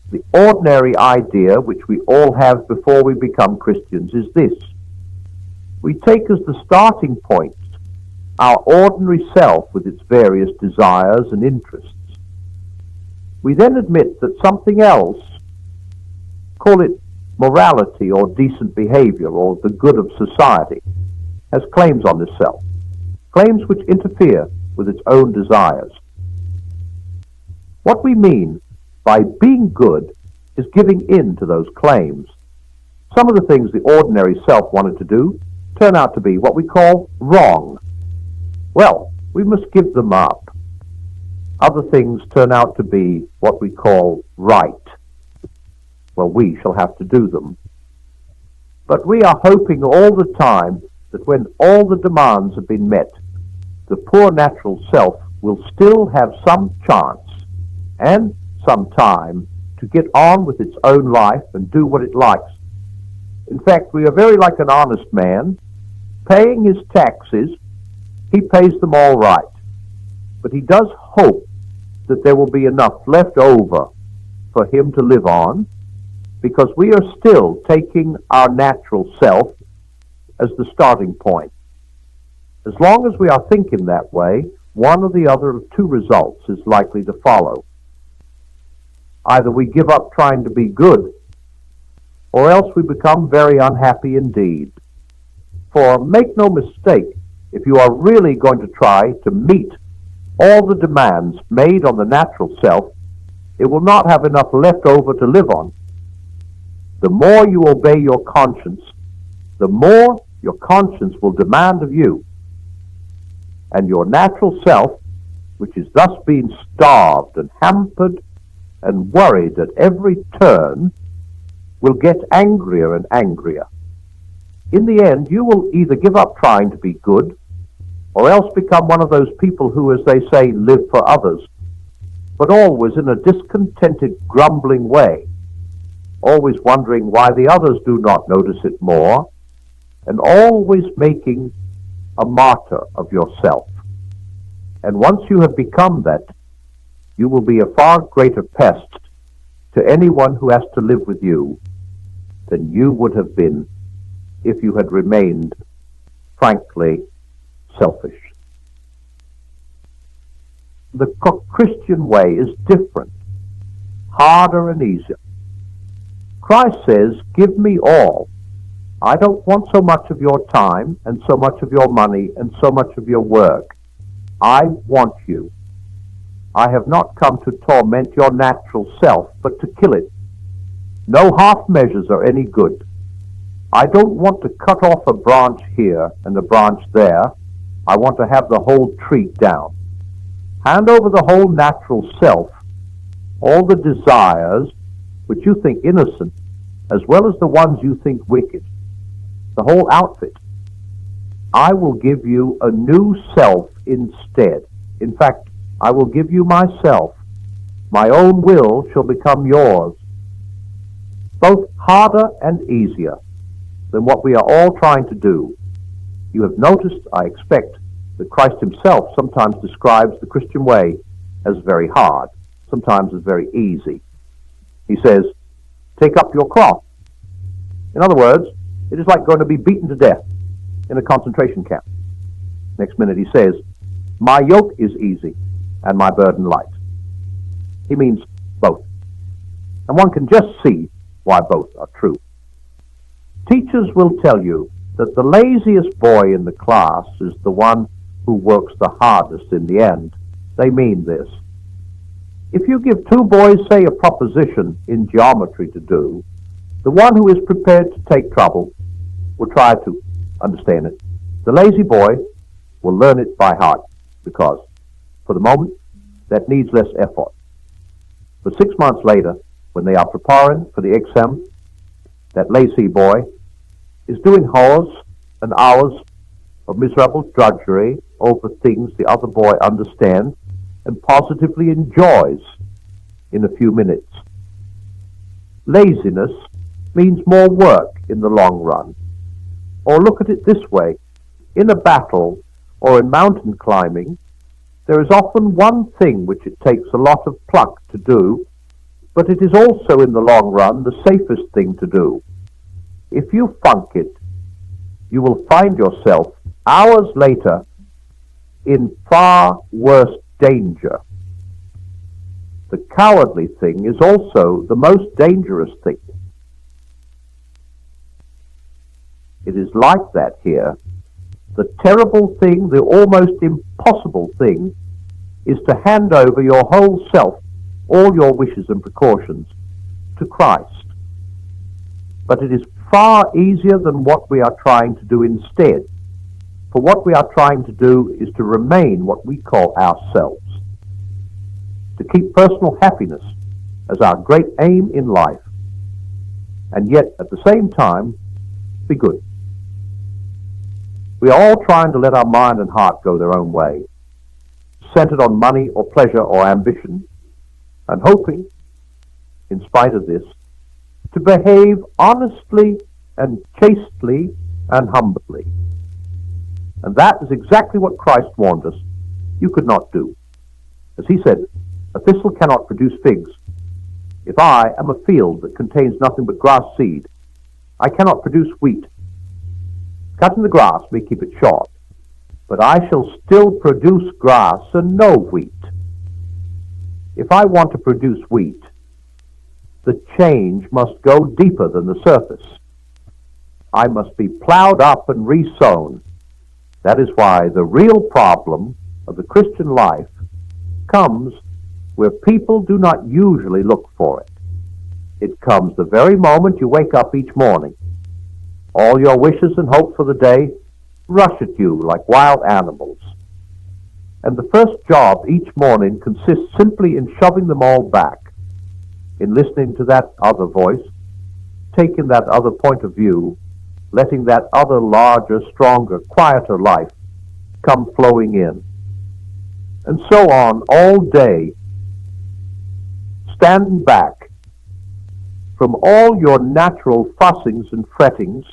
The ordinary idea which we all have before we become Christians is this. We take as the starting point our ordinary self with its various desires and interests. We then admit that something else, call it morality or decent behavior or the good of society, has claims on this self, claims which interfere with its own desires. What we mean by being good is giving in to those claims. Some of the things the ordinary self wanted to do turn out to be what we call wrong. Well, we must give them up. Other things turn out to be what we call right. Well, we shall have to do them. But we are hoping all the time that when all the demands have been met, the poor natural self will still have some chance and some time to get on with its own life and do what it likes. In fact, we are very like an honest man. Paying his taxes, he pays them all right. But he does hope that there will be enough left over for him to live on, because we are still taking our natural self as the starting point. As long as we are thinking that way, one or the other of two results is likely to follow. Either we give up trying to be good, or else we become very unhappy indeed. For make no mistake, if you are really going to try to meet all the demands made on the natural self, it will not have enough left over to live on. The more you obey your conscience, the more your conscience will demand of you. And your natural self, which is thus being starved and hampered and worried at every turn, will get angrier and angrier. In the end, you will either give up trying to be good, or else become one of those people who, as they say, live for others, but always in a discontented, grumbling way, always wondering why the others do not notice it more, and always making a martyr of yourself. And once you have become that, you will be a far greater pest to anyone who has to live with you than you would have been if you had remained, frankly, selfish. The Christian way is different, harder and easier. Christ says, give me all. I don't want so much of your time and so much of your money and so much of your work. I want you. I have not come to torment your natural self, but to kill it. No half measures are any good. I don't want to cut off a branch here and a branch there. I want to have the whole tree down. Hand over the whole natural self, all the desires which you think innocent, as well as the ones you think wicked, the whole outfit. I will give you a new self instead. In fact, I will give you myself. My own will shall become yours. Both harder and easier than what we are all trying to do. You have noticed, I expect, that Christ himself sometimes describes the Christian way as very hard, sometimes as very easy. He says, take up your cross. In other words, it is like going to be beaten to death in a concentration camp. Next minute he says, my yoke is easy and my burden light. He means both. And one can just see why both are true. Teachers will tell you that the laziest boy in the class is the one who works the hardest in the end. They mean this. If you give two boys, say, a proposition in geometry to do, the one who is prepared to take trouble will try to understand it. The lazy boy will learn it by heart because, for the moment, that needs less effort. But 6 months later, when they are preparing for the exam, that lazy boy is doing hours and hours of miserable drudgery over things the other boy understands and positively enjoys in a few minutes. Laziness means more work in the long run. Or look at it this way. In a battle or in mountain climbing, there is often one thing which it takes a lot of pluck to do, but it is also in the long run the safest thing to do. If you funk it, you will find yourself hours later in far worse danger. The cowardly thing is also the most dangerous thing. It is like that here. The terrible thing, the almost impossible thing, is to hand over your whole self, all your wishes and precautions, to Christ. But it is far easier than what we are trying to do instead. For what we are trying to do is to remain what we call ourselves, to keep personal happiness as our great aim in life, and yet at the same time be good. We are all trying to let our mind and heart go their own way, centered on money or pleasure or ambition, and hoping, in spite of this, to behave honestly and chastely and humbly. And that is exactly what Christ warned us you could not do. As he said, a thistle cannot produce figs. If I am a field that contains nothing but grass seed, I cannot produce wheat. Cutting the grass may keep it short, but I shall still produce grass and no wheat. If I want to produce wheat, the change must go deeper than the surface. I must be plowed up and resown. That is why the real problem of the Christian life comes where people do not usually look for it. It comes the very moment you wake up each morning. All your wishes and hopes for the day rush at you like wild animals. And the first job each morning consists simply in shoving them all back, in listening to that other voice, taking that other point of view, letting that other larger, stronger, quieter life come flowing in. And so on all day, standing back from all your natural fussings and frettings,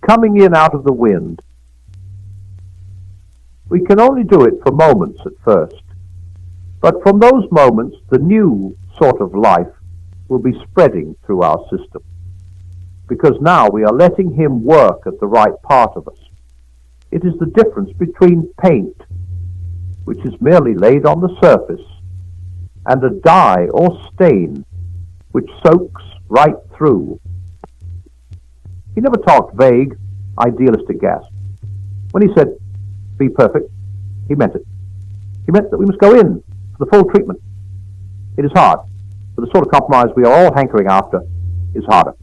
coming in out of the wind. We can only do it for moments at first, but from those moments the new sort of life will be spreading through our system, because now we are letting him work at the right part of us. It is the difference between paint, which is merely laid on the surface, and a dye or stain, which soaks right through. He never talked vague, idealistic gas. When he said, be perfect, he meant it. He meant that we must go in for the full treatment. It is hard, but the sort of compromise we are all hankering after is harder.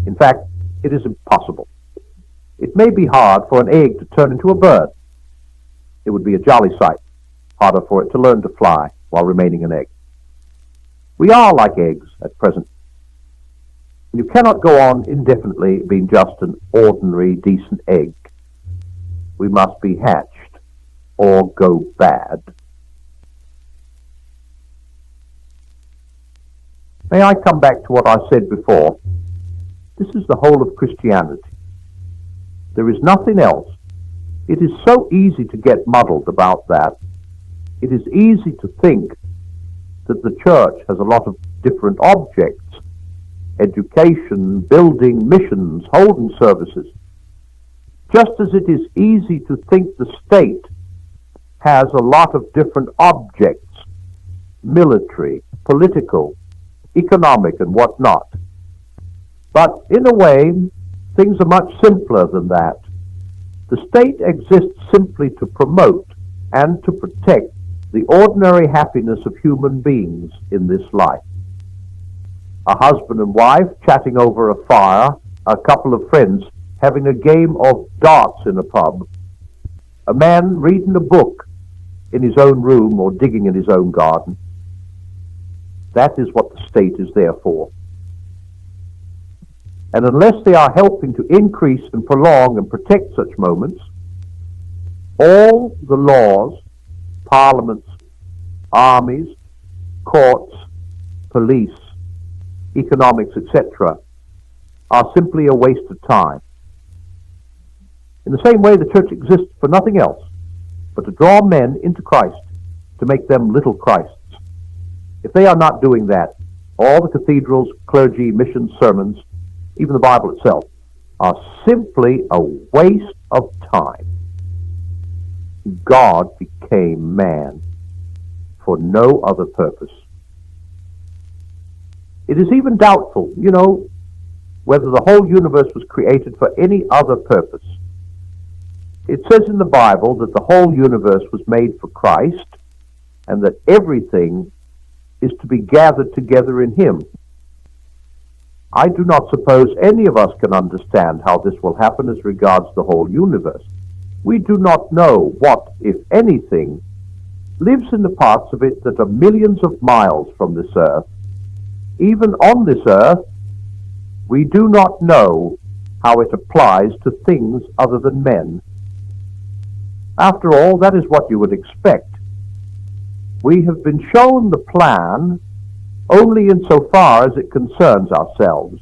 In fact, it is impossible. It may be hard for an egg to turn into a bird. It would be a jolly sight, harder for it to learn to fly while remaining an egg. We are like eggs at present. You cannot go on indefinitely being just an ordinary, decent egg. We must be hatched or go bad. May I come back to what I said before? This is the whole of Christianity. There is nothing else. It is so easy to get muddled about that. It is easy to think that the church has a lot of different objects: education, building, missions, holding services. Just as it is easy to think the state has a lot of different objects: military, political, economic, and whatnot. But in a way, things are much simpler than that. The state exists simply to promote and to protect the ordinary happiness of human beings in this life. A husband and wife chatting over a fire, a couple of friends having a game of darts in a pub, a man reading a book in his own room or digging in his own garden. That is what the state is there for. And unless they are helping to increase and prolong and protect such moments, all the laws, parliaments, armies, courts, police, economics, etc., are simply a waste of time. In the same way, the church exists for nothing else but to draw men into Christ, to make them little Christs. If they are not doing that, all the cathedrals, clergy, mission sermons, even the Bible itself, are simply a waste of time. God became man for no other purpose. It is even doubtful, whether the whole universe was created for any other purpose. It says in the Bible that the whole universe was made for Christ and that everything is to be gathered together in him. I do not suppose any of us can understand how this will happen as regards the whole universe. We do not know what, if anything, lives in the parts of it that are millions of miles from this earth. Even on this earth, we do not know how it applies to things other than men. After all, that is what you would expect. We have been shown the plan only insofar as it concerns ourselves.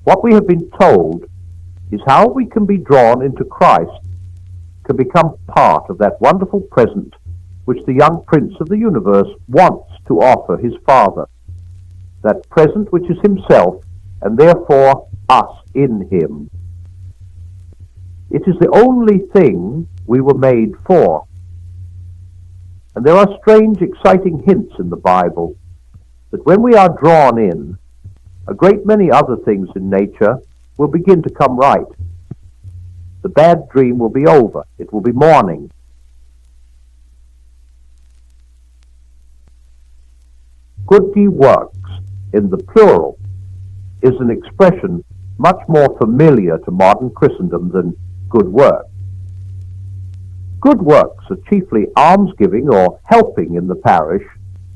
What we have been told is how we can be drawn into Christ, can become part of that wonderful present which the young prince of the universe wants to offer his Father, that present which is himself, and therefore us in him. It is the only thing we were made for. And there are strange, exciting hints in the Bible that when we are drawn in, a great many other things in nature will begin to come right. The bad dream will be over. It will be morning. Good works, in the plural, is an expression much more familiar to modern Christendom than good work. Good works are chiefly almsgiving or helping in the parish.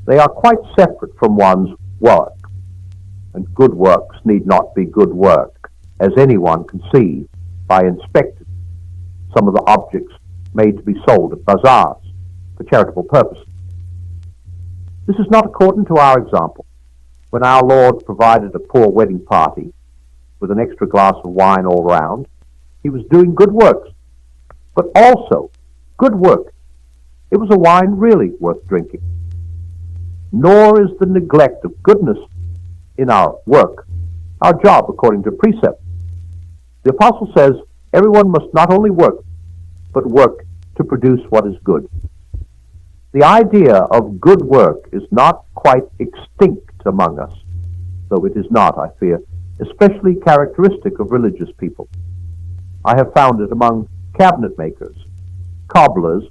They are quite separate from one's work. And good works need not be good work, as anyone can see by inspecting some of the objects made to be sold at bazaars for charitable purposes. This is not according to our example. When our Lord provided a poor wedding party with an extra glass of wine all round, he was doing good works, but also good work. It was a wine really worth drinking. Nor is the neglect of goodness in our work our job according to precept. The apostle says everyone must not only work, but work to produce what is good. The idea of good work is not quite extinct among us, though it is not, I fear, especially characteristic of religious people. I have found it among cabinet makers, cobblers,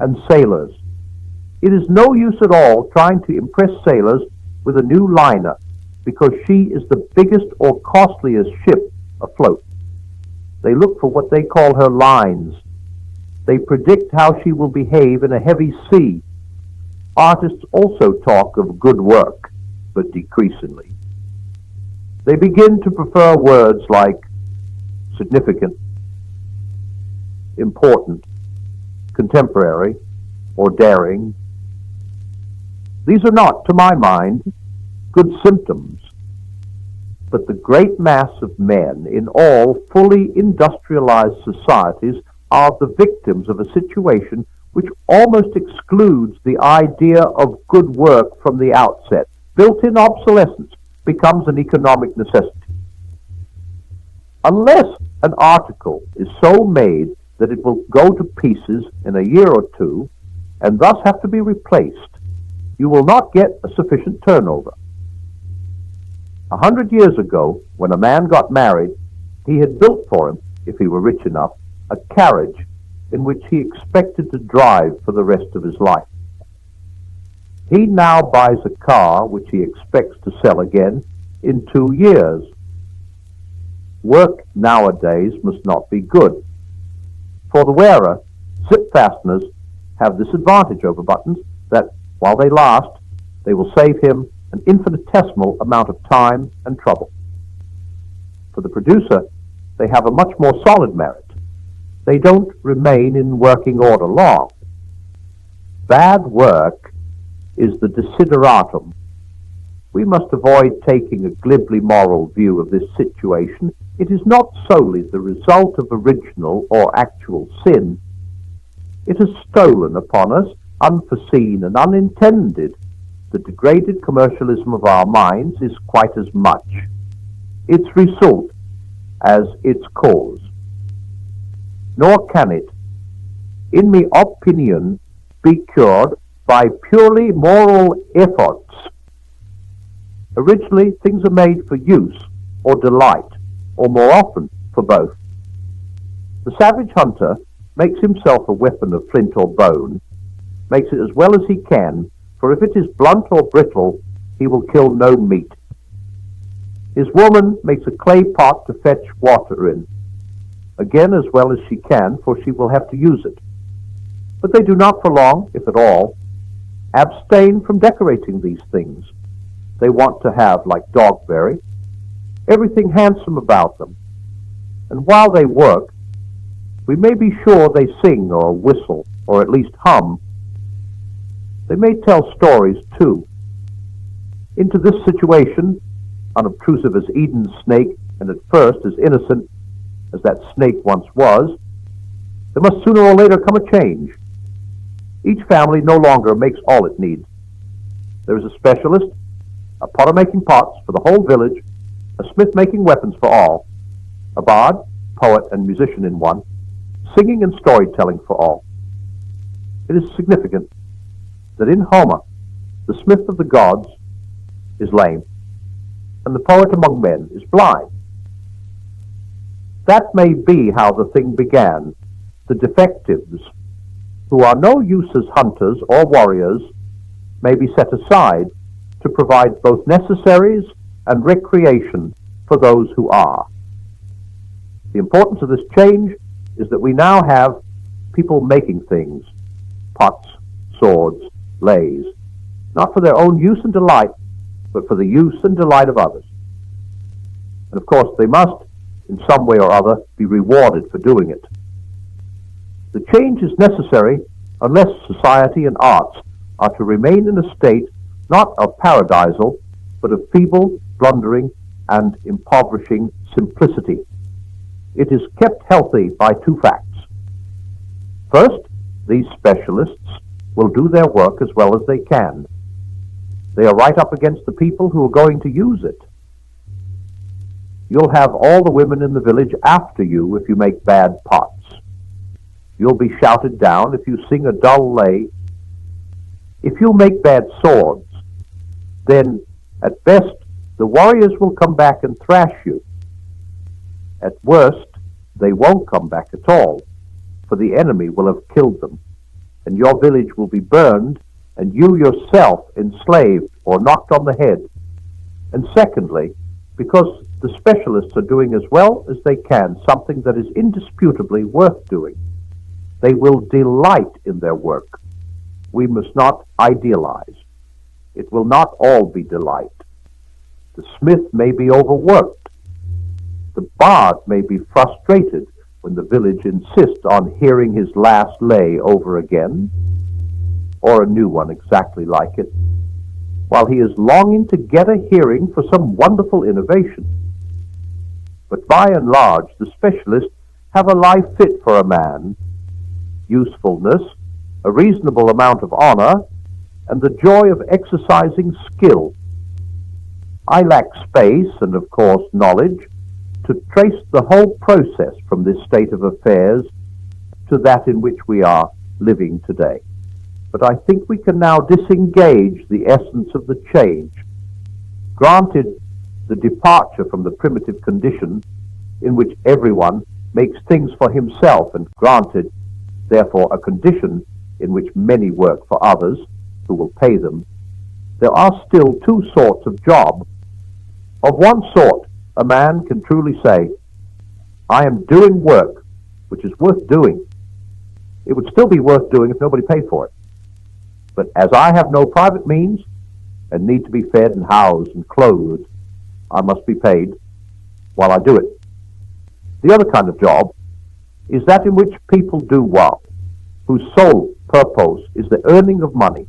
and sailors. It is no use at all trying to impress sailors with a new liner because she is the biggest or costliest ship afloat. They look for what they call her lines. They predict how she will behave in a heavy sea. Artists also talk of good work, but decreasingly. They begin to prefer words like significant, important, contemporary, or daring. These are not, to my mind, good symptoms. But the great mass of men in all fully industrialized societies are the victims of a situation which almost excludes the idea of good work from the outset. Built-in obsolescence becomes an economic necessity. Unless an article is so made that it will go to pieces in a year or two and thus have to be replaced, you will not get a sufficient turnover. 100 years ago, when a man got married, he had built for him, if he were rich enough, a carriage in which he expected to drive for the rest of his life. He now buys a car which he expects to sell again in 2 years. Work nowadays must not be good. For the wearer, zip fasteners have this advantage over buttons that, while they last, they will save him an infinitesimal amount of time and trouble. For the producer, they have a much more solid merit. They don't remain in working order long. Bad work is the desideratum. We must avoid taking a glibly moral view of this situation. It is not solely the result of original or actual sin. It has stolen upon us, unforeseen and unintended, the degraded commercialism of our minds is quite as much its result as its cause. Nor can it, in my opinion, be cured by purely moral efforts. Originally, things are made for use or delight, or more often for both. The savage hunter makes himself a weapon of flint or bone, makes it as well as he can, for if it is blunt or brittle, he will kill no meat. His woman makes a clay pot to fetch water in, again as well as she can, for she will have to use it. But they do not for long, if at all, abstain from decorating these things. They want to have, like Dogberry, everything handsome about them. And while they work, we may be sure they sing or whistle, or at least hum. They may tell stories, too. Into this situation, unobtrusive as Eden's snake, and at first as innocent as that snake once was, there must sooner or later come a change. Each family no longer makes all it needs. There is a specialist, a potter making pots for the whole village, a smith making weapons for all, a bard, poet, and musician in one, singing and storytelling for all. It is significant that in Homer, the smith of the gods is lame, and the poet among men is blind. That may be how the thing began. The defectives, who are no use as hunters or warriors, may be set aside to provide both necessaries and recreation for those who are. The importance of this change is that we now have people making things, pots, swords, lays, not for their own use and delight, but for the use and delight of others. And of course they must, in some way or other, be rewarded for doing it. The change is necessary unless society and arts are to remain in a state not of paradisal, but of feeble, blundering, and impoverishing simplicity. It is kept healthy by two facts. First, these specialists will do their work as well as they can. They are right up against the people who are going to use it. You'll have all the women in the village after you if you make bad pots. You'll be shouted down if you sing a dull lay. If you make bad swords, then at best the warriors will come back and thrash you. At worst, they won't come back at all, for the enemy will have killed them, and your village will be burned, and you yourself enslaved or knocked on the head. And secondly, because the specialists are doing as well as they can something that is indisputably worth doing, they will delight in their work. We must not idealize. It will not all be delight. The smith may be overworked. The bard may be frustrated when the village insists on hearing his last lay over again, or a new one exactly like it, while he is longing to get a hearing for some wonderful innovation. But by and large, the specialists have a life fit for a man, usefulness, a reasonable amount of honor, and the joy of exercising skill. I lack space and, of course, knowledge to trace the whole process from this state of affairs to that in which we are living today. But I think we can now disengage the essence of the change, granted the departure from the primitive condition in which everyone makes things for himself, and granted, therefore, a condition in which many work for others who will pay them. There are still two sorts of job. Of one sort, a man can truly say, I am doing work which is worth doing. It would still be worth doing if nobody paid for it. But as I have no private means and need to be fed and housed and clothed, I must be paid while I do it. The other kind of job is that in which people do well, whose sole purpose is the earning of money,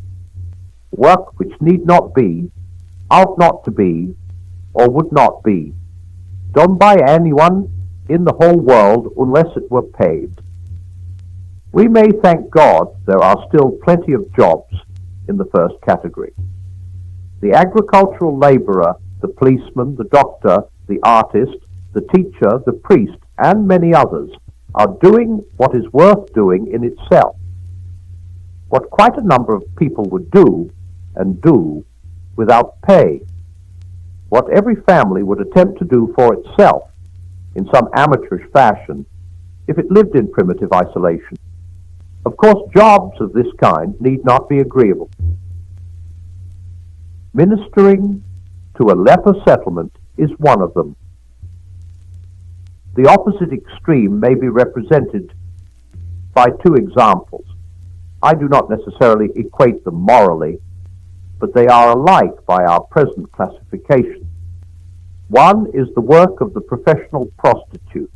work which need not be, ought not to be, or would not be, done by anyone in the whole world unless it were paid. We may thank God there are still plenty of jobs in the first category. The agricultural laborer, the policeman, the doctor, the artist, the teacher, the priest, and many others are doing what is worth doing in itself. What quite a number of people would do, and do, without pay. What every family would attempt to do for itself, in some amateurish fashion, if it lived in primitive isolation. Of course, jobs of this kind need not be agreeable. Ministering to a leper settlement is one of them. The opposite extreme may be represented by two examples. I do not necessarily equate them morally, but they are alike by our present classification. One is the work of the professional prostitute,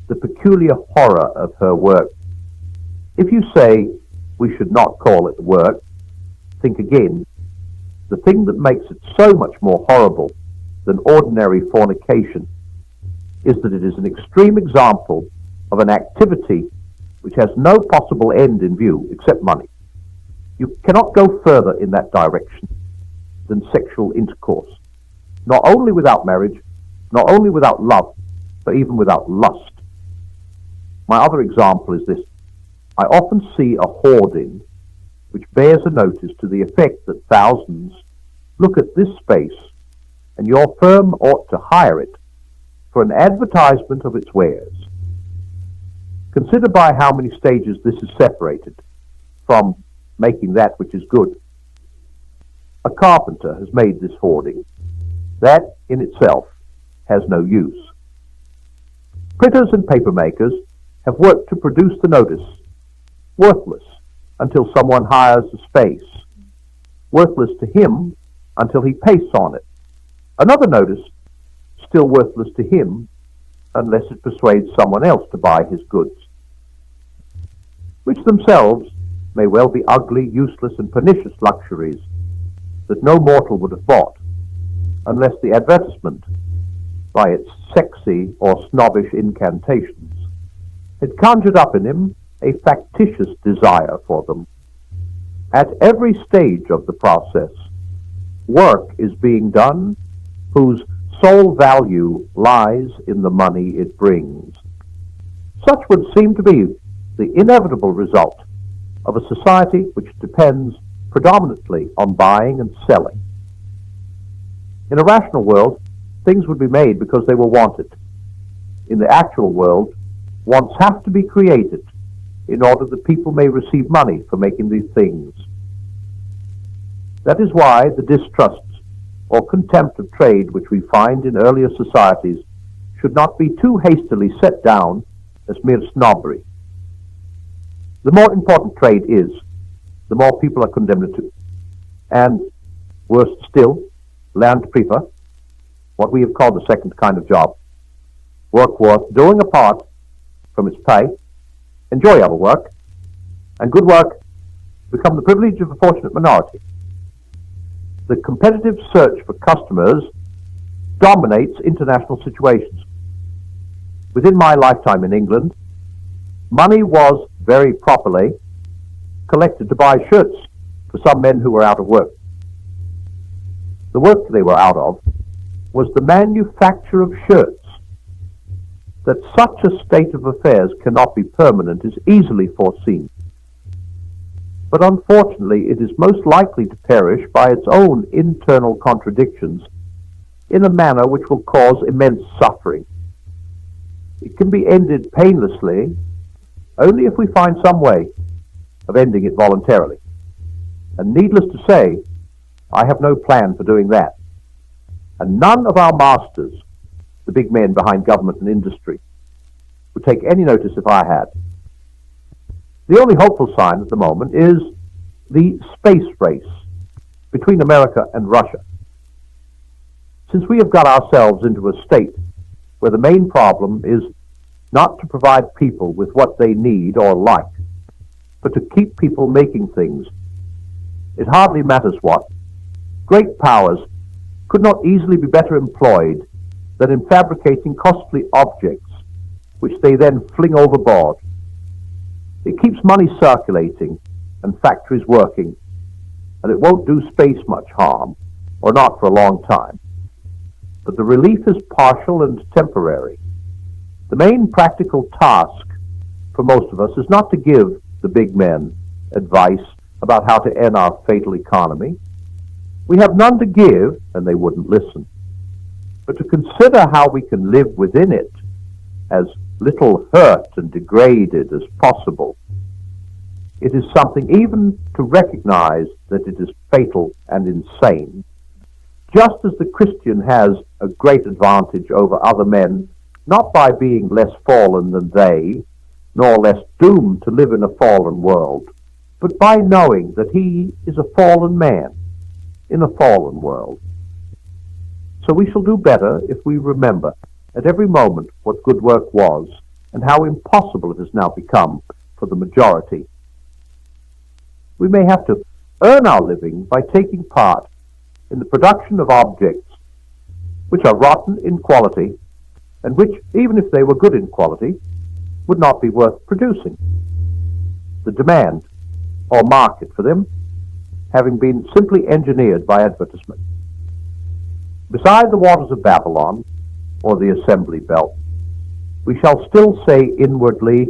the peculiar horror of her work. If you say we should not call it work, think again. The thing that makes it so much more horrible than ordinary fornication is that it is an extreme example of an activity which has no possible end in view except money. You cannot go further in that direction than sexual intercourse, not only without marriage, not only without love, but even without lust. My other example is this. I often see a hoarding which bears a notice to the effect that thousands look at this space and your firm ought to hire it for an advertisement of its wares. Consider by how many stages this is separated from making that which is good. A carpenter has made this hoarding. That in itself has no use. Printers and paper makers have worked to produce the notice, worthless until someone hires the space, worthless to him until he pastes on it. Another notice, still worthless to him unless it persuades someone else to buy his goods, which themselves may well be ugly, useless, and pernicious luxuries that no mortal would have bought unless the advertisement, by its sexy or snobbish incantations, had conjured up in him a factitious desire for them. At every stage of the process, work is being done whose sole value lies in the money it brings. Such would seem to be the inevitable result of a society which depends predominantly on buying and selling. In a rational world, things would be made because they were wanted. In the actual world, wants have to be created in order that people may receive money for making these things. That is why the distrusts or contempt of trade which we find in earlier societies should not be too hastily set down as mere snobbery. The more important trade is, the more people are condemned to. And, worse still, land prefer, what we have called the second kind of job. Work worth doing apart from its pay, enjoyable work, and good work become the privilege of a fortunate minority. The competitive search for customers dominates international situations. Within my lifetime in England, money was very properly collected to buy shirts for some men who were out of work. The work they were out of was the manufacture of shirts. That such a state of affairs cannot be permanent is easily foreseen. But unfortunately, it is most likely to perish by its own internal contradictions in a manner which will cause immense suffering. It can be ended painlessly only if we find some way of ending it voluntarily. And needless to say, I have no plan for doing that. And none of our masters, the big men behind government and industry, would take any notice if I had. The only hopeful sign at the moment is the space race between America and Russia. Since we have got ourselves into a state where the main problem is not to provide people with what they need or like, but to keep people making things, it hardly matters what. Great powers could not easily be better employed than in fabricating costly objects which they then fling overboard. It keeps money circulating and factories working, and it won't do space much harm or not for a long time. But the relief is partial and temporary. The main practical task for most of us is not to give the big men advice about how to end our fatal economy. We have none to give, and they wouldn't listen. But to consider how we can live within it as little hurt and degraded as possible. It is something even to recognize that it is fatal and insane. Just as the Christian has a great advantage over other men, not by being less fallen than they, nor less doomed to live in a fallen world, but by knowing that he is a fallen man in a fallen world. So we shall do better if we remember at every moment what good work was and how impossible it has now become for the majority. We may have to earn our living by taking part in the production of objects which are rotten in quality and which, even if they were good in quality, would not be worth producing. The demand or market for them having been simply engineered by advertisement. Beside the waters of Babylon, or the assembly belt, we shall still say inwardly,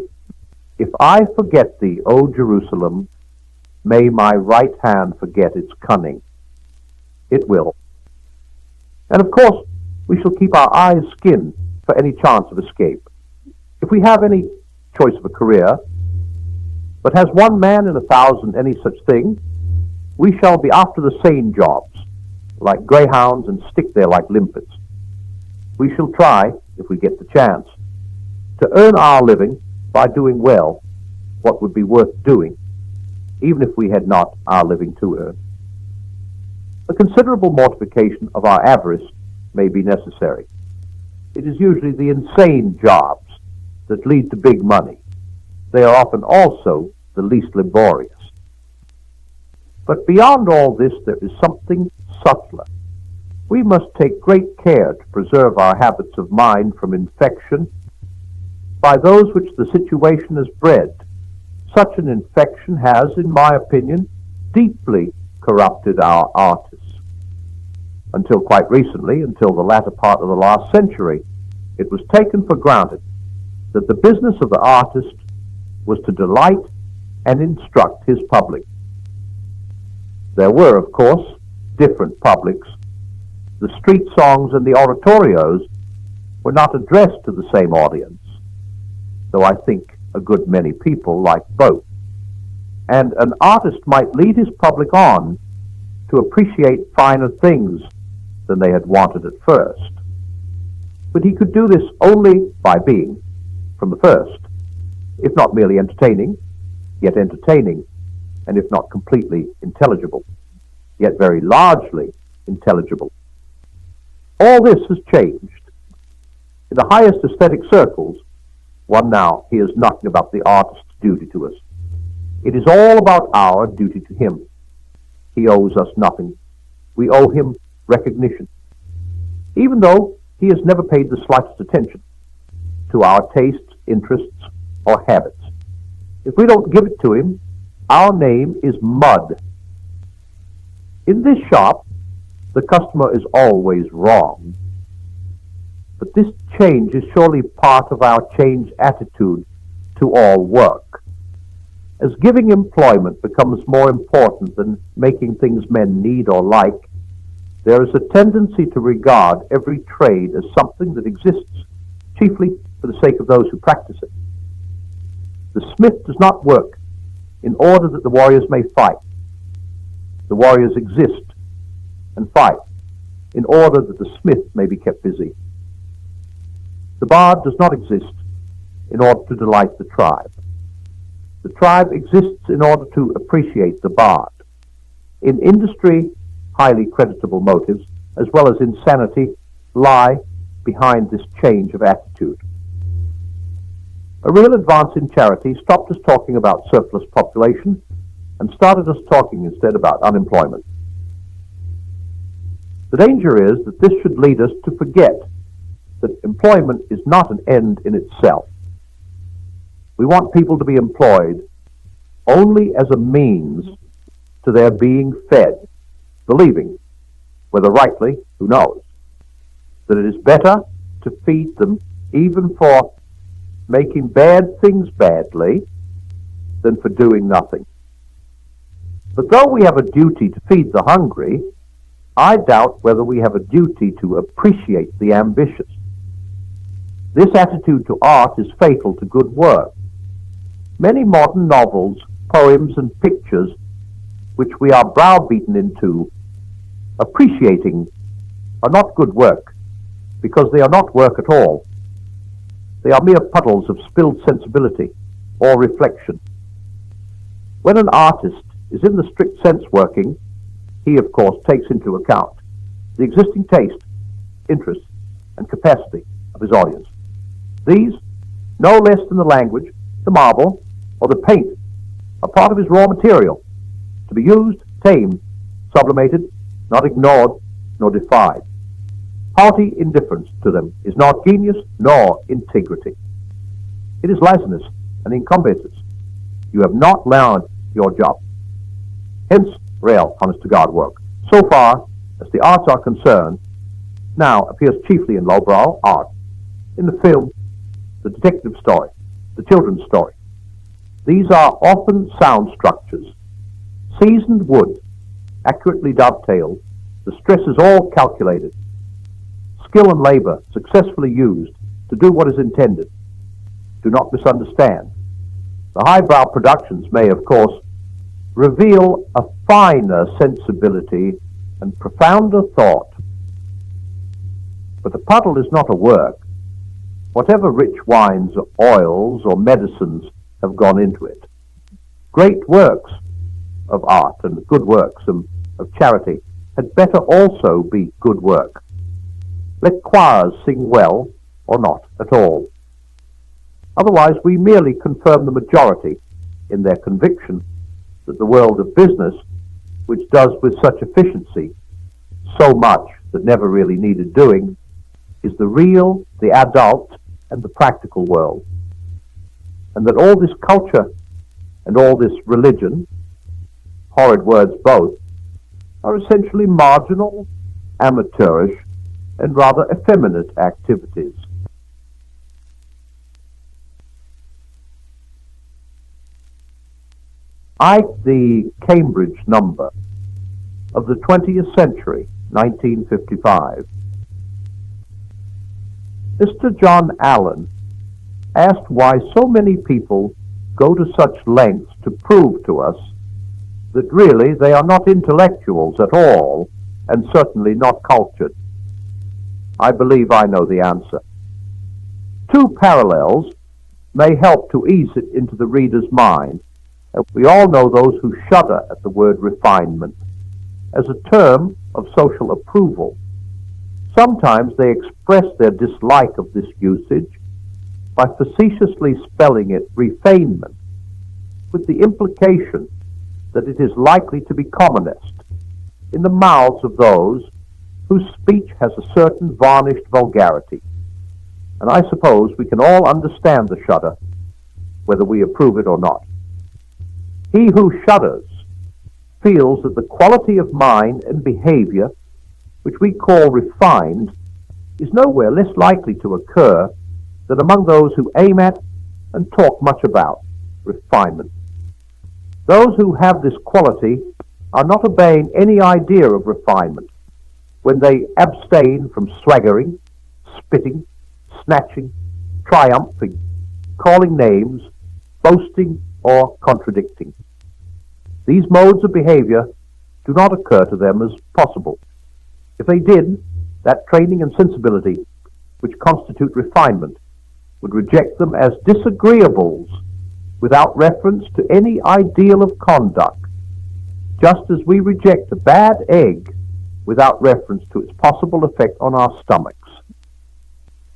"If I forget thee, O Jerusalem, may my right hand forget its cunning." It will. And of course, we shall keep our eyes skinned for any chance of escape. If we have any choice of a career, but has one man in 1,000 any such thing, we shall be after the sane jobs, like greyhounds, and stick there like limpets. We shall try, if we get the chance, to earn our living by doing well what would be worth doing, even if we had not our living to earn. A considerable mortification of our avarice may be necessary. It is usually the insane jobs that lead to big money. They are often also the least laborious. But beyond all this, there is something subtler. We must take great care to preserve our habits of mind from infection by those which the situation has bred. Such an infection has, in my opinion, deeply corrupted our artists. Until quite recently, until the latter part of the last century, it was taken for granted that the business of the artist was to delight and instruct his public. There were, of course, different publics. The street songs and the oratorios were not addressed to the same audience, though I think a good many people liked both. And an artist might lead his public on to appreciate finer things than they had wanted at first. But he could do this only by being, from the first, if not merely entertaining, yet entertaining, and if not completely intelligible, yet very largely intelligible. All this has changed. In the highest aesthetic circles, one now hears nothing about the artist's duty to us. It is all about our duty to him. He owes us nothing. We owe him recognition, even though he has never paid the slightest attention to our tastes, interests, or habits. If we don't give it to him, our name is mud. In this shop, the customer is always wrong. But this change is surely part of our changed attitude to all work. As giving employment becomes more important than making things men need or like, there is a tendency to regard every trade as something that exists chiefly for the sake of those who practice it. The smith does not work in order that the warriors may fight. The warriors exist and fight in order that the smith may be kept busy. The bard does not exist in order to delight the tribe. The tribe exists in order to appreciate the bard. In industry, highly creditable motives, as well as insanity, lie behind this change of attitude. A real advance in charity stopped us talking about surplus population and started us talking instead about unemployment. The danger is that this should lead us to forget that employment is not an end in itself. We want people to be employed only as a means to their being fed, believing, whether rightly, who knows, that it is better to feed them even for making bad things badly than for doing nothing. But though we have a duty to feed the hungry, I doubt whether we have a duty to appreciate the ambitious. This attitude to art is fatal to good work. Many modern novels, poems, and pictures which we are browbeaten into appreciating are not good work, because they are not work at all. They are mere puddles of spilled sensibility or reflection. When an artist is in the strict sense working, he of course takes into account the existing taste, interest, and capacity of his audience. These, no less than the language, the marble, or the paint, are part of his raw material, to be used, tamed, sublimated, not ignored nor defied. Haughty indifference to them is not genius nor integrity. It is laziness and incompetence. You have not learned your job. Hence, real, honest-to-God work, so far as the arts are concerned, now appears chiefly in lowbrow art, in the film, the detective story, the children's story. These are often sound structures, seasoned wood, accurately dovetailed, the stress is all calculated, skill and labor successfully used to do what is intended. Do not misunderstand. The highbrow productions may, of course, reveal a finer sensibility and profounder thought. But the puddle is not a work, whatever rich wines, oils, or medicines have gone into it. Great works of art and good works of charity had better also be good work. Let choirs sing well or not at all. Otherwise we merely confirm the majority in their conviction that the world of business, which does with such efficiency so much that never really needed doing, is the real, the adult, and the practical world. And that all this culture and all this religion, horrid words both, are essentially marginal, amateurish, and rather effeminate activities. The Cambridge number of the 20th century, 1955. Mr. John Allen asked why so many people go to such lengths to prove to us that really they are not intellectuals at all, and certainly not cultured. I believe I know the answer. Two parallels may help to ease it into the reader's mind. We all know those who shudder at the word refinement as a term of social approval. Sometimes they express their dislike of this usage by facetiously spelling it refinement, with the implication that it is likely to be commonest in the mouths of those whose speech has a certain varnished vulgarity. And I suppose we can all understand the shudder, whether we approve it or not. He who shudders feels that the quality of mind and behavior, which we call refined, is nowhere less likely to occur than among those who aim at and talk much about refinement. Those who have this quality are not obeying any idea of refinement when they abstain from swaggering, spitting, snatching, triumphing, calling names, boasting, or contradicting. These modes of behavior do not occur to them as possible. If they did, that training and sensibility which constitute refinement would reject them as disagreeables without reference to any ideal of conduct, just as we reject a bad egg without reference to its possible effect on our stomachs.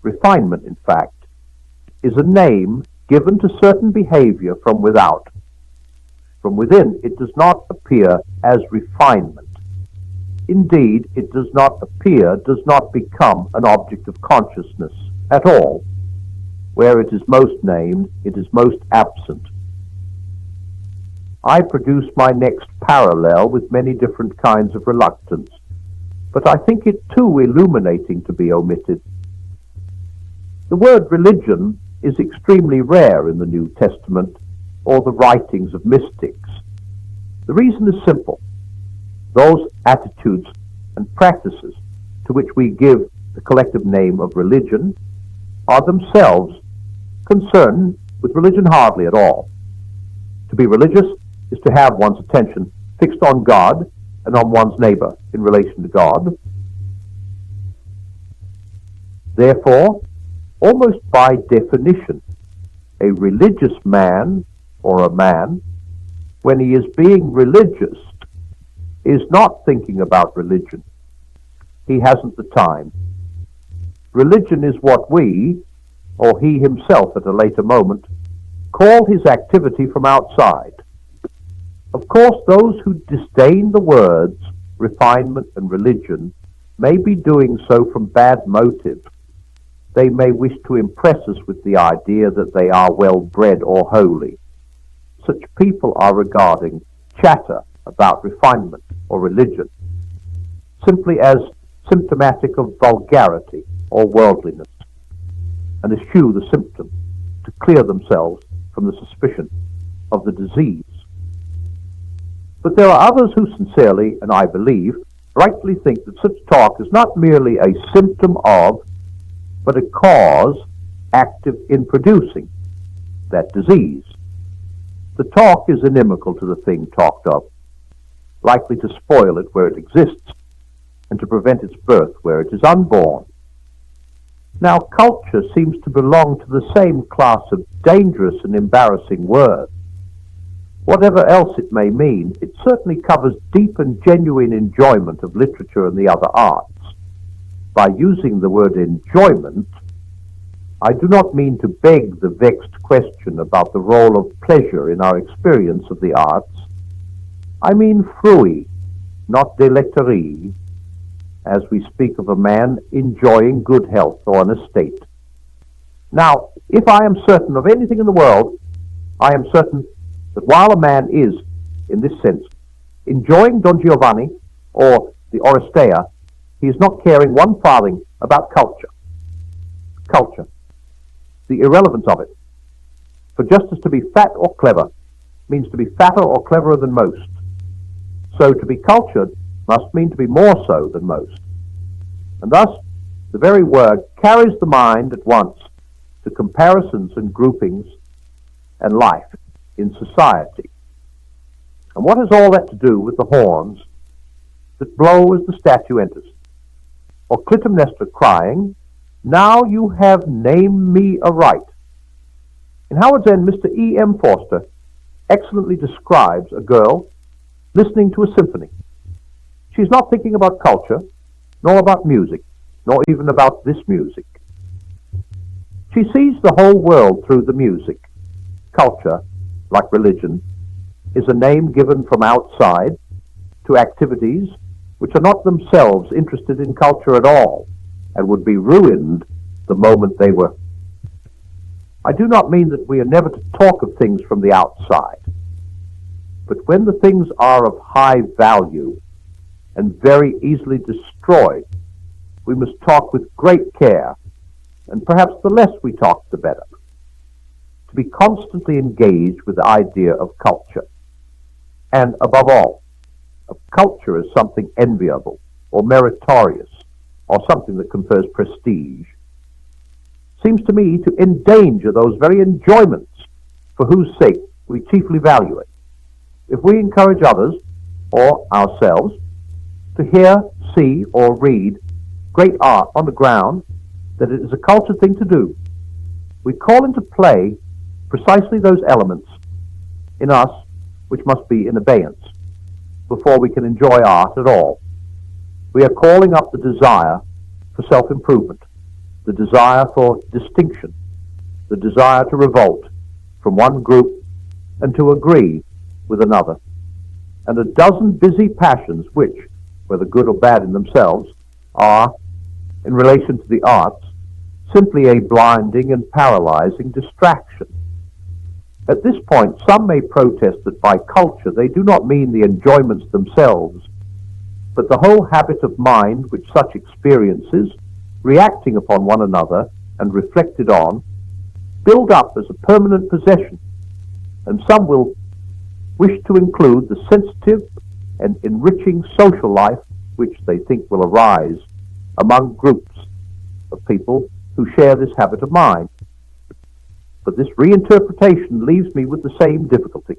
Refinement, in fact, is a name given to certain behavior from without. From within, it does not appear as refinement. Indeed, it does not become an object of consciousness at all. Where it is most named, it is most absent. I produce my next parallel with many different kinds of reluctance. but I think it too illuminating to be omitted. The word religion is extremely rare in the New Testament or the writings of mystics. The reason is simple. Those attitudes and practices to which we give the collective name of religion are themselves concerned with religion hardly at all. To be religious is to have one's attention fixed on God and on one's neighbor in relation to God. Therefore, almost by definition, a religious man or a man, when he is being religious, is not thinking about religion. He hasn't the time. Religion is what we, or he himself at a later moment, call his activity from outside. Of course, those who disdain the words refinement and religion may be doing so from bad motive. They may wish to impress us with the idea that they are well-bred or holy. Such people are regarding chatter about refinement or religion simply as symptomatic of vulgarity or worldliness, and eschew the symptom to clear themselves from the suspicion of the disease. But there are others who sincerely, and I believe, rightly think that such talk is not merely a symptom of, but a cause active in producing that disease. The talk is inimical to the thing talked of, likely to spoil it where it exists, and to prevent its birth where it is unborn. Now, culture seems to belong to the same class of dangerous and embarrassing words. Whatever else it may mean, it certainly covers deep and genuine enjoyment of literature and the other arts. By using the word enjoyment, I do not mean to beg the vexed question about the role of pleasure in our experience of the arts. I mean frui, not delectari, as we speak of a man enjoying good health or an estate. Now, if I am certain of anything in the world, I am certain that while a man is, in this sense, enjoying Don Giovanni or the Oresteia, he is not caring one farthing about culture. Culture. The irrelevance of it. For just as to be fat or clever means to be fatter or cleverer than most, so to be cultured must mean to be more so than most. And thus, the very word carries the mind at once to comparisons and groupings and life in society. And what has all that to do with the horns that blow as the statue enters? Or Clytemnestra crying, "Now you have named me aright." In Howard's End, Mr. E. M. Forster excellently describes a girl listening to a symphony. She's not thinking about culture, nor about music, nor even about this music. She sees the whole world through the music. Culture, like religion, is a name given from outside to activities which are not themselves interested in culture at all, and would be ruined the moment they were. I do not mean that we are never to talk of things from the outside, but when the things are of high value and very easily destroyed, we must talk with great care, and perhaps the less we talk, the better. To be constantly engaged with the idea of culture, and above all, of culture as something enviable or meritorious, or something that confers prestige, seems to me to endanger those very enjoyments for whose sake we chiefly value it. If we encourage others, or ourselves, to hear, see, or read great art on the ground that it is a cultured thing to do, we call into play precisely those elements in us which must be in abeyance before we can enjoy art at all. We are calling up the desire for self-improvement, the desire for distinction, the desire to revolt from one group and to agree with another, and a dozen busy passions which, whether good or bad in themselves, are, in relation to the arts, simply a blinding and paralyzing distraction. At this point, some may protest that by culture they do not mean the enjoyments themselves, but the whole habit of mind which such experiences, reacting upon one another and reflected on, build up as a permanent possession, and some will wish to include the sensitive and enriching social life which they think will arise among groups of people who share this habit of mind. But this reinterpretation leaves me with the same difficulty.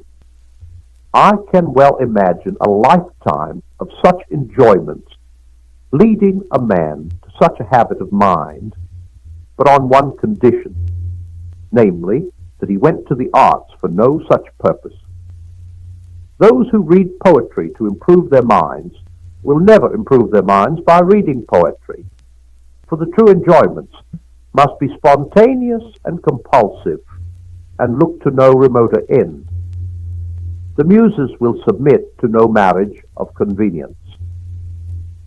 I can well imagine a lifetime of such enjoyment leading a man to such a habit of mind, but on one condition, namely, that he went to the arts for no such purpose. Those who read poetry to improve their minds will never improve their minds by reading poetry, for the true enjoyments must be spontaneous and compulsive, and look to no remoter end. The muses will submit to no marriage of convenience.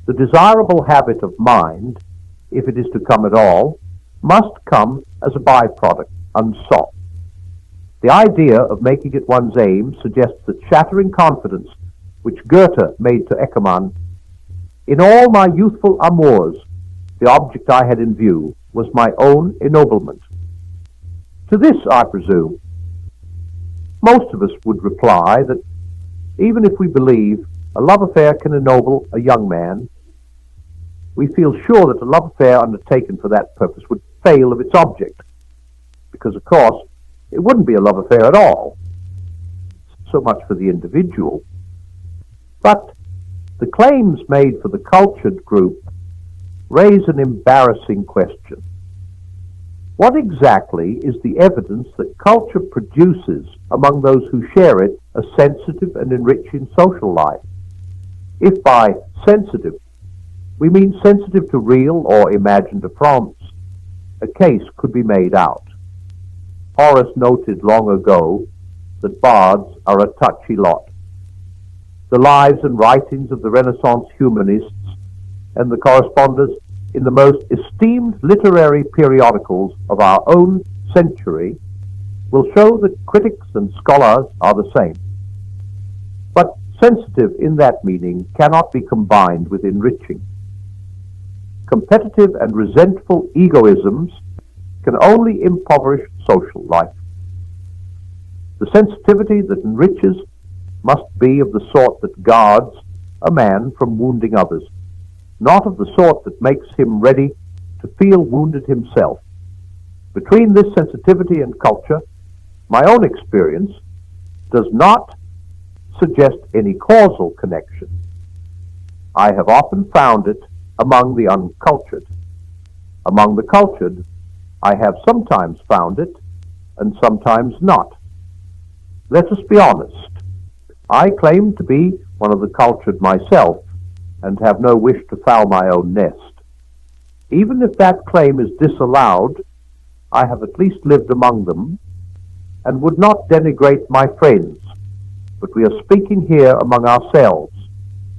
The desirable habit of mind, if it is to come at all, must come as a byproduct, unsought. The idea of making it one's aim suggests that shattering confidence which Goethe made to Eckermann. In all my youthful amours, the object I had in view was my own ennoblement. To this, I presume, most of us would reply that even if we believe a love affair can ennoble a young man, we feel sure that a love affair undertaken for that purpose would fail of its object, because, of course, it wouldn't be a love affair at all. So much for the individual. But the claims made for the cultured group raise an embarrassing question. What exactly is the evidence that culture produces among those who share it a sensitive and enriching social life? If by sensitive we mean sensitive to real or imagined affronts, a case could be made out. Horace noted long ago that bards are a touchy lot. The lives and writings of the Renaissance humanists and the correspondents in the most esteemed literary periodicals of our own century will show that critics and scholars are the same. But sensitive in that meaning cannot be combined with enriching. Competitive and resentful egoisms can only impoverish social life. The sensitivity that enriches must be of the sort that guards a man from wounding others, not of the sort that makes him ready to feel wounded himself. Between this sensitivity and culture, my own experience does not suggest any causal connection. I have often found it among the uncultured. Among the cultured, I have sometimes found it, and sometimes not. Let us be honest. I claim to be one of the cultured myself, and have no wish to foul my own nest. Even if that claim is disallowed, I have at least lived among them, and would not denigrate my friends, but we are speaking here among ourselves,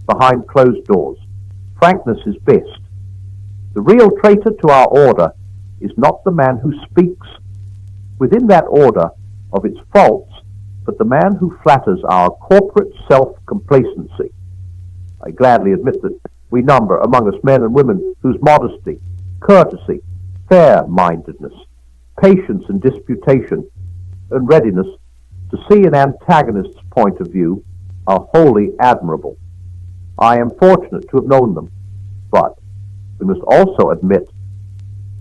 behind closed doors. Frankness is best. The real traitor to our order is not the man who speaks within that order of its faults, but the man who flatters our corporate self-complacency. I gladly admit that we number among us men and women whose modesty, courtesy, fair-mindedness, patience in disputation, and readiness to see an antagonist's point of view are wholly admirable. I am fortunate to have known them, but we must also admit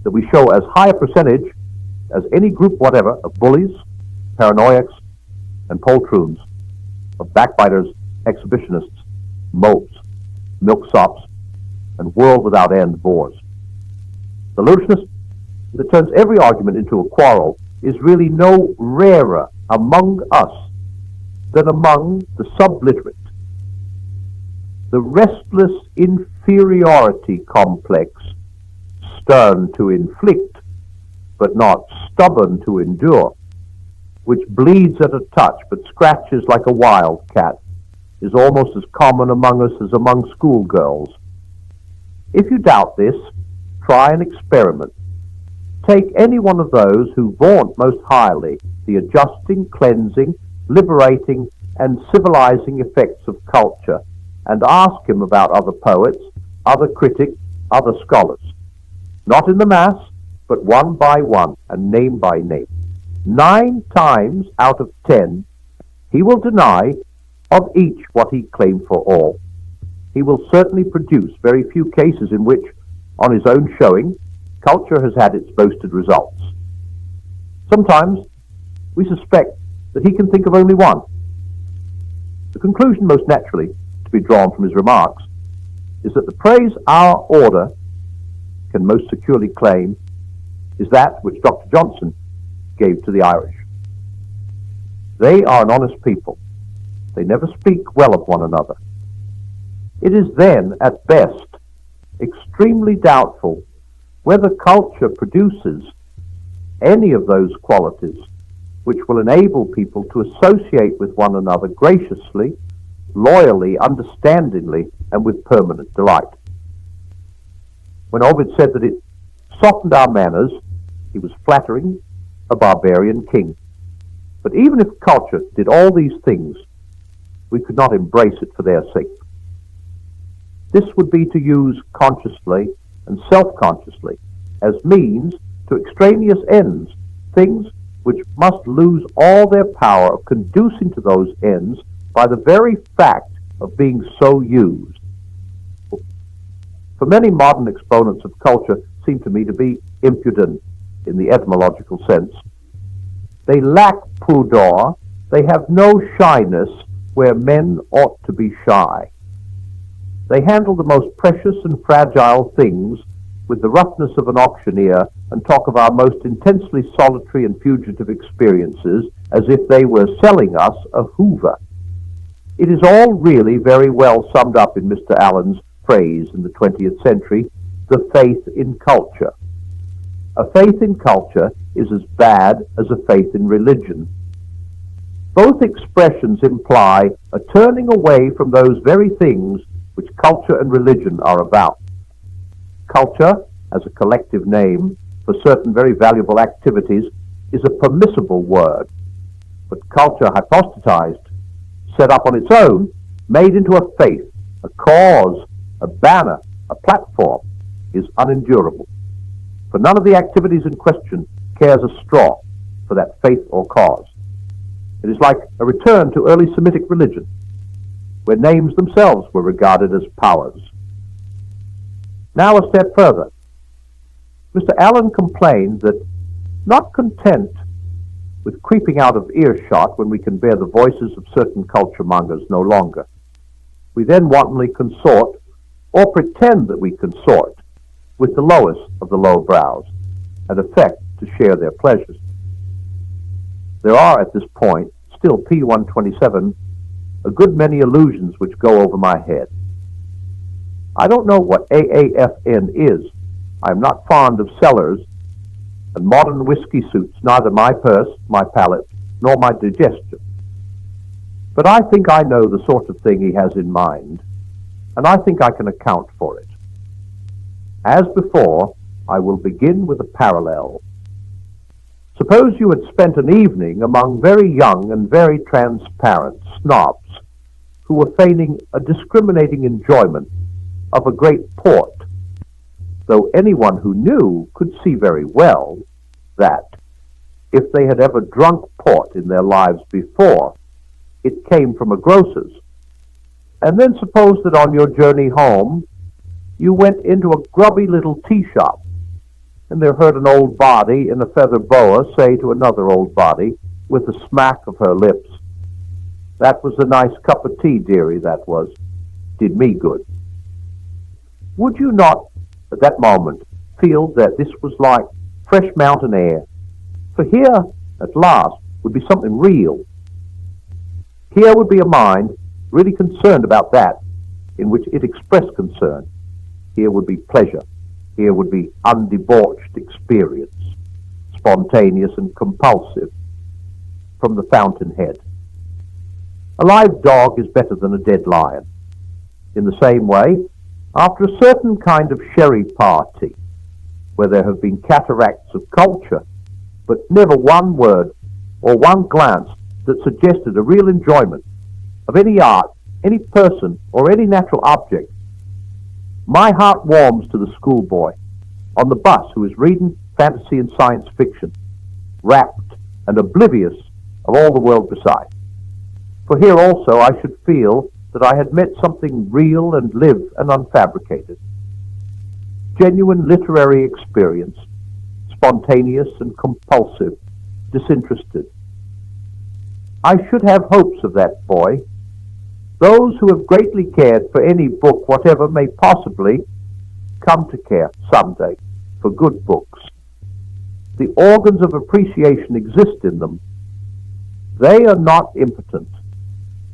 that we show as high a percentage as any group whatever of bullies, paranoiacs, and poltroons, of backbiters, exhibitionists, mopes, milksops, and world-without-end bores. The ludicrousness that turns every argument into a quarrel is really no rarer among us than among the subliterate. The restless inferiority complex, stern to inflict, but not stubborn to endure, which bleeds at a touch but scratches like a wildcat, is almost as common among us as among schoolgirls. If you doubt this, try an experiment. Take any one of those who vaunt most highly the adjusting, cleansing, liberating, and civilizing effects of culture and ask him about other poets, other critics, other scholars. Not in the mass, but one by one and name by name. 9 times out of 10, he will deny of each what he claimed for all. He will certainly produce very few cases in which, on his own showing, culture has had its boasted results. Sometimes we suspect that he can think of only one. The conclusion most naturally to be drawn from his remarks is that the praise our order can most securely claim is that which Dr. Johnson gave to the Irish. They are an honest people. They never speak well of one another. It is then, at best, extremely doubtful whether culture produces any of those qualities which will enable people to associate with one another graciously, loyally, understandingly, and with permanent delight. When Ovid said that it softened our manners, he was flattering a barbarian king. But even if culture did all these things, we could not embrace it for their sake. This would be to use consciously and self-consciously as means to extraneous ends, things which must lose all their power of conducing to those ends by the very fact of being so used. For many modern exponents of culture seem to me to be impudent in the etymological sense. They lack pudor, they have no shyness where men ought to be shy. They handle the most precious and fragile things with the roughness of an auctioneer and talk of our most intensely solitary and fugitive experiences as if they were selling us a Hoover. It is all really very well summed up in Mr. Allen's phrase in the 20th century, the faith in culture. A faith in culture is as bad as a faith in religion. Both expressions imply a turning away from those very things which culture and religion are about. Culture, as a collective name for certain very valuable activities, is a permissible word, but culture hypostatized, set up on its own, made into a faith, a cause, a banner, a platform, is unendurable. For none of the activities in question cares a straw for that faith or cause. It is like a return to early Semitic religion, where names themselves were regarded as powers. Now a step further. Mr. Allen complained that, not content with creeping out of earshot when we can bear the voices of certain culture mongers no longer, we then wantonly consort, or pretend that we consort, with the lowest of the low brows, and affect to share their pleasures. There are, at this point, still P127, a good many illusions which go over my head. I don't know what AAFN is. I am not fond of cellars, and modern whiskey suits neither my purse, my palate, nor my digestion. But I think I know the sort of thing he has in mind, and I think I can account for it. As before, I will begin with a parallel. Suppose you had spent an evening among very young and very transparent snobs who were feigning a discriminating enjoyment of a great port, though anyone who knew could see very well that, if they had ever drunk port in their lives before, it came from a grocer's. And then suppose that on your journey home, you went into a grubby little tea shop, and there heard an old body in a feather boa say to another old body, with a smack of her lips, "That was a nice cup of tea, dearie, that was. Did me good." Would you not, at that moment, feel that this was like fresh mountain air? For here, at last, would be something real. Here would be a mind really concerned about that in which it expressed concern. Here would be pleasure. Here would be undebauched experience, spontaneous and compulsive, from the fountainhead. A live dog is better than a dead lion. In the same way, after a certain kind of sherry party, where there have been cataracts of culture, but never one word or one glance that suggested a real enjoyment of any art, any person, or any natural object, my heart warms to the schoolboy on the bus who is reading fantasy and science fiction, rapt and oblivious of all the world beside. For here also I should feel that I had met something real and live and unfabricated. Genuine literary experience, spontaneous and compulsive, disinterested. I should have hopes of that boy. Those who have greatly cared for any book whatever may possibly come to care someday for good books. The organs of appreciation exist in them. They are not impotent.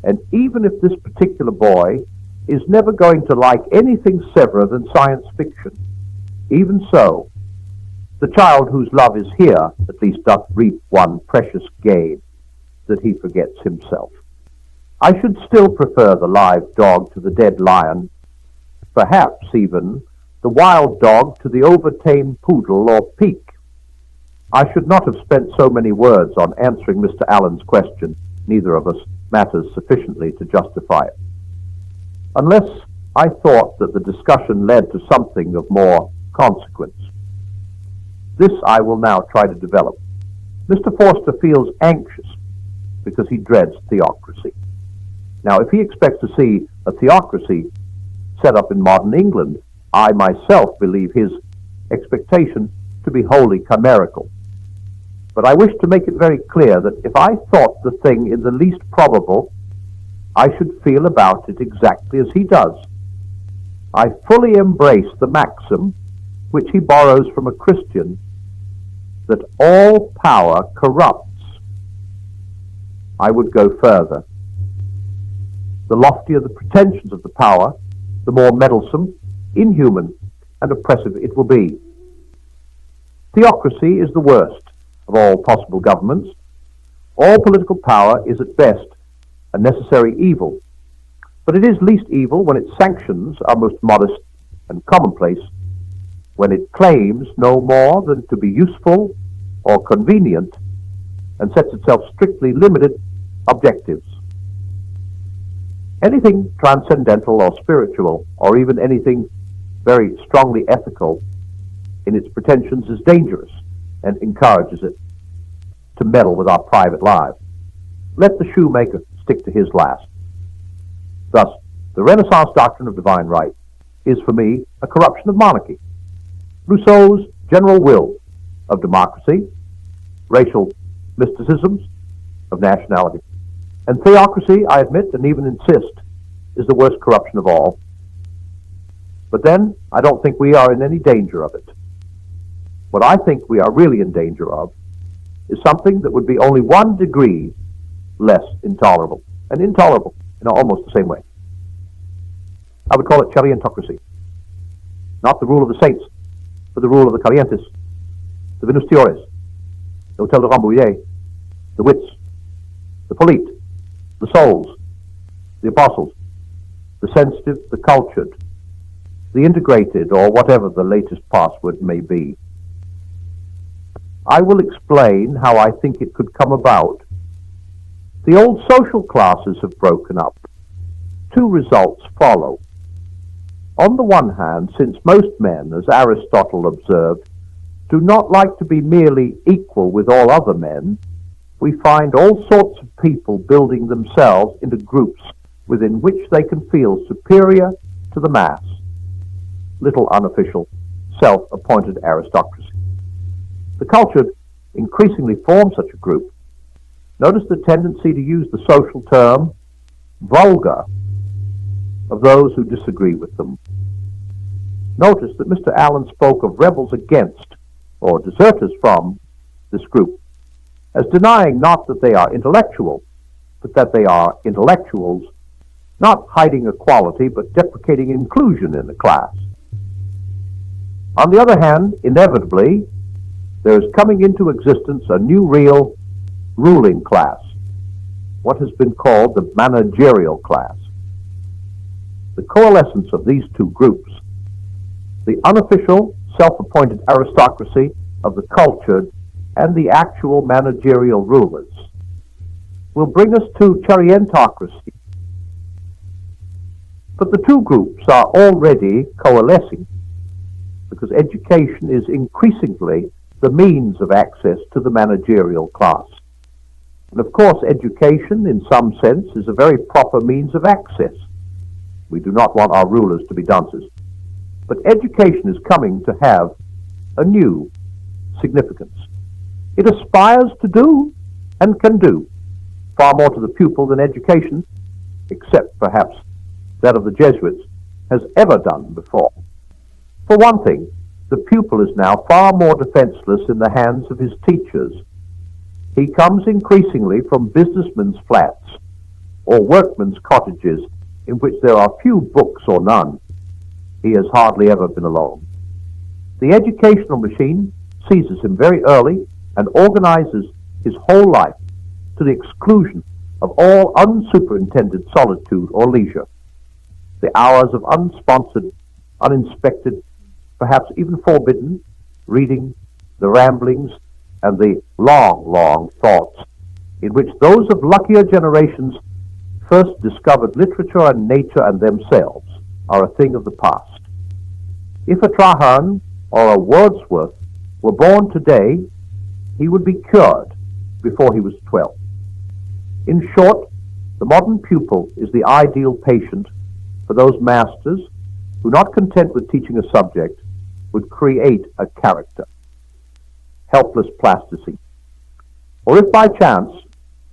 And even if this particular boy is never going to like anything severer than science fiction, even so, the child whose love is here at least doth reap one precious gain, that he forgets himself. I should still prefer the live dog to the dead lion, perhaps even the wild dog to the overtamed poodle or peak. I should not have spent so many words on answering Mr. Allen's question. Neither of us matters sufficiently to justify it. Unless I thought that the discussion led to something of more consequence. This I will now try to develop. Mr. Forster feels anxious because he dreads theocracy. Now, if he expects to see a theocracy set up in modern England, I myself believe his expectation to be wholly chimerical. But I wish to make it very clear that if I thought the thing in the least probable, I should feel about it exactly as he does. I fully embrace the maxim, which he borrows from a Christian, that all power corrupts. I would go further. The loftier the pretensions of the power, the more meddlesome, inhuman, and oppressive it will be. Theocracy is the worst of all possible governments. All political power is at best a necessary evil, but it is least evil when its sanctions are most modest and commonplace, when it claims no more than to be useful or convenient and sets itself strictly limited objectives. Anything transcendental or spiritual, or even anything very strongly ethical in its pretensions is dangerous and encourages it to meddle with our private lives. Let the shoemaker stick to his last. Thus, the Renaissance doctrine of divine right is for me a corruption of monarchy. Rousseau's general will of democracy, racial mysticisms of nationality. And theocracy, I admit and even insist, is the worst corruption of all. But then, I don't think we are in any danger of it. What I think we are really in danger of is something that would be only 1 degree less intolerable, and intolerable in almost the same way. I would call it Charientocracy. Not the rule of the saints, but the rule of the Calientes, the Venustiores, the Hotel de Rambouillet, the wits, the polite, the souls, the apostles, the sensitive, the cultured, the integrated, or whatever the latest password may be. I will explain how I think it could come about. The old social classes have broken up. 2 results follow. On the one hand, since most men, as Aristotle observed, do not like to be merely equal with all other men, we find all sorts of people building themselves into groups within which they can feel superior to the mass. Little unofficial, self-appointed aristocracy. The cultured increasingly form such a group. Notice the tendency to use the social term vulgar of those who disagree with them. Notice that Mr. Allen spoke of rebels against, or deserters from, this group, as denying not that they are intellectual, but that they are intellectuals, not hiding equality, but deprecating inclusion in the class. On the other hand, inevitably, there is coming into existence a new real ruling class, what has been called the managerial class. The coalescence of these 2 groups, the unofficial, self-appointed aristocracy of the cultured and the actual managerial rulers, will bring us to Charientocracy, But the two groups are already coalescing because education is increasingly the means of access to the managerial class. And of course, education, in some sense, is a very proper means of access. We do not want our rulers to be dunces. But education is coming to have a new significance. It aspires to do and can do far more to the pupil than education, except perhaps that of the Jesuits, has ever done before. For one thing, the pupil is now far more defenseless in the hands of his teachers. He comes increasingly from businessmen's flats or workmen's cottages in which there are few books or none. He has hardly ever been alone. The educational machine seizes him very early and organizes his whole life to the exclusion of all unsuperintended solitude or leisure. The hours of unsponsored, uninspected, perhaps even forbidden reading, the ramblings, and the long, long thoughts in which those of luckier generations first discovered literature and nature and themselves are a thing of the past. If a Traherne or a Wordsworth were born today, he would be cured before he was 12. In short, the modern pupil is the ideal patient for those masters who, not content with teaching a subject, would create a character. Helpless plasticity. Or if by chance,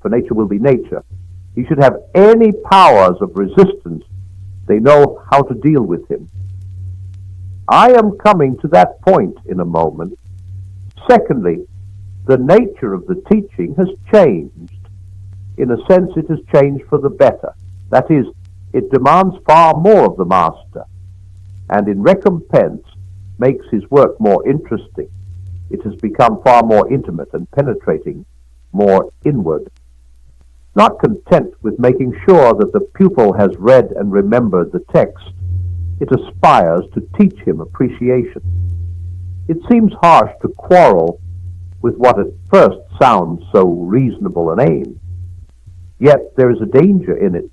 for nature will be nature, he should have any powers of resistance, they know how to deal with him. I am coming to that point in a moment. Secondly, the nature of the teaching has changed. In a sense, it has changed for the better. That is, it demands far more of the master, and in recompense makes his work more interesting. It has become far more intimate and penetrating, more inward. Not content with making sure that the pupil has read and remembered the text, it aspires to teach him appreciation. It seems harsh to quarrel with what at first sounds so reasonable an aim. Yet there is a danger in it.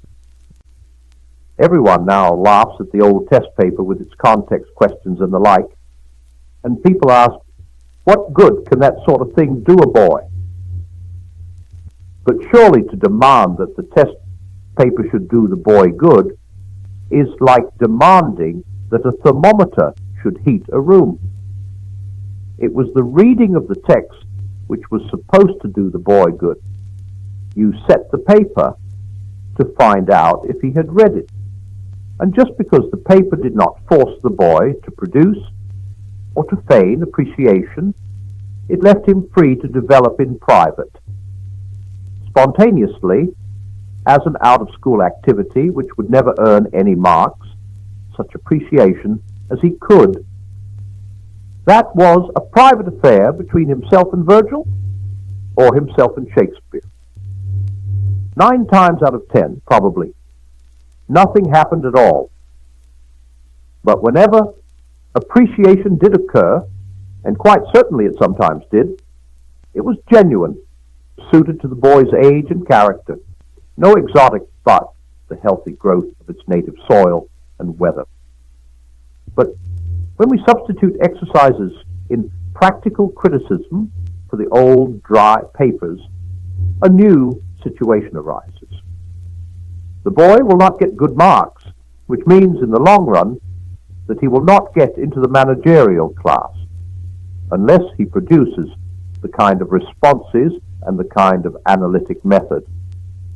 Everyone now laughs at the old test paper with its context questions and the like, and people ask, what good can that sort of thing do a boy? But surely to demand that the test paper should do the boy good is like demanding that a thermometer should heat a room. It was the reading of the text which was supposed to do the boy good. You set the paper to find out if he had read it. And just because the paper did not force the boy to produce or to feign appreciation, it left him free to develop in private, spontaneously, as an out-of-school activity which would never earn any marks, such appreciation as he could. That was a private affair between himself and Virgil, or himself and Shakespeare. 9 times out of 10, probably, nothing happened at all. But whenever appreciation did occur, and quite certainly it sometimes did, it was genuine, suited to the boy's age and character, no exotic but the healthy growth of its native soil and weather. But when we substitute exercises in practical criticism for the old dry papers, a new situation arises. The boy will not get good marks, which means in the long run that he will not get into the managerial class unless he produces the kind of responses and the kind of analytic method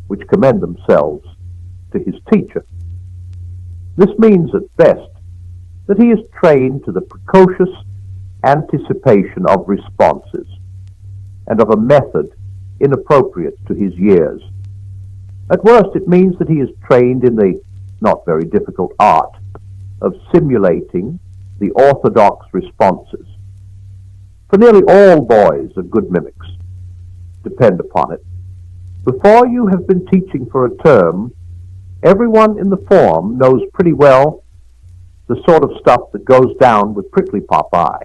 which commend themselves to his teacher. This means at best that he is trained to the precocious anticipation of responses and of a method inappropriate to his years. At worst, it means that he is trained in the not very difficult art of simulating the orthodox responses. For nearly all boys are good mimics. Depend upon it. Before you have been teaching for a term, everyone in the form knows pretty well the sort of stuff that goes down with prickly Popeye.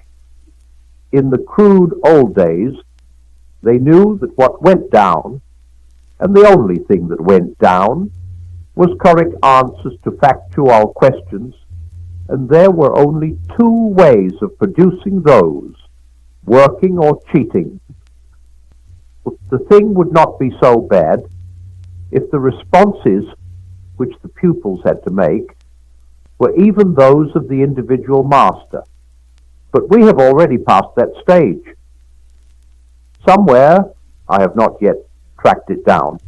In the crude old days, they knew that what went down, and the only thing that went down, was correct answers to factual questions, and there were only two ways of producing those, working or cheating. The thing would not be so bad if the responses which the pupils had to make were even those of the individual master. But we have already passed that stage. Somewhere, I have not yet tracked it down,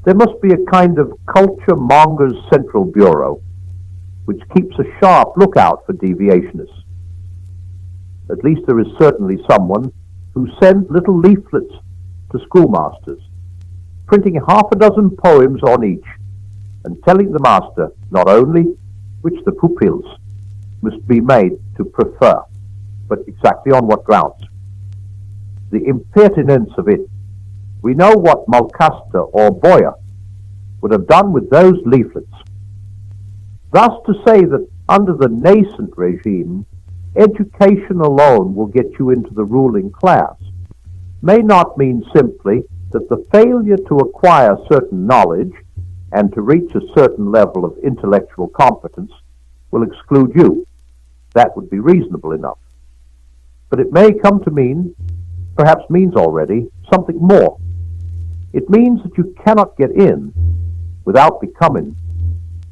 there must be a kind of culture mongers central bureau which keeps a sharp lookout for deviationists. At least there is certainly someone who sends little leaflets to schoolmasters, printing half a dozen poems on each, and telling the master not only which the pupils must be made to prefer, but exactly on what grounds. The impertinence of it! We know what Mulcaster or Boyer would have done with those leaflets. Thus to say that under the nascent regime, education alone will get you into the ruling class may not mean simply that the failure to acquire certain knowledge and to reach a certain level of intellectual competence will exclude you. That would be reasonable enough. But it may come to mean, perhaps means already, something more. It means that you cannot get in without becoming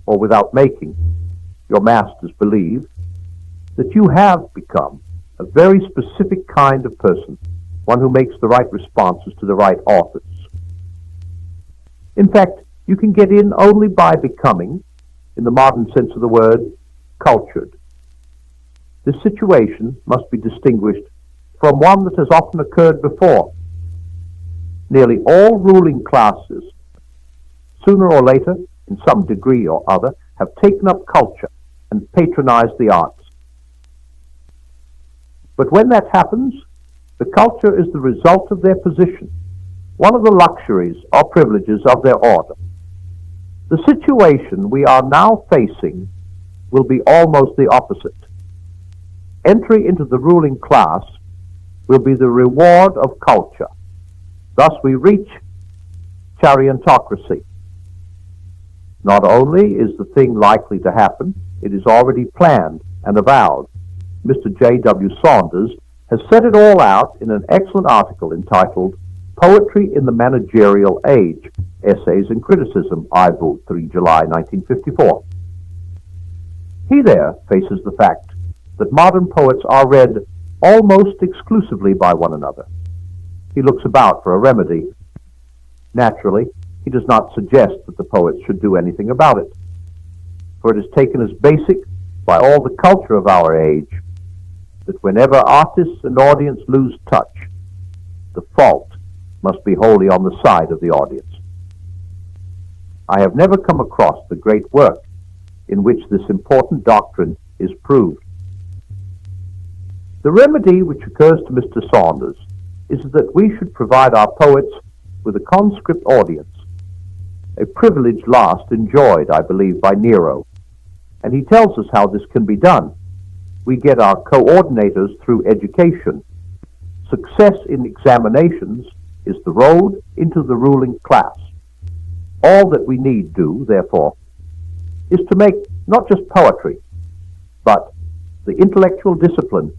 or without making your masters believe that you have become a very specific kind of person, one who makes the right responses to the right authors. In fact, you can get in only by becoming, in the modern sense of the word, cultured. This situation must be distinguished from one that has often occurred before. Nearly all ruling classes, sooner or later, in some degree or other, have taken up culture and patronized the arts. But when that happens, the culture is the result of their position, one of the luxuries or privileges of their order. The situation we are now facing will be almost the opposite. Entry into the ruling class will be the reward of culture. Thus we reach chariontocracy. Not only is the thing likely to happen, it is already planned and avowed. Mr. J.W. Saunders has set it all out in an excellent article entitled Poetry in the Managerial Age, Essays and Criticism, IVU, 3 July 1954. He there faces the fact that modern poets are read almost exclusively by one another. He looks about for a remedy. Naturally, he does not suggest that the poets should do anything about it, for it is taken as basic by all the culture of our age that whenever artists and audience lose touch, the fault must be wholly on the side of the audience. I have never come across the great work in which this important doctrine is proved. The remedy which occurs to Mr. Saunders is that we should provide our poets with a conscript audience, a privilege last enjoyed, I believe, by Nero. And he tells us how this can be done. We get our coordinators through education. Success in examinations is the road into the ruling class. All that we need do, therefore, is to make not just poetry, but the intellectual discipline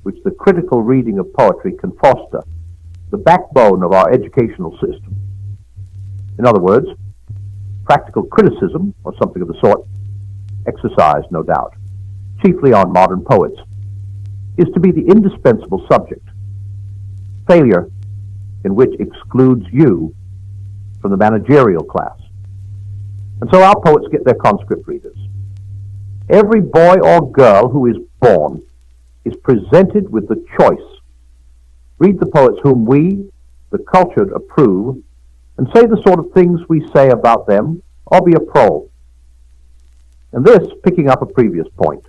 which the critical reading of poetry can foster, the backbone of our educational system. In other words, practical criticism, or something of the sort, exercised, no doubt, chiefly on modern poets, is to be the indispensable subject. Failure in which excludes you from the managerial class. And so our poets get their conscript readers. Every boy or girl who is born is presented with the choice. Read the poets whom we, the cultured, approve, and say the sort of things we say about them, or be a pro. And this, picking up a previous point,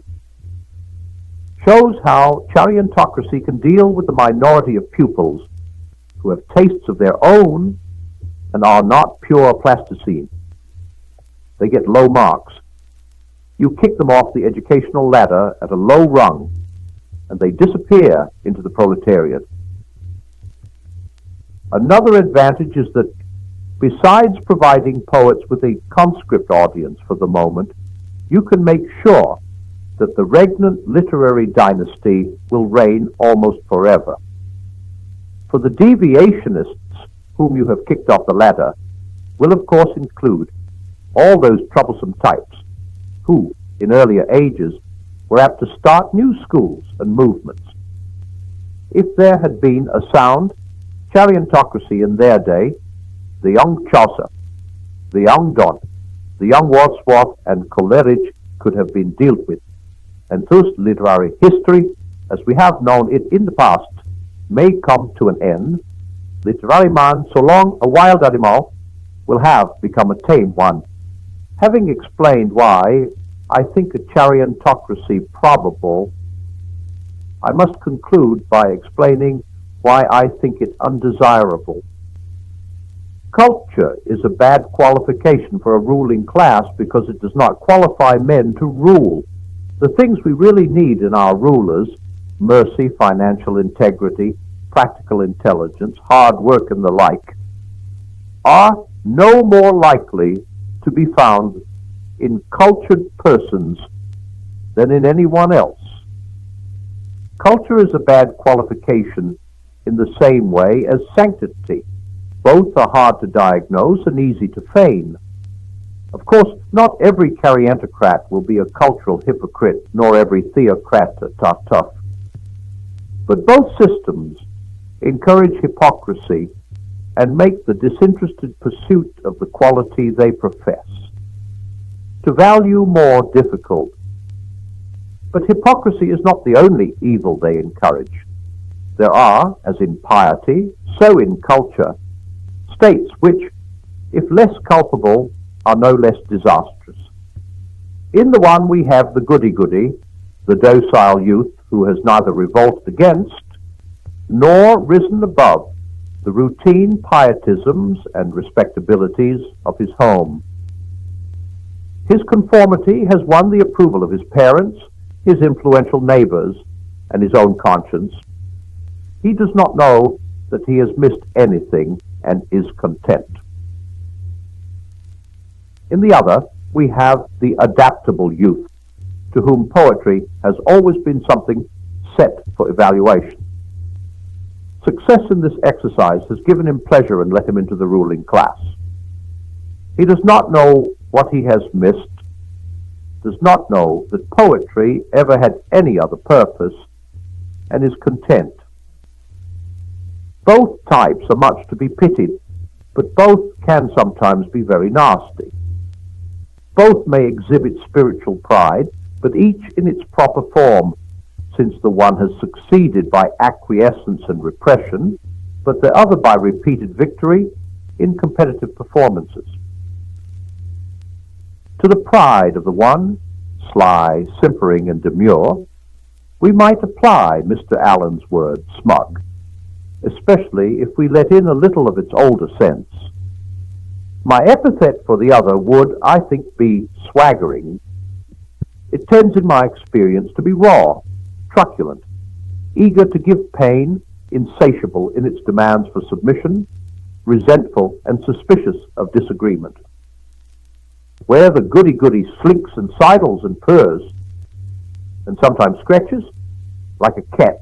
shows how chariontocracy can deal with the minority of pupils who have tastes of their own and are not pure plasticine. They get low marks. You kick them off the educational ladder at a low rung, and they disappear into the proletariat. Another advantage is that Besides providing poets with a conscript audience for the moment, you can make sure that the regnant literary dynasty will reign almost forever. For the deviationists whom you have kicked off the ladder will of course include all those troublesome types who, in earlier ages, were apt to start new schools and movements. If there had been a sound chariontocracy in their day, the young Chaucer, the young Donne, the young Wordsworth and Coleridge could have been dealt with, and thus literary history, as we have known it in the past, may come to an end. Literary man, so long a wild animal, will have become a tame one. Having explained why I think a chariontocracy probable, I must conclude by explaining why I think it undesirable. Culture is a bad qualification for a ruling class because it does not qualify men to rule. The things we really need in our rulers, mercy, financial integrity, practical intelligence, hard work, and the like, are no more likely to be found in cultured persons than in anyone else. Culture is a bad qualification in the same way as sanctity. Both are hard to diagnose and easy to feign. Of course, not every chariontocrat will be a cultural hypocrite, nor every theocrat a tough. But both systems encourage hypocrisy and make the disinterested pursuit of the quality they profess to value more difficult. But hypocrisy is not the only evil they encourage. There are, as in piety, so in culture, states which, if less culpable, are no less disastrous. In the one we have the goody-goody, the docile youth who has neither revolted against nor risen above the routine pietisms and respectabilities of his home. His conformity has won the approval of his parents, his influential neighbors, and his own conscience. He does not know that he has missed anything and is content. In the other, we have the adaptable youth, to whom poetry has always been something set for evaluation. Success in this exercise has given him pleasure and let him into the ruling class. He does not know what he has missed, does not know that poetry ever had any other purpose, and is content. Both types are much to be pitied, but both can sometimes be very nasty. Both may exhibit spiritual pride, but each in its proper form, since the one has succeeded by acquiescence and repression, but the other by repeated victory in competitive performances. To the pride of the one, sly, simpering, and demure, we might apply Mr. Allen's word, smug, especially if we let in a little of its older sense. My epithet for the other would, I think, be swaggering. It tends, in my experience, to be raw, truculent, eager to give pain, insatiable in its demands for submission, resentful and suspicious of disagreement. Where the goody-goody slinks and sidles and purrs, and sometimes scratches, like a cat,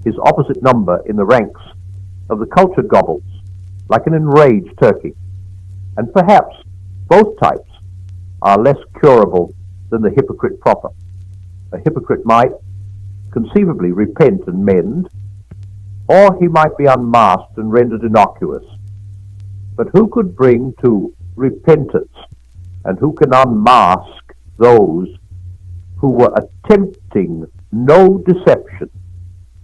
his opposite number in the ranks of the cultured gobbles, like an enraged turkey. And perhaps both types are less curable than the hypocrite proper. A hypocrite might conceivably repent and mend, or he might be unmasked and rendered innocuous. But who could bring to repentance, and who can unmask those who were attempting no deception,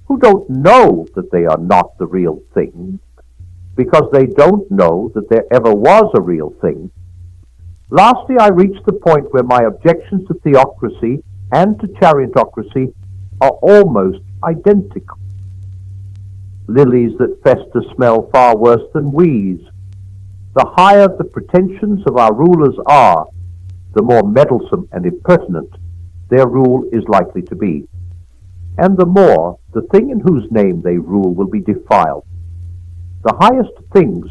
who don't know that they are not the real thing, because they don't know that there ever was a real thing? Lastly, I reach the point where my objections to theocracy and to chariontocracy are almost identical. Lilies that fester smell far worse than weeds. The higher the pretensions of our rulers are, the more meddlesome and impertinent their rule is likely to be, and the more the thing in whose name they rule will be defiled. The highest things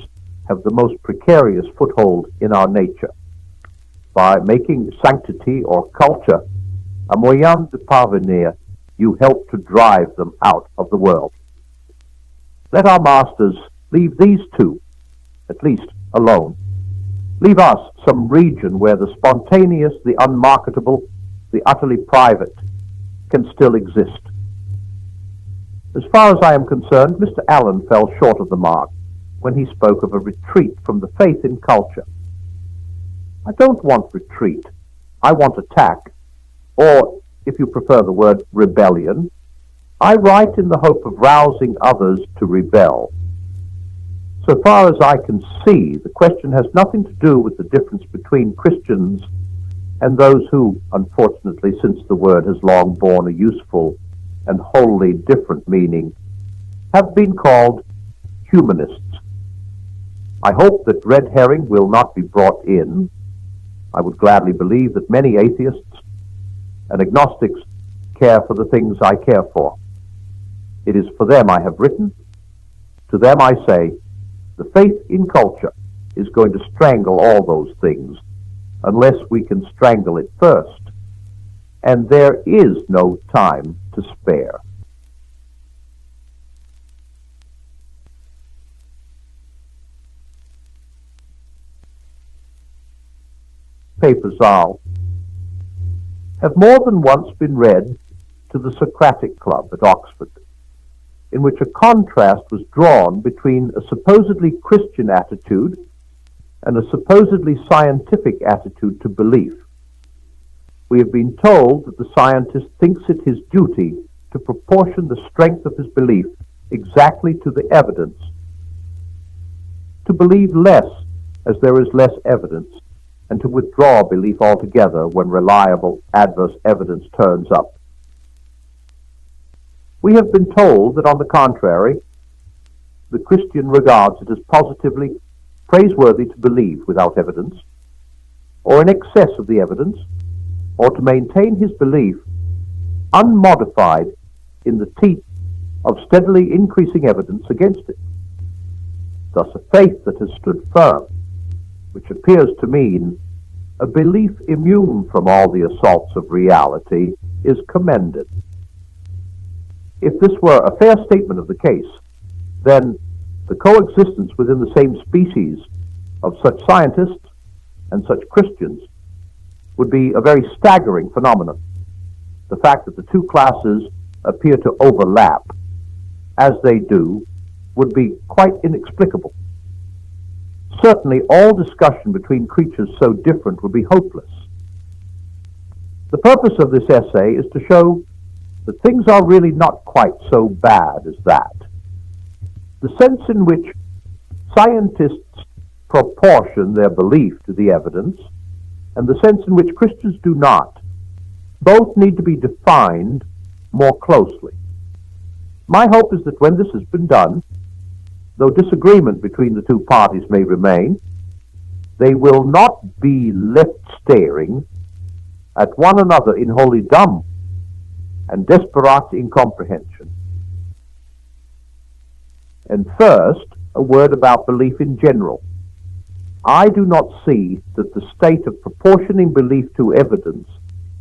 have the most precarious foothold in our nature. By making sanctity or culture a moyen de parvenir, you help to drive them out of the world. Let our masters leave these two, at least, alone. Leave us some region where the spontaneous, the unmarketable, the utterly private can still exist. As far as I am concerned, Mr. Allen fell short of the mark when he spoke of a retreat from the faith in culture. I don't want retreat. I want attack, or, if you prefer the word rebellion. I write in the hope of rousing others to rebel. So far as I can see, the question has nothing to do with the difference between Christians and those who, unfortunately, since the word has long borne a useful and wholly different meaning, have been called humanists. I hope that red herring will not be brought in. I would gladly believe that many atheists and agnostics care for the things I care for. It is for them I have written. To them I say, the faith in culture is going to strangle all those things unless we can strangle it first. And there is no time to spare. Papers have more than once been read to the Socratic Club at Oxford, in which a contrast was drawn between a supposedly Christian attitude and a supposedly scientific attitude to belief. We have been told that the scientist thinks it his duty to proportion the strength of his belief exactly to the evidence, to believe less as there is less evidence, and to withdraw belief altogether when reliable adverse evidence turns up. We have been told that, on the contrary, the Christian regards it as positively praiseworthy to believe without evidence, or in excess of the evidence, or to maintain his belief unmodified in the teeth of steadily increasing evidence against it. Thus a faith that has stood firm, which appears to mean a belief immune from all the assaults of reality, is commended. If this were a fair statement of the case, then the coexistence within the same species of such scientists and such Christians would be a very staggering phenomenon. The fact that the two classes appear to overlap, as they do, would be quite inexplicable. Certainly, all discussion between creatures so different would be hopeless. The purpose of this essay is to show that things are really not quite so bad as that. The sense in which scientists proportion their belief to the evidence, and the sense in which Christians do not, both need to be defined more closely. My hope is that when this has been done, though disagreement between the two parties may remain, they will not be left staring at one another in wholly dumb and desperate incomprehension. And first, a word about belief in general. I do not see that the state of proportioning belief to evidence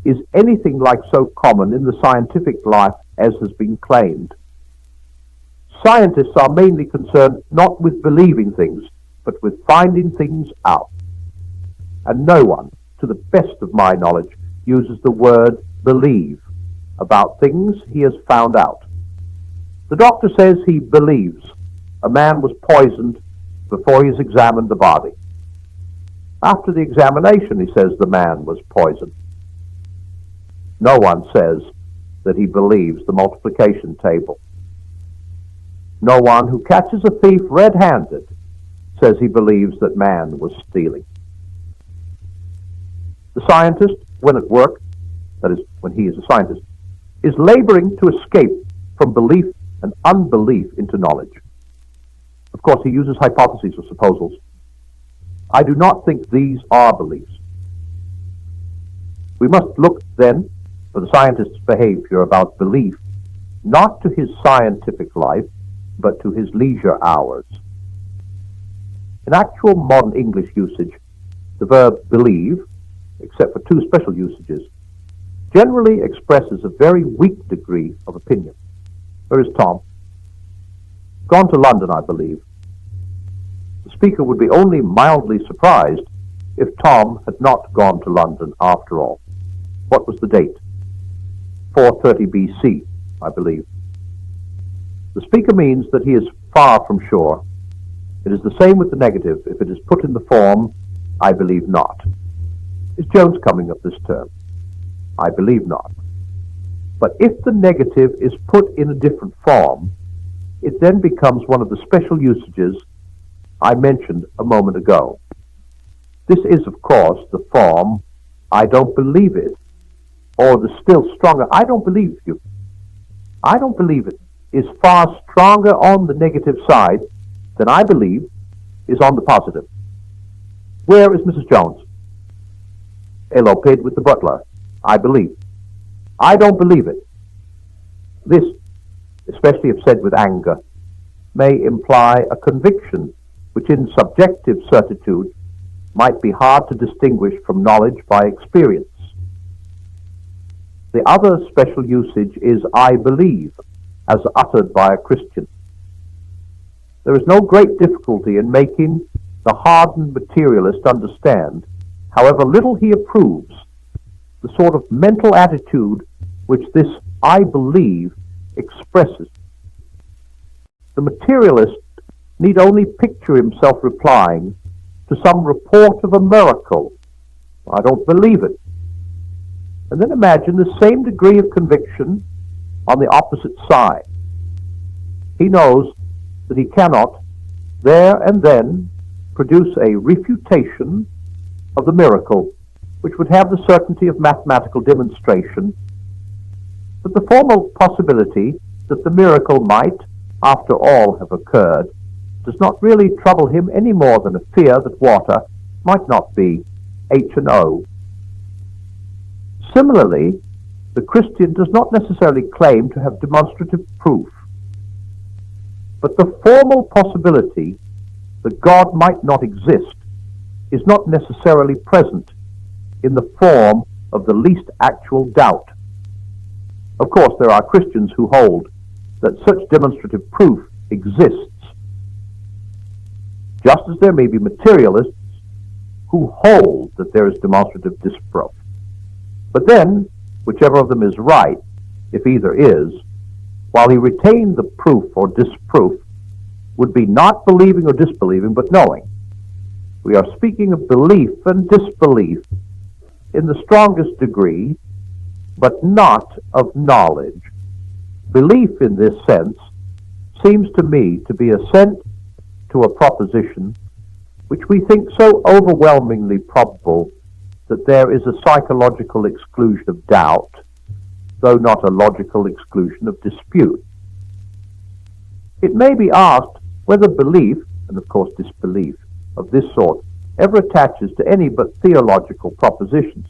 is anything like so common in the scientific life as has been claimed. Scientists are mainly concerned not with believing things, but with finding things out. And no one, to the best of my knowledge, uses the word believe about things he has found out. The doctor says he believes a man was poisoned before he has examined the body. After the examination, he says the man was poisoned. No one says that he believes the multiplication table. No one who catches a thief red-handed says he believes that man was stealing. The scientist, when at work, that is, when he is a scientist, is laboring to escape from belief and unbelief into knowledge. Of course, he uses hypotheses or supposals. I do not think these are beliefs. We must look, then, for the scientist's behavior about belief, not to his scientific life, but to his leisure hours. In actual modern English usage, the verb believe, except for two special usages, generally expresses a very weak degree of opinion. Where is Tom? Gone to London, I believe. The speaker would be only mildly surprised if Tom had not gone to London after all. What was the date? 430 BC, I believe. The speaker means that he is far from sure. It is the same with the negative if it is put in the form, I believe not. Is Jones coming up this term? I believe not. But if the negative is put in a different form, it then becomes one of the special usages I mentioned a moment ago. This is, of course, the form, I don't believe it, or the still stronger, I don't believe you. I don't believe it is far stronger on the negative side than I believe is on the positive. Where is Mrs. Jones? Eloped with the butler. I believe. I don't believe it. This, especially if said with anger, may imply a conviction which in subjective certitude might be hard to distinguish from knowledge by experience. The other special usage is I believe, as uttered by a Christian. There is no great difficulty in making the hardened materialist understand, however little he approves, the sort of mental attitude which this I believe expresses. The materialist need only picture himself replying to some report of a miracle. I don't believe it. And then imagine the same degree of conviction on the opposite side. He knows that he cannot there and then produce a refutation of the miracle which would have the certainty of mathematical demonstration, but the formal possibility that the miracle might, after all, have occurred does not really trouble him any more than a fear that water might not be H&O. Similarly, the Christian does not necessarily claim to have demonstrative proof, but the formal possibility that God might not exist is not necessarily present in the form of the least actual doubt. Of course, there are Christians who hold that such demonstrative proof exists, just as there may be materialists who hold that there is demonstrative disproof. But then, whichever of them is right, if either is, while he retained the proof or disproof, would be not believing or disbelieving, but knowing. We are speaking of belief and disbelief in the strongest degree, but not of knowledge. Belief in this sense seems to me to be assent to a proposition which we think so overwhelmingly probable that there is a psychological exclusion of doubt, though not a logical exclusion of dispute. It may be asked whether belief, and of course disbelief, of this sort ever attaches to any but theological propositions.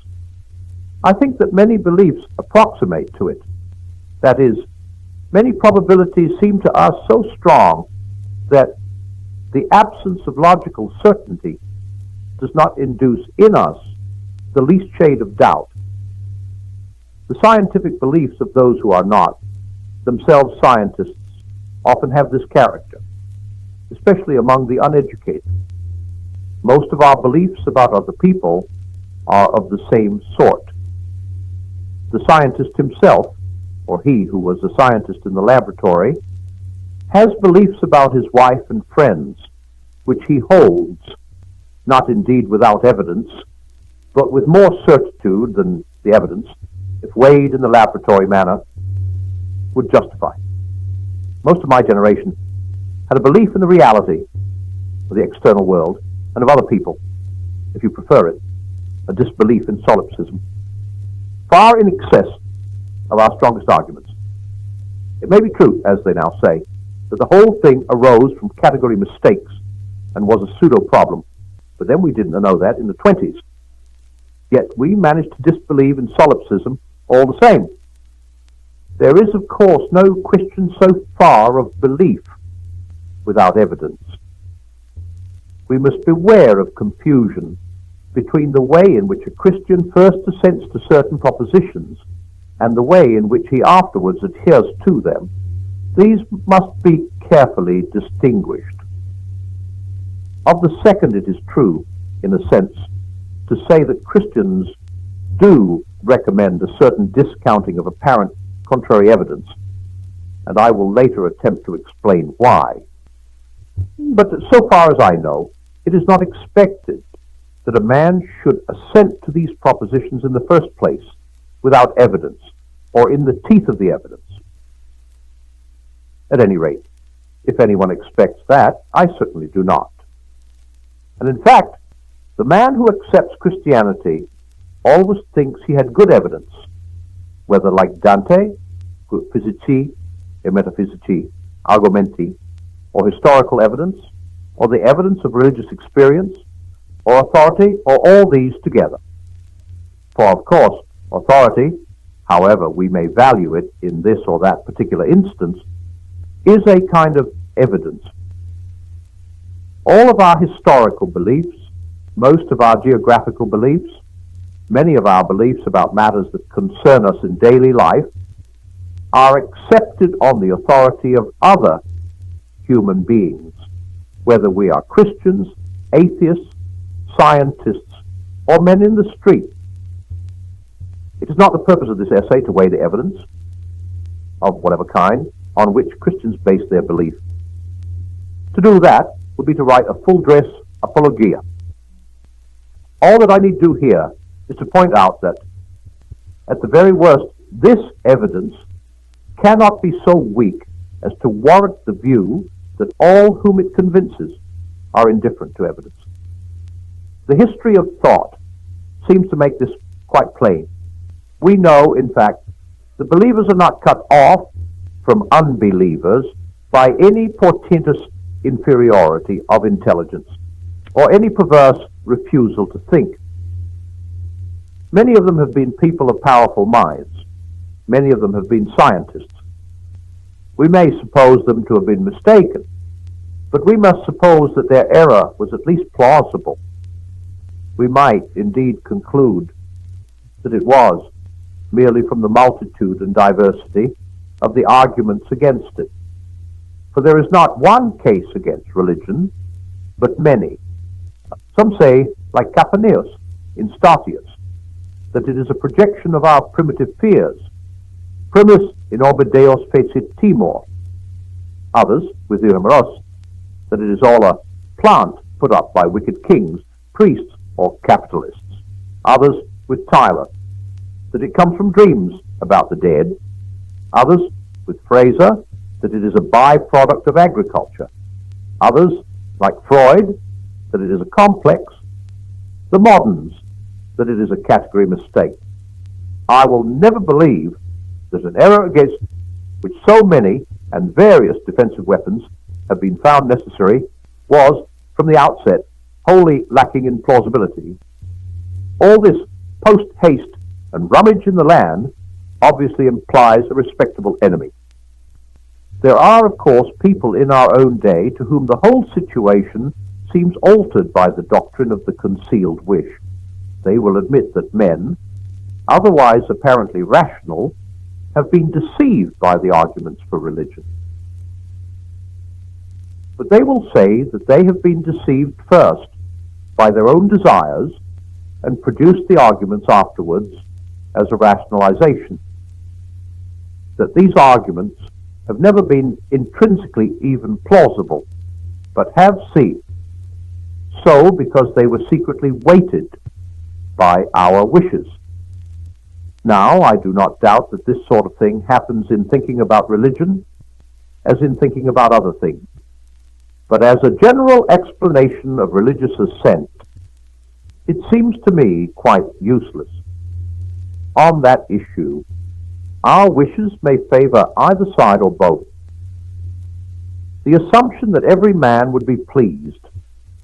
I think that many beliefs approximate to it. That is, many probabilities seem to us so strong that the absence of logical certainty does not induce in us the least shade of doubt. The scientific beliefs of those who are not themselves scientists often have this character, especially among the uneducated. Most of our beliefs about other people are of the same sort. The scientist himself, or he who was a scientist in the laboratory, has beliefs about his wife and friends, which he holds, not indeed without evidence, but with more certitude than the evidence, if weighed in the laboratory manner, would justify. Most of my generation had a belief in the reality of the external world and of other people, if you prefer it, a disbelief in solipsism, far in excess of our strongest arguments. It may be true, as they now say, that the whole thing arose from category mistakes and was a pseudo-problem, but then we didn't know that in the 20s. Yet we managed to disbelieve in solipsism all the same. There is, of course, no question so far of belief without evidence. we must beware of confusion between the way in which a Christian first assents to certain propositions and the way in which he afterwards adheres to them. These must be carefully distinguished. Of the second, it is true, in a sense, to say that Christians do recommend a certain discounting of apparent contrary evidence, and I will later attempt to explain why. But so far as I know, it is not expected that a man should assent to these propositions in the first place without evidence, or in the teeth of the evidence. At any rate, if anyone expects that, I certainly do not. And in fact, the man who accepts Christianity always thinks he had good evidence, whether like Dante, physici e metaphysici, argumenti, or historical evidence, or the evidence of religious experience, or authority, or all these together. For of course, authority, however we may value it in this or that particular instance, is a kind of evidence. All of our historical beliefs, most of our geographical beliefs, many of our beliefs about matters that concern us in daily life, are accepted on the authority of other human beings, whether we are Christians, atheists, scientists, or men in the street. It is not the purpose of this essay to weigh the evidence, of whatever kind, on which Christians base their belief. To do that would be to write a full-dress apologia. All that I need do here is to point out that, at the very worst, this evidence cannot be so weak as to warrant the view that all whom it convinces are indifferent to evidence. The history of thought seems to make this quite plain. We know, in fact, that believers are not cut off from unbelievers by any portentous inferiority of intelligence or any perverse refusal to think. Many of them have been people of powerful minds. Many of them have been scientists. We may suppose them to have been mistaken, but we must suppose that their error was at least plausible. We might indeed conclude that it was merely from the multitude and diversity of the arguments against it. For there is not one case against religion, but many. Some say, like Capaneus in Statius, that it is a projection of our primitive fears, primus in orbe Deus fecit timor. Others, with Euhemeros, that it is all a plant put up by wicked kings, priests, or capitalists. Others, with Tyler, that it comes from dreams about the dead. Others, with Fraser, that it is a byproduct of agriculture. Others, like Freud, that it is a complex. The moderns, that it is a category mistake. I will never believe that an error against which so many and various defensive weapons have been found necessary was, from the outset, wholly lacking in plausibility. All this post-haste and rummage in the land obviously implies a respectable enemy. There are, of course, people in our own day to whom the whole situation seems altered by the doctrine of the concealed wish. They will admit that men, otherwise apparently rational, have been deceived by the arguments for religion. But they will say that they have been deceived first by their own desires and produced the arguments afterwards as a rationalization. That these arguments have never been intrinsically even plausible, but have seemed so because they were secretly weighted by our wishes. Now, I do not doubt that this sort of thing happens in thinking about religion as in thinking about other things. But as a general explanation of religious assent, it seems to me quite useless. On that issue, our wishes may favor either side or both. The assumption that every man would be pleased,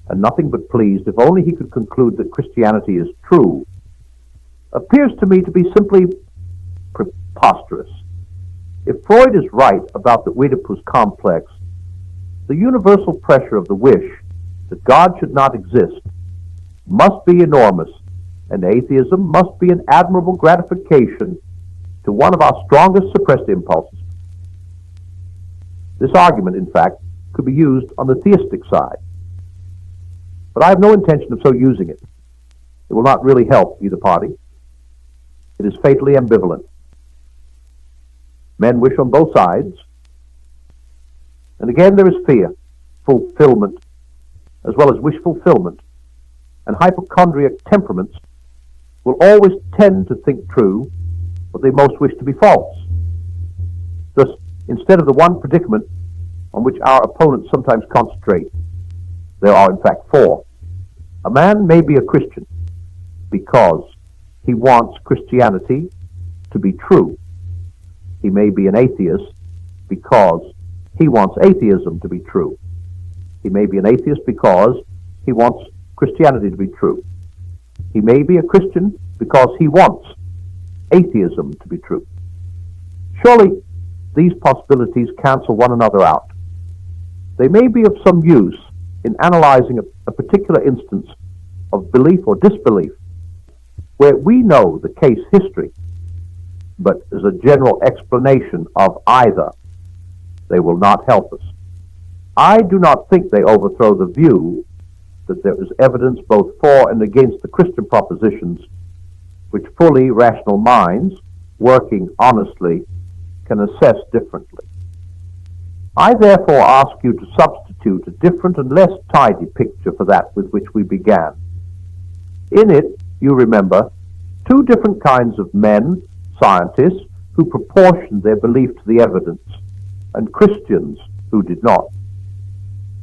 and nothing but pleased if only he could conclude that Christianity is true, appears to me to be simply preposterous. If Freud is right about the Oedipus complex, the universal pressure of the wish that God should not exist must be enormous, and atheism must be an admirable gratification to one of our strongest suppressed impulses. This argument, in fact, could be used on the theistic side, but I have no intention of so using it. It will not really help either party. It is fatally ambivalent. Men wish on both sides, and again there is fear, fulfillment, as well as wish fulfillment, and hypochondriac temperaments will always tend to think true what they most wish to be false. Thus, instead of the one predicament on which our opponents sometimes concentrate, there are in fact four. A man may be a Christian because he wants Christianity to be true. He may be an atheist because he wants atheism to be true. He may be an atheist because he wants Christianity to be true. He may be a Christian because he wants atheism to be true. Surely these possibilities cancel one another out. They may be of some use in analyzing a particular instance of belief or disbelief where we know the case history, but as a general explanation of either, they will not help us. I do not think they overthrow the view that there is evidence both for and against the Christian propositions which fully rational minds, working honestly, can assess differently. I therefore ask you to substitute a different and less tidy picture for that with which we began. In it, you remember, two different kinds of men, scientists, who proportioned their belief to the evidence, and Christians who did not,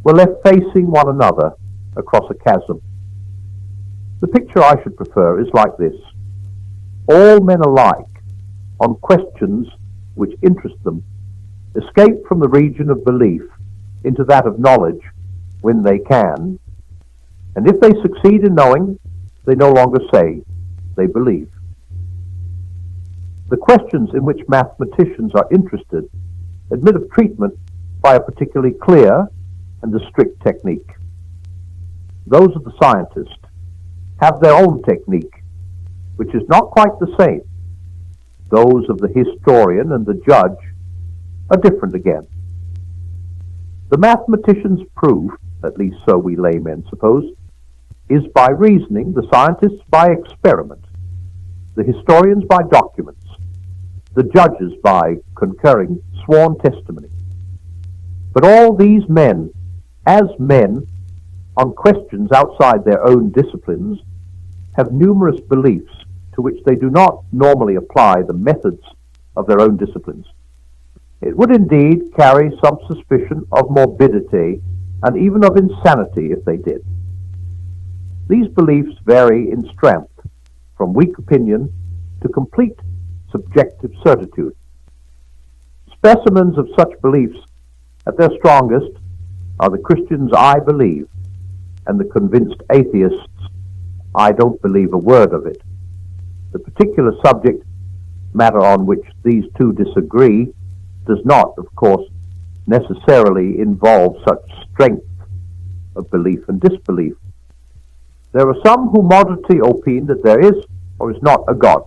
were left facing one another across a chasm. The picture I should prefer is like this. All men alike, on questions which interest them, escape from the region of belief into that of knowledge when they can, and if they succeed in knowing, they no longer say they believe. The questions in which mathematicians are interested admit of treatment by a particularly clear and a strict technique. Those of the scientist have their own technique, which is not quite the same. Those of the historian and the judge are different again. The mathematician's proof, at least so we laymen suppose, is by reasoning, the scientists by experiment, the historians by documents, the judges by concurring sworn testimony. But all these men, as men, on questions outside their own disciplines, have numerous beliefs to which they do not normally apply the methods of their own disciplines. It would indeed carry some suspicion of morbidity and even of insanity if they did. These beliefs vary in strength, from weak opinion to complete subjective certitude. Specimens of such beliefs at their strongest are the Christians I believe and the convinced atheists I don't believe a word of it. The particular subject matter on which these two disagree does not, of course, necessarily involve such strength of belief and disbelief. There are some who moderately opine that there is or is not a God,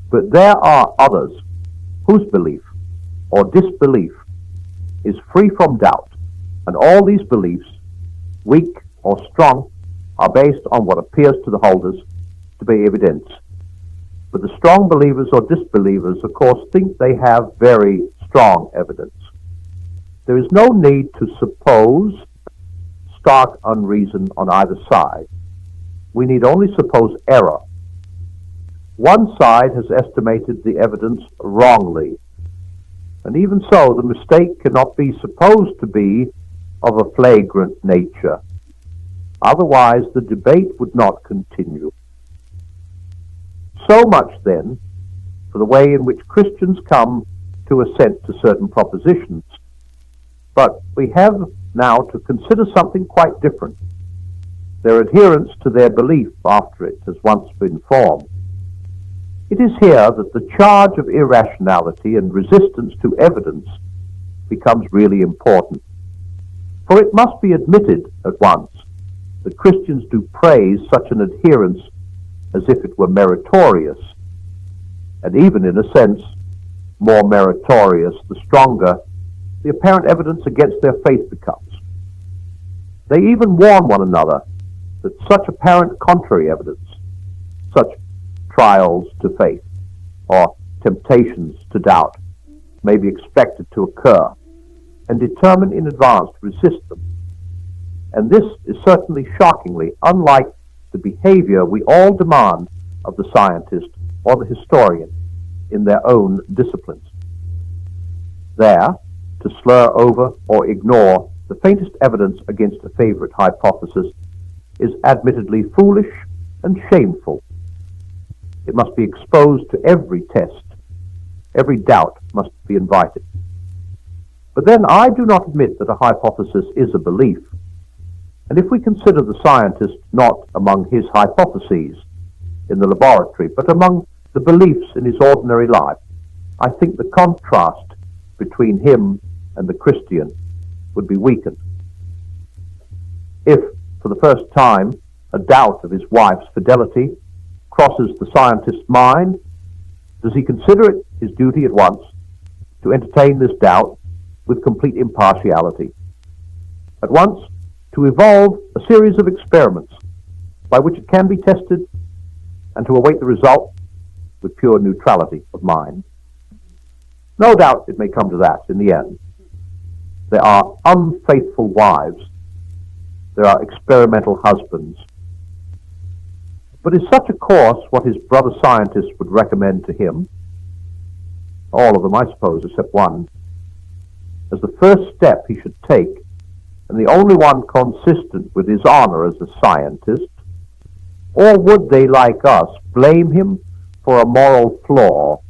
but there are others whose belief or disbelief is free from doubt, and all these beliefs, weak or strong, are based on what appears to the holders to be evidence. But the strong believers or disbelievers, of course, think they have very strong evidence. There is no need to suppose stark unreason on either side. We need only suppose error. One side has estimated the evidence wrongly, and even so, the mistake cannot be supposed to be of a flagrant nature. Otherwise, the debate would not continue. So much, then, for the way in which Christians come to assent to certain propositions. But we have now to consider something quite different: their adherence to their belief after it has once been formed. It is here that the charge of irrationality and resistance to evidence becomes really important. For it must be admitted at once the Christians do praise such an adherence as if it were meritorious, and even in a sense, more meritorious the stronger the apparent evidence against their faith becomes. They even warn one another that such apparent contrary evidence, such trials to faith or temptations to doubt, may be expected to occur, and determine in advance to resist them. And this is certainly shockingly unlike the behavior we all demand of the scientist or the historian in their own disciplines. There, to slur over or ignore the faintest evidence against a favorite hypothesis is admittedly foolish and shameful. It must be exposed to every test. Every doubt must be invited. But then I do not admit that a hypothesis is a belief. And if we consider the scientist not among his hypotheses in the laboratory, but among the beliefs in his ordinary life, I think the contrast between him and the Christian would be weakened. If, for the first time, a doubt of his wife's fidelity crosses the scientist's mind, does he consider it his duty at once to entertain this doubt with complete impartiality? At once, to evolve a series of experiments by which it can be tested and to await the result with pure neutrality of mind? No doubt it may come to that in the end. There are unfaithful wives. There are experimental husbands. But is such a course what his brother scientists would recommend to him? All of them, I suppose, except one. As the first step he should take, and the only one consistent with his honor as a scientist? Or would they, like us, blame him for a moral flaw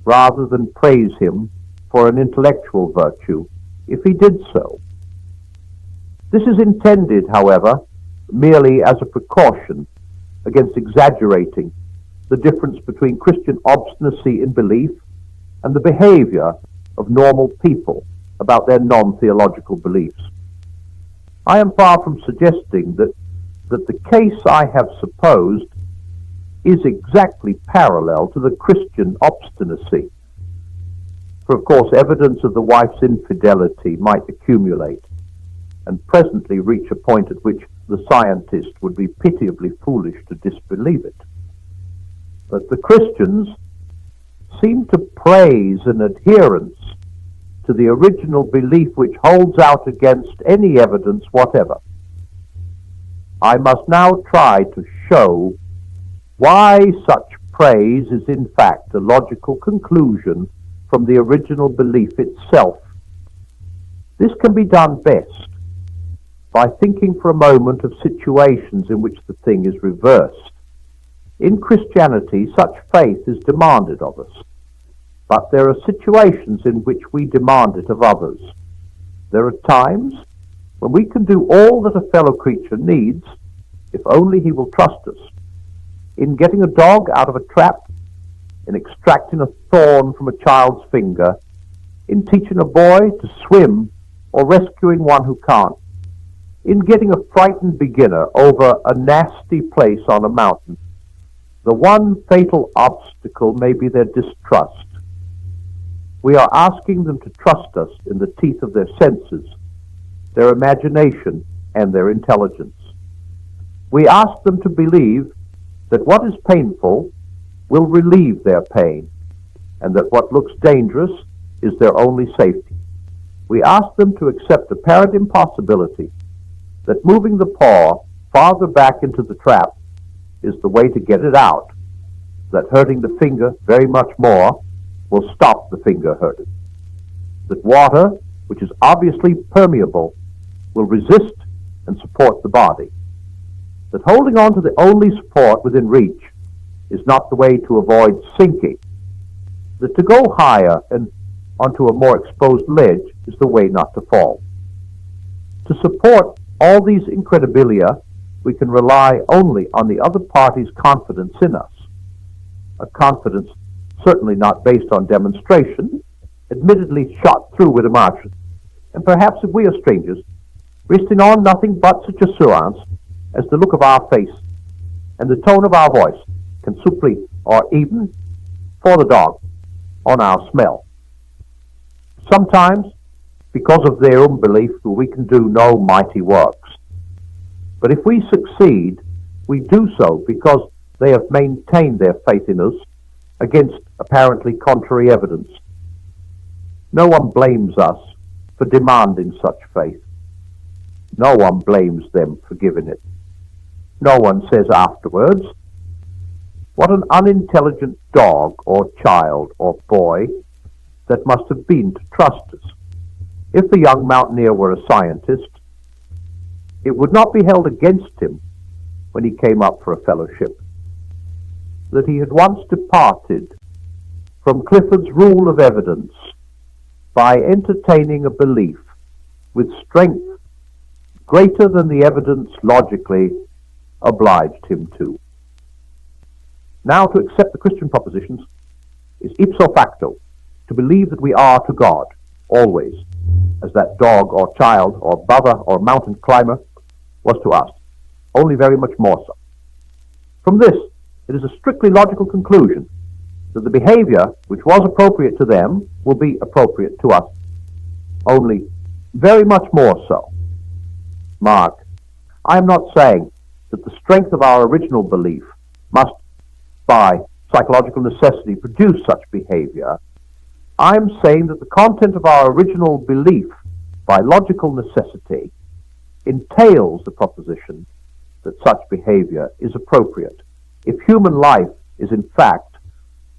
rather than praise him for an intellectual virtue if he did so? This is intended, however, merely as a precaution against exaggerating the difference between Christian obstinacy in belief and the behavior of normal people about their non-theological beliefs. I am far from suggesting that the case I have supposed is exactly parallel to the Christian obstinacy. For of course evidence of the wife's infidelity might accumulate and presently reach a point at which the scientist would be pitiably foolish to disbelieve it. But the Christians seem to praise an adherence to the original belief which holds out against any evidence whatever. I must now try to show why such praise is in fact a logical conclusion from the original belief itself. This can be done best by thinking for a moment of situations in which the thing is reversed. In Christianity, such faith is demanded of us, but there are situations in which we demand it of others. There are times when we can do all that a fellow creature needs, if only he will trust us. In getting a dog out of a trap, in extracting a thorn from a child's finger, in teaching a boy to swim or rescuing one who can't, in getting a frightened beginner over a nasty place on a mountain. The one fatal obstacle may be their distrust. We are asking them to trust us in the teeth of their senses, their imagination, and their intelligence. We ask them to believe that what is painful will relieve their pain, and that what looks dangerous is their only safety. We ask them to accept apparent impossibility, that moving the paw farther back into the trap is the way to get it out, that hurting the finger very much more will stop the finger hurting, that water, which is obviously permeable, will resist and support the body, that holding on to the only support within reach is not the way to avoid sinking, that to go higher and onto a more exposed ledge is the way not to fall. To support all these incredibilia, we can rely only on the other party's confidence in us, a confidence certainly not based on demonstration, admittedly shot through with emotion, and perhaps if we are strangers, resting on nothing but such assurance, as the look of our face and the tone of our voice can supply, or even, for the dog, on our smell. Sometimes, because of their unbelief, we can do no mighty works. But if we succeed, we do so because they have maintained their faith in us against apparently contrary evidence. No one blames us for demanding such faith. No one blames them for giving it. No one says afterwards, "What an unintelligent dog or child or boy that must have been to trust us." If the young mountaineer were a scientist, it would not be held against him when he came up for a fellowship that he had once departed from Clifford's rule of evidence by entertaining a belief with strength greater than the evidence logically obliged him to. Now, to accept the Christian propositions is ipso facto to believe that we are to God, always, as that dog or child or brother or mountain climber was to us, only very much more so. From this, it is a strictly logical conclusion that the behavior which was appropriate to them will be appropriate to us, only very much more so. Mark, I am not saying that the strength of our original belief must, by psychological necessity, produce such behavior. I am saying that the content of our original belief, by logical necessity, entails the proposition that such behavior is appropriate. If human life is in fact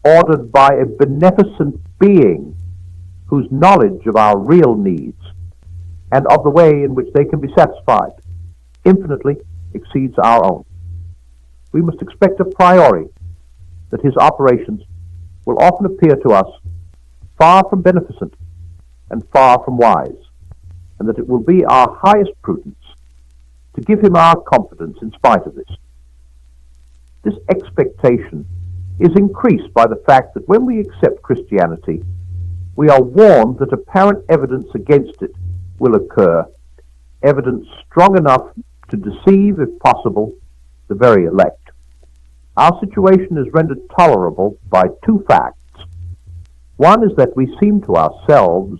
ordered by a beneficent being whose knowledge of our real needs and of the way in which they can be satisfied infinitely exceeds our own, we must expect a priori that his operations will often appear to us far from beneficent and far from wise, and that it will be our highest prudence to give him our confidence in spite of this. This expectation is increased by the fact that when we accept Christianity, we are warned that apparent evidence against it will occur, evidence strong enough to deceive, if possible, the very elect. Our situation is rendered tolerable by two facts. One is that we seem to ourselves,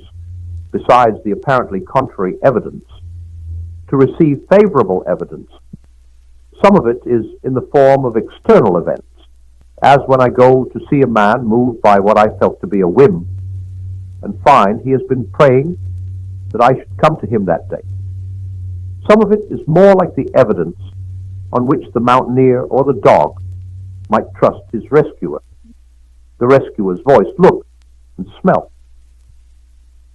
besides the apparently contrary evidence, to receive favorable evidence. Some of it is in the form of external events, as when I go to see a man moved by what I felt to be a whim, and find he has been praying that I should come to him that day. Some of it is more like the evidence on which the mountaineer or the dog might trust his rescuer, the rescuer's voice, look, and smell.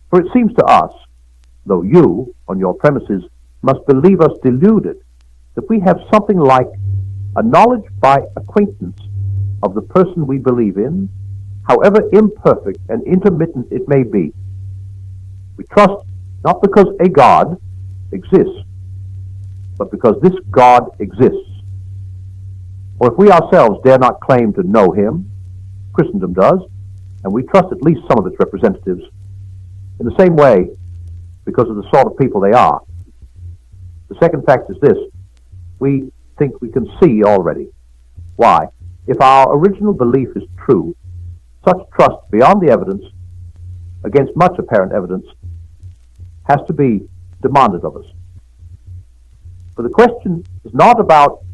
For it seems to us, though you, on your premises, must believe us deluded, that we have something like a knowledge by acquaintance of the person we believe in, however imperfect and intermittent it may be. We trust not because a God exists, but because this God exists. Or if we ourselves dare not claim to know him, Christendom does, and we trust at least some of its representatives in the same way because of the sort of people they are. The second fact is this: we think we can see already. Why? If our original belief is true, such trust beyond the evidence, against much apparent evidence, has to be demanded of us. For the question is not about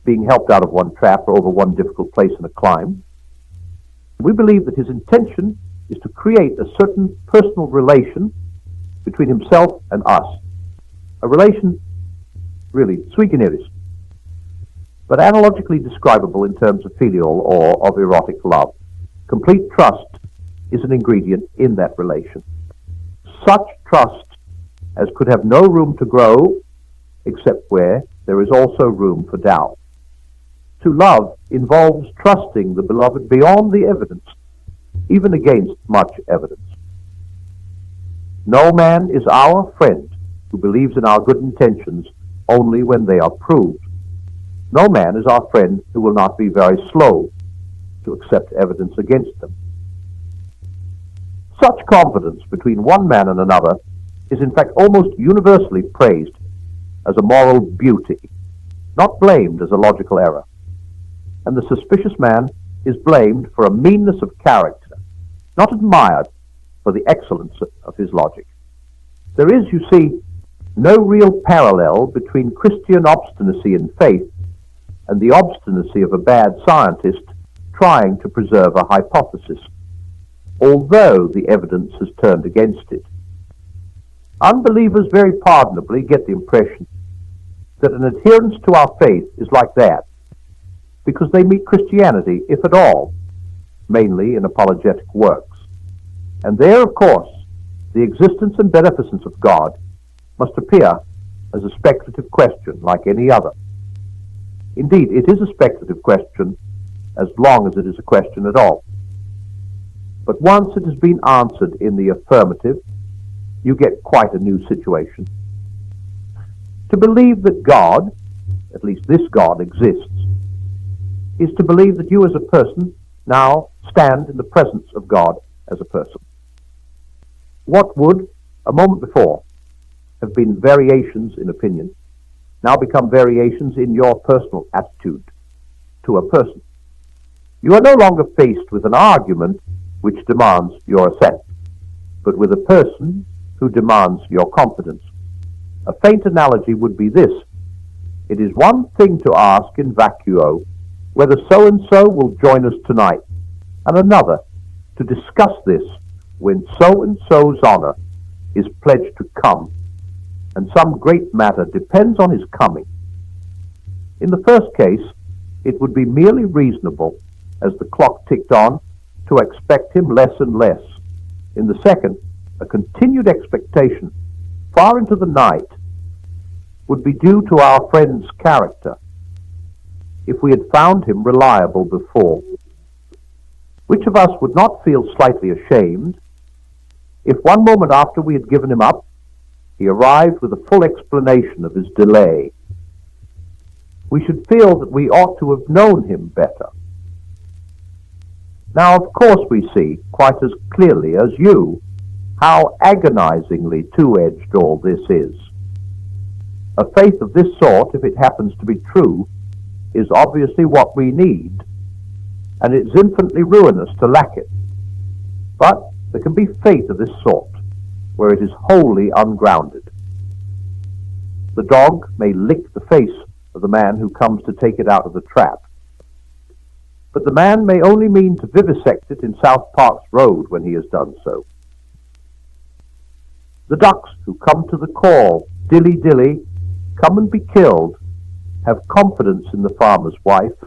being helped out of one trap or over one difficult place in a climb. We believe that his intention is to create a certain personal relation between himself and us, a relation really sui generis, but analogically describable in terms of filial or of erotic love. Complete trust is an ingredient in that relation. Such trust as could have no room to grow except where there is also room for doubt. To love involves trusting the beloved beyond the evidence, even against much evidence. No man is our friend who believes in our good intentions only when they are proved. No man is our friend who will not be very slow to accept evidence against them. Such confidence between one man and another is in fact almost universally praised as a moral beauty, not blamed as a logical error, and the suspicious man is blamed for a meanness of character, not admired for the excellence of his logic. There is, you see, no real parallel between Christian obstinacy in faith and the obstinacy of a bad scientist trying to preserve a hypothesis, although the evidence has turned against it. Unbelievers very pardonably get the impression that an adherence to our faith is like that, because they meet Christianity, if at all, mainly in apologetic works. And there, of course, the existence and beneficence of God must appear as a speculative question like any other. Indeed, it is a speculative question as long as it is a question at all. But once it has been answered in the affirmative, you get quite a new situation. To believe that God, at least this God, exists, is to believe that you as a person now stand in the presence of God as a person. What would, a moment before, have been variations in opinion, now become variations in your personal attitude to a person. You are no longer faced with an argument which demands your assent, but with a person who demands your confidence. A faint analogy would be this: it is one thing to ask in vacuo whether so-and-so will join us tonight, and another to discuss this when so-and-so's honor is pledged to come, and some great matter depends on his coming. In the first case, it would be merely reasonable, as the clock ticked on, to expect him less and less. In the second, a continued expectation, far into the night, would be due to our friend's character, if we had found him reliable before. Which of us would not feel slightly ashamed if 1 moment after we had given him up, he arrived with a full explanation of his delay? We should feel that we ought to have known him better. Now, of course, we see, quite as clearly as you, how agonizingly two-edged all this is. A faith of this sort, if it happens to be true, is obviously what we need, and it's infinitely ruinous to lack it. But there can be faith of this sort, where it is wholly ungrounded. The dog may lick the face of the man who comes to take it out of the trap, but the man may only mean to vivisect it in South Park's Road when he has done so. The ducks who come to the call, dilly dilly, come and be killed, have confidence in the farmer's wife,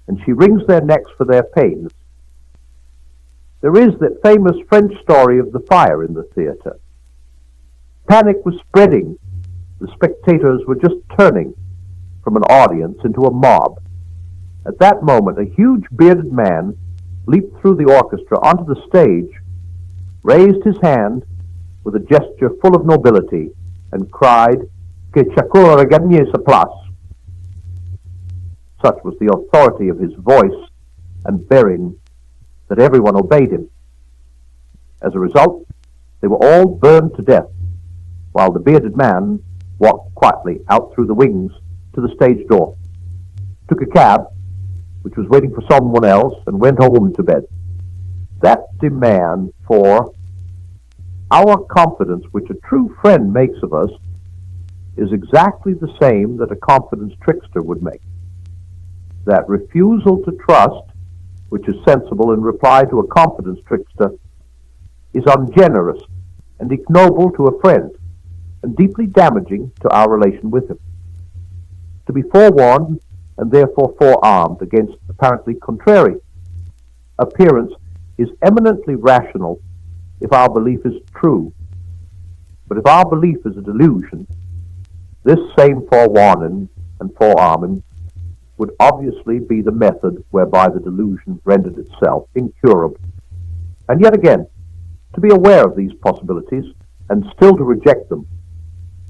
and she wrings their necks for their pains. There is that famous French story of the fire in the theatre. Panic was spreading. The spectators were just turning from an audience into a mob. At that moment, a huge bearded man leaped through the orchestra onto the stage, raised his hand with a gesture full of nobility, and cried, "Que chacun regagne sa place." Such was the authority of his voice and bearing that everyone obeyed him. As a result, they were all burned to death, while the bearded man walked quietly out through the wings to the stage door, took a cab, which was waiting for someone else, and went home to bed. That demand for our confidence, which a true friend makes of us, is exactly the same that a confidence trickster would make. That refusal to trust, which is sensible in reply to a confidence trickster, is ungenerous and ignoble to a friend, and deeply damaging to our relation with him. To be forewarned and therefore forearmed against apparently contrary appearance is eminently rational if our belief is true. But if our belief is a delusion, this same forewarning and forearming would obviously be the method whereby the delusion rendered itself incurable. And yet again, to be aware of these possibilities and still to reject them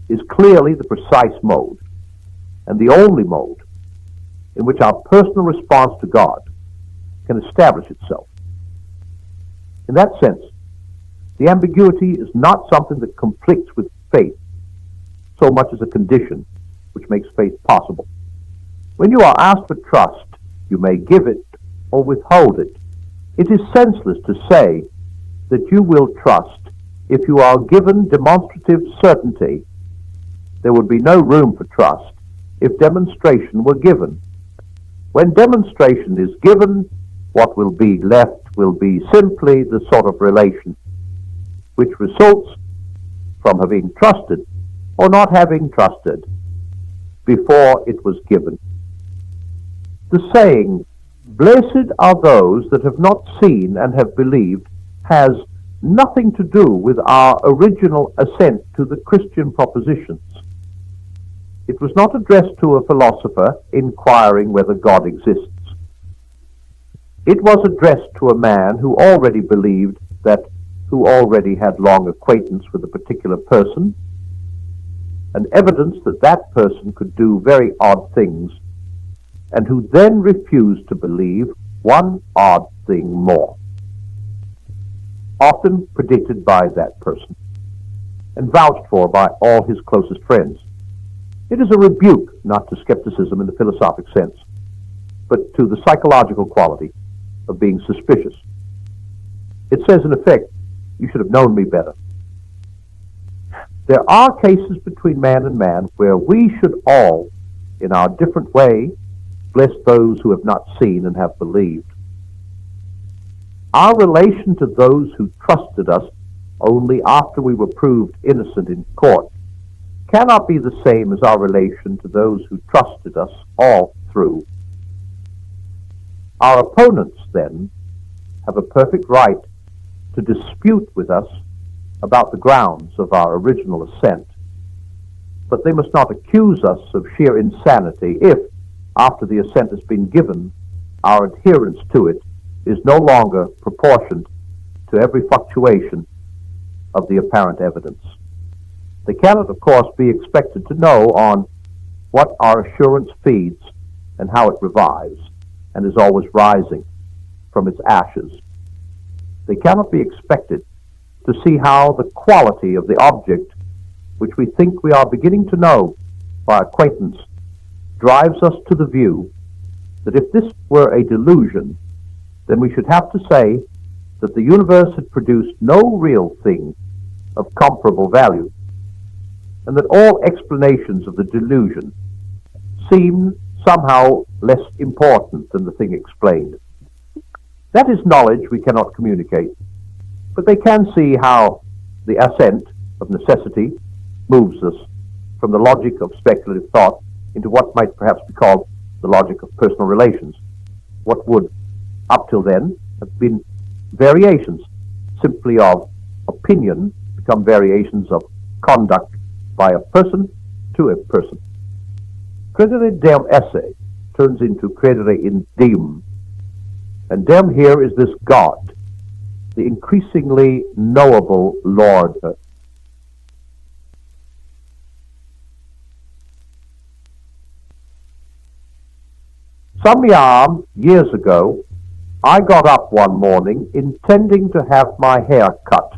is clearly the precise mode, and the only mode, in which our personal response to God can establish itself. In that sense, the ambiguity is not something that conflicts with faith so much as a condition which makes faith possible. When you are asked for trust, you may give it or withhold it. It is senseless to say that you will trust if you are given demonstrative certainty. There would be no room for trust if demonstration were given. When demonstration is given, what will be left will be simply the sort of relation which results from having trusted or not having trusted before it was given. The saying, "Blessed are those that have not seen and have believed," has nothing to do with our original assent to the Christian propositions. It was not addressed to a philosopher inquiring whether God exists. It was addressed to a man who already believed that, who already had long acquaintance with a particular person, and evidence that that person could do very odd things, and who then refused to believe one odd thing more, often predicted by that person, and vouched for by all his closest friends. It is a rebuke not to skepticism in the philosophic sense, but to the psychological quality of being suspicious. It says, in effect, "You should have known me better." There are cases between man and man where we should all, in our different way, bless those who have not seen and have believed. Our relation to those who trusted us only after we were proved innocent in court cannot be the same as our relation to those who trusted us all through. Our opponents, then, have a perfect right to dispute with us about the grounds of our original assent, but they must not accuse us of sheer insanity if, after the assent has been given, our adherence to it is no longer proportioned to every fluctuation of the apparent evidence. They cannot, of course, be expected to know on what our assurance feeds and how it revives and is always rising from its ashes. They cannot be expected to see how the quality of the object which we think we are beginning to know by acquaintance drives us to the view that if this were a delusion, then we should have to say that the universe had produced no real thing of comparable value, and that all explanations of the delusion seem somehow less important than the thing explained. That is knowledge we cannot communicate, but they can see how the assent of necessity moves us from the logic of speculative thought into what might perhaps be called the logic of personal relations. What would, up till then, have been variations simply of opinion become variations of conduct by a person to a person. Credere deum esse turns into credere in deum, and deum here is this God, the increasingly knowable Lord. Some years ago, I got up one morning intending to have my hair cut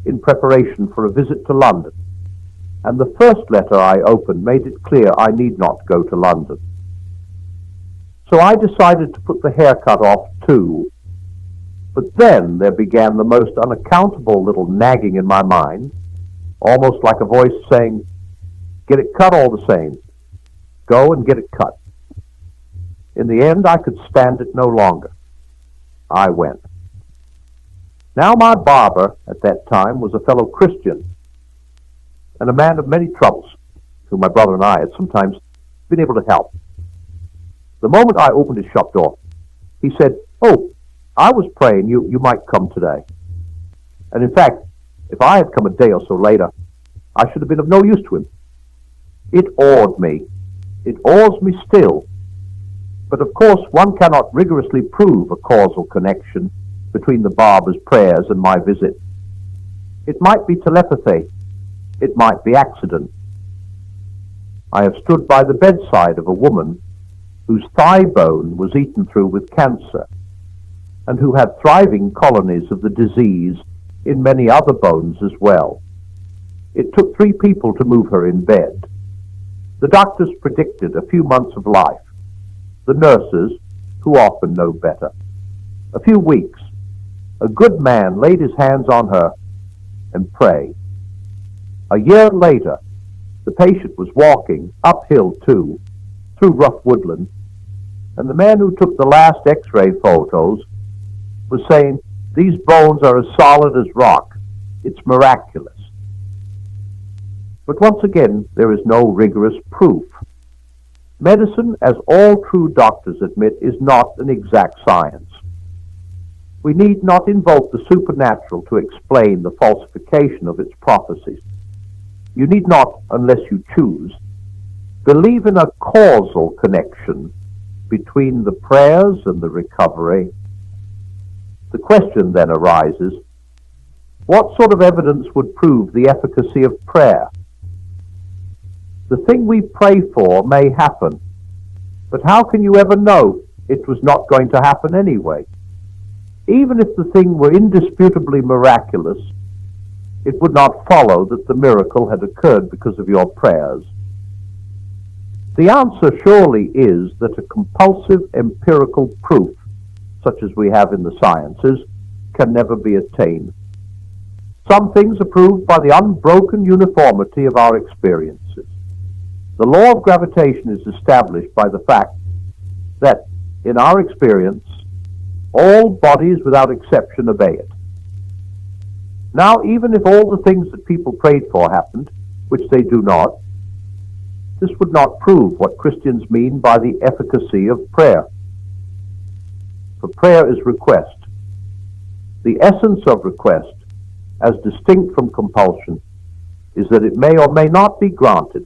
in preparation for a visit to London, and the first letter I opened made it clear I need not go to London. So I decided to put the haircut off too. But then there began the most unaccountable little nagging in my mind, almost like a voice saying, "Get it cut all the same. Go and get it cut." In the end, I could stand it no longer. I went. Now my barber at that time was a fellow Christian and a man of many troubles, whom my brother and I had sometimes been able to help. The moment I opened his shop door, he said, "Oh, I was praying you might come today." And in fact, if I had come a day or so later, I should have been of no use to him. It awed me. It awes me still. But of course, one cannot rigorously prove a causal connection between the barber's prayers and my visit. It might be telepathy. It might be accident. I have stood by the bedside of a woman whose thigh bone was eaten through with cancer, and who had thriving colonies of the disease in many other bones as well. It took 3 people to move her in bed. The doctors predicted a few months of life, the nurses, who often know better. A few weeks, a good man laid his hands on her and prayed. A year later, the patient was walking uphill too, through rough woodland, and the man who took the last x-ray photos was saying, "These bones are as solid as rock. It's miraculous." But once again, there is no rigorous proof. Medicine, as all true doctors admit, is not an exact science. We need not invoke the supernatural to explain the falsification of its prophecies. You need not, unless you choose, believe in a causal connection between the prayers and the recovery. The question then arises, what sort of evidence would prove the efficacy of prayer? The thing we pray for may happen, but how can you ever know it was not going to happen anyway? Even if the thing were indisputably miraculous, it would not follow that the miracle had occurred because of your prayers. The answer surely is that a compulsive empirical proof, such as we have in the sciences, can never be attained. Some things are proved by the unbroken uniformity of our experiences. The law of gravitation is established by the fact that, in our experience, all bodies without exception obey it. Now, even if all the things that people prayed for happened, which they do not, this would not prove what Christians mean by the efficacy of prayer. For prayer is request. The essence of request, as distinct from compulsion, is that it may or may not be granted.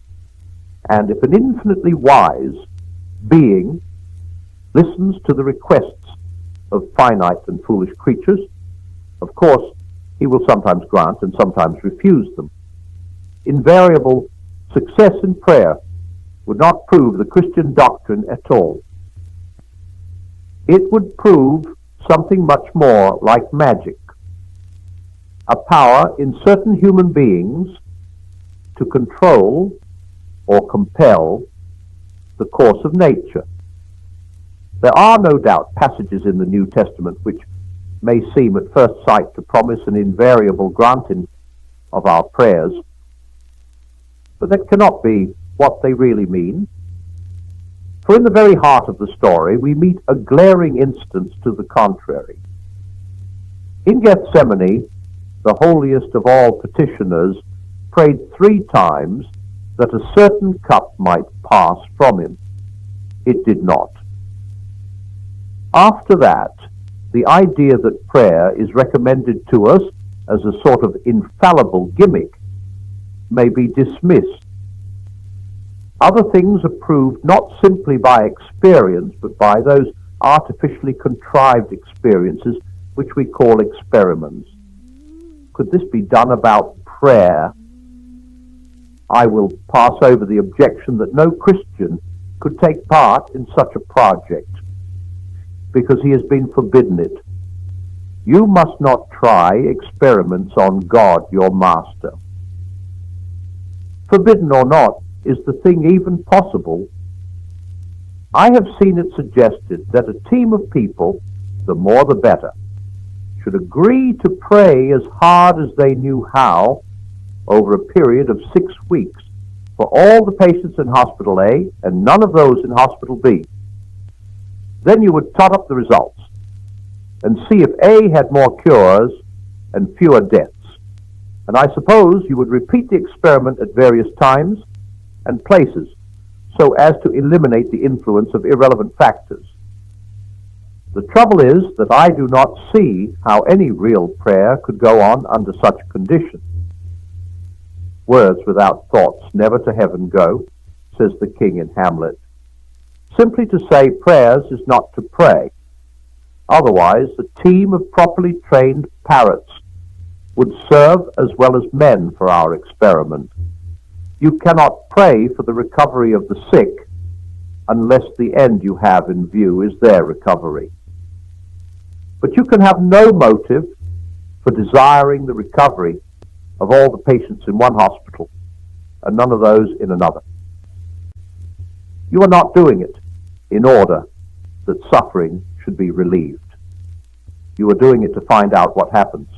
And if an infinitely wise being listens to the requests of finite and foolish creatures, of course, he will sometimes grant and sometimes refuse them. Invariable success in prayer would not prove the Christian doctrine at all. It would prove something much more like magic, a power in certain human beings to control or compel the course of nature. There are no doubt passages in the New Testament which may seem at first sight to promise an invariable granting of our prayers, but that cannot be what they really mean. For in the very heart of the story, we meet a glaring instance to the contrary. In Gethsemane, the holiest of all petitioners prayed 3 times that a certain cup might pass from him. It did not. After that, the idea that prayer is recommended to us as a sort of infallible gimmick may be dismissed. Other things are proved not simply by experience, but by those artificially contrived experiences which we call experiments. Could this be done about prayer? I will pass over the objection that no Christian could take part in such a project, because he has been forbidden it. You must not try experiments on God, your master. Forbidden or not, is the thing even possible? I have seen it suggested that a team of people, the more the better, should agree to pray as hard as they knew how over a period of 6 weeks for all the patients in Hospital A and none of those in Hospital B. Then you would tot up the results and see if A had more cures and fewer deaths. And I suppose you would repeat the experiment at various times and places so as to eliminate the influence of irrelevant factors. The trouble is that I do not see how any real prayer could go on under such conditions. Words without thoughts never to heaven go, says the king in Hamlet. Simply to say prayers is not to pray. Otherwise, a team of properly trained parrots would serve as well as men for our experiment. You cannot pray for the recovery of the sick unless the end you have in view is their recovery. But you can have no motive for desiring the recovery of all the patients in one hospital and none of those in another. You are not doing it in order that suffering should be relieved. You are doing it to find out what happens.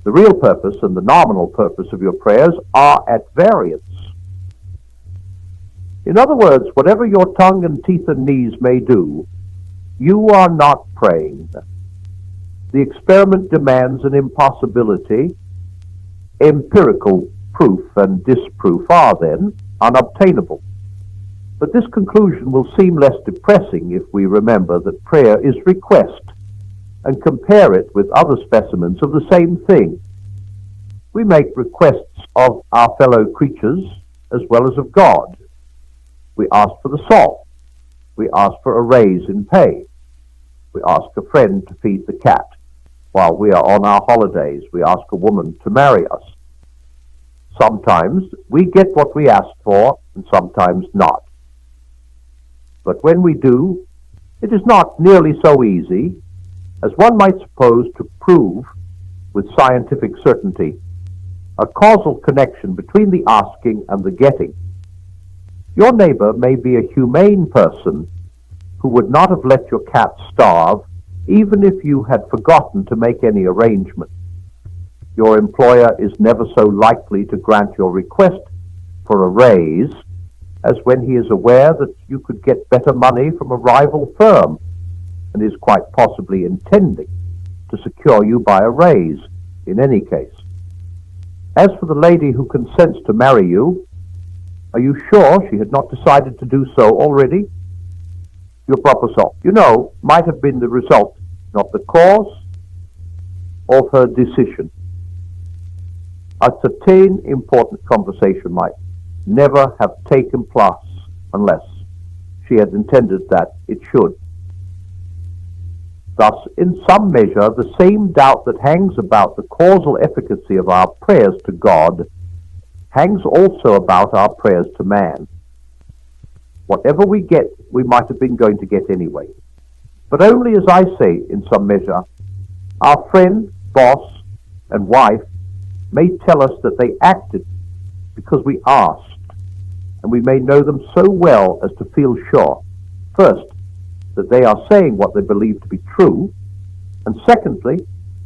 The real purpose and the nominal purpose of your prayers are at variance. In other words, whatever your tongue and teeth and knees may do, you are not praying. The experiment demands an impossibility. Empirical proof and disproof are then unobtainable. But this conclusion will seem less depressing if we remember that prayer is request and compare it with other specimens of the same thing. We make requests of our fellow creatures as well as of God. We ask for the salt. We ask for a raise in pay. We ask a friend to feed the cat. While we are on our holidays, we ask a woman to marry us. Sometimes we get what we ask for, and sometimes not. But when we do, it is not nearly so easy as one might suppose to prove with scientific certainty a causal connection between the asking and the getting. Your neighbor may be a humane person who would not have let your cat starve even if you had forgotten to make any arrangement. Your employer is never so likely to grant your request for a raise as when he is aware that you could get better money from a rival firm and is quite possibly intending to secure you by a raise in any case. As for the lady who consents to marry you, are you sure she had not decided to do so already? Your proposal, might have been the result, not the cause, of her decision. A certain important conversation might never have taken place unless she had intended that it should. Thus, in some measure, the same doubt that hangs about the causal efficacy of our prayers to God hangs also about our prayers to man. Whatever we get, we might have been going to get anyway. But only, as I say, in some measure, our friend, boss, and wife may tell us that they acted because we asked, and we may know them so well as to feel sure, first, that they are saying what they believe to be true, and secondly,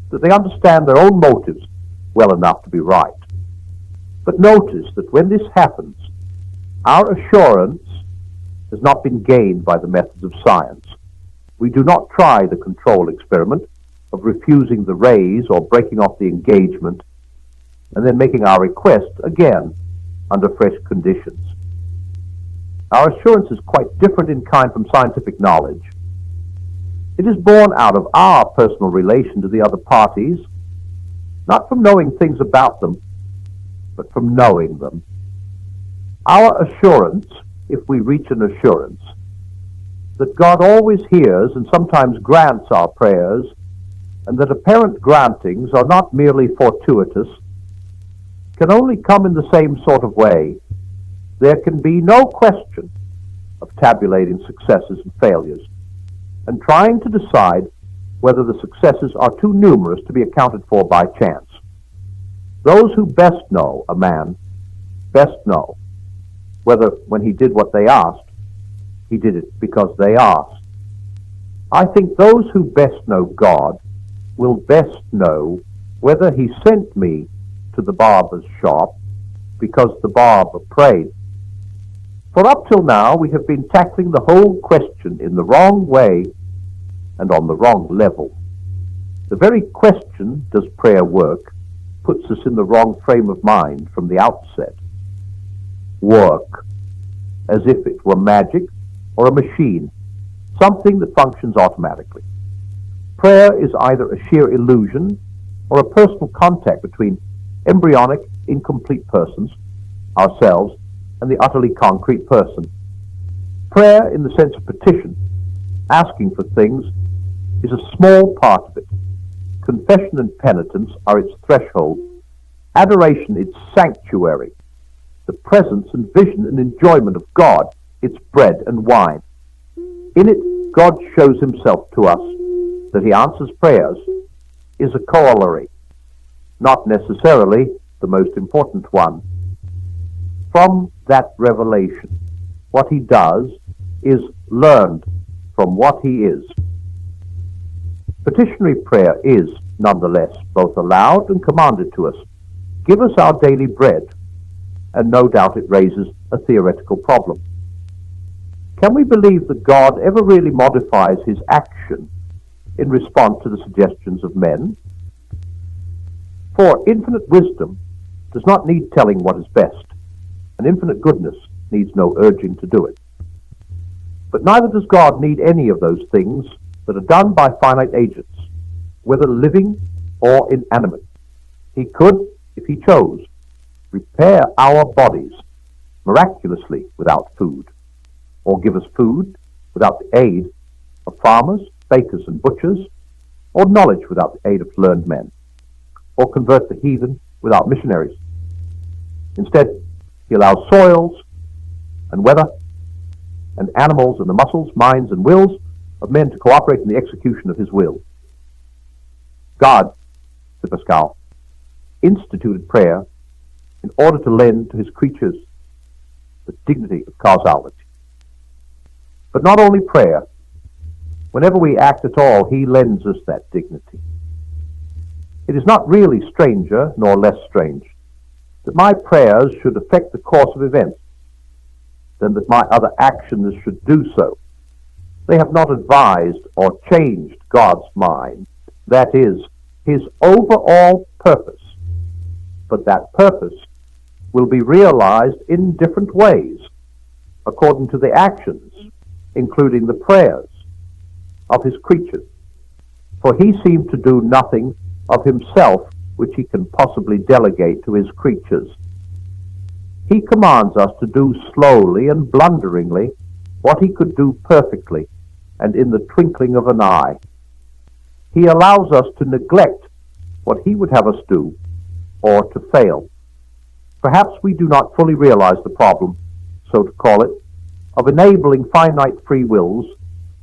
that they understand their own motives well enough to be right. But notice that when this happens, our assurance has not been gained by the methods of science. We do not try the control experiment of refusing the raise or breaking off the engagement and then making our request again under fresh conditions. Our assurance is quite different in kind from scientific knowledge. It is born out of our personal relation to the other parties, not from knowing things about them, but from knowing them. Our assurance, if we reach an assurance, that God always hears and sometimes grants our prayers, and that apparent grantings are not merely fortuitous, can only come in the same sort of way. There can be no question of tabulating successes and failures, and trying to decide whether the successes are too numerous to be accounted for by chance. Those who best know a man best know whether when he did what they asked, he did it because they asked. I think those who best know God will best know whether he sent me to the barber's shop because the barber prayed. For up till now we have been tackling the whole question in the wrong way and on the wrong level. The very question, does prayer work, puts us in the wrong frame of mind from the outset. Work, as if it were magic or a machine, something that functions automatically. Prayer is either a sheer illusion or a personal contact between embryonic, incomplete persons, ourselves, and the utterly concrete person. Prayer, in the sense of petition, asking for things, is a small part of it. Confession and penitence are its threshold, adoration its sanctuary, the presence and vision and enjoyment of God its bread and wine. In it, God shows himself to us. That he answers prayers is a corollary, not necessarily the most important one. From that revelation, what he does is learned from what he is. Petitionary prayer is, nonetheless, both allowed and commanded to us. Give us our daily bread, and no doubt it raises a theoretical problem. Can we believe that God ever really modifies his action in response to the suggestions of men? For infinite wisdom does not need telling what is best, and infinite goodness needs no urging to do it. But neither does God need any of those things that are done by finite agents, whether living or inanimate. He could, if he chose, repair our bodies miraculously without food, or give us food without the aid of farmers, bakers, and butchers, or knowledge without the aid of learned men, or convert the heathen without missionaries. Instead, he allows soils and weather and animals and the muscles, minds, and wills of men to cooperate in the execution of his will. God, said Pascal, instituted prayer in order to lend to his creatures the dignity of causality. But not only prayer. Whenever we act at all, he lends us that dignity. It is not really stranger, nor less strange, that my prayers should affect the course of events than that my other actions should do so. They have not advised or changed God's mind, that is, his overall purpose. But that purpose will be realized in different ways, according to the actions, including the prayers, of his creatures. For he seemed to do nothing of himself which he can possibly delegate to his creatures. He commands us to do slowly and blunderingly what he could do perfectly and in the twinkling of an eye. He allows us to neglect what he would have us do, or to fail. Perhaps we do not fully realize the problem, so to call it, of enabling finite free wills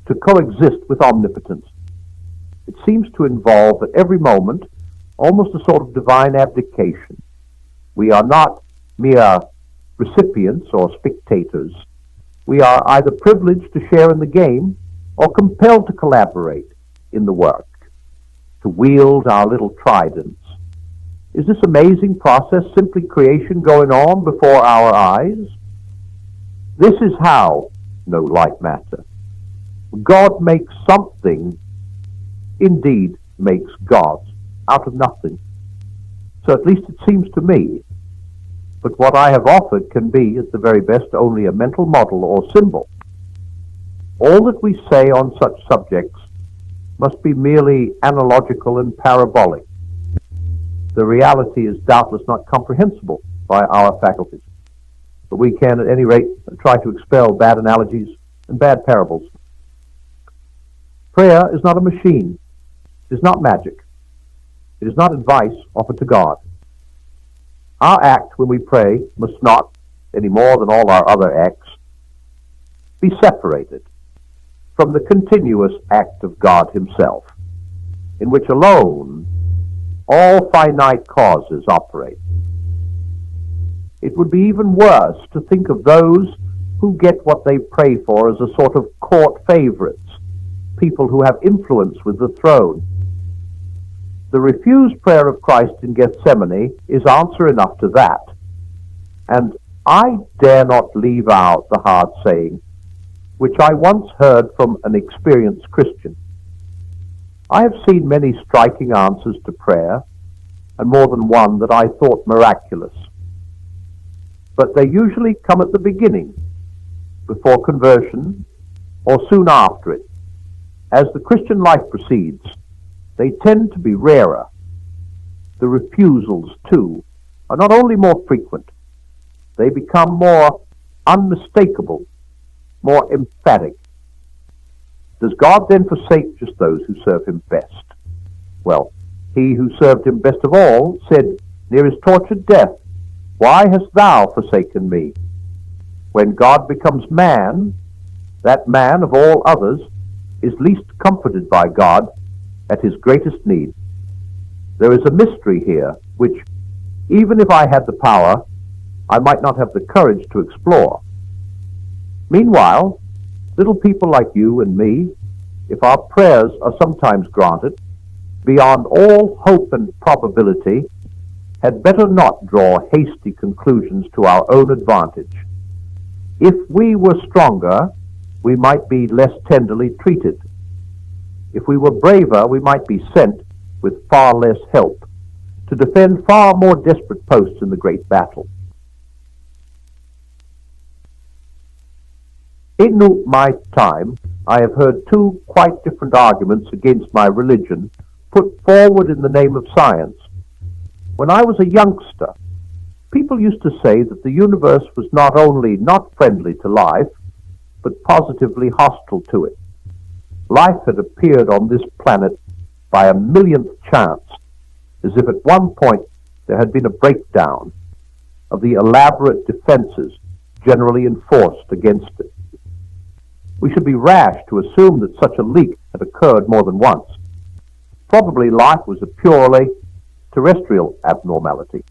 to coexist with omnipotence. It seems to involve at every moment almost a sort of divine abdication. We are not mere recipients or spectators. We are either privileged to share in the game or compelled to collaborate in the work, to wield our little tridents. Is this amazing process simply creation going on before our eyes? This is how, no light matter, God makes something, indeed makes God, out of nothing. So at least it seems to me. But what I have offered can be, at the very best, only a mental model or symbol. All that we say on such subjects must be merely analogical and parabolic. The reality is doubtless not comprehensible by our faculties, but we can at any rate try to expel bad analogies and bad parables. Prayer is not a machine. It is not magic. It is not advice offered to God. Our act when we pray must not, any more than all our other acts, be separated from the continuous act of God himself, in which alone all finite causes operate. It would be even worse to think of those who get what they pray for as a sort of court favorites, people who have influence with the throne. The refused prayer of Christ in Gethsemane is answer enough to that. And I dare not leave out the hard saying, which I once heard from an experienced Christian. I have seen many striking answers to prayer, and more than one that I thought miraculous. But they usually come at the beginning, before conversion, or soon after it. As the Christian life proceeds, they tend to be rarer. The refusals, too, are not only more frequent, they become more unmistakable, more emphatic. Does God then forsake just those who serve him best? Well, he who served him best of all said near his tortured death, "Why hast thou forsaken me?" When God becomes man, that man of all others is least comforted by God at his greatest need. There is a mystery here which, even if I had the power, I might not have the courage to explore. Meanwhile, Little people like you and me, if our prayers are sometimes granted, beyond all hope and probability, had better not draw hasty conclusions to our own advantage. If we were stronger, we might be less tenderly treated. If we were braver, we might be sent with far less help to defend far more desperate posts in the great battle. In my time, I have heard two quite different arguments against my religion put forward in the name of science. When I was a youngster, people used to say that the universe was not only not friendly to life, but positively hostile to it. Life had appeared on this planet by a millionth chance, as if at one point there had been a breakdown of the elaborate defenses generally enforced against it. We should be rash to assume that such a leak had occurred more than once. Probably life was a purely terrestrial abnormality.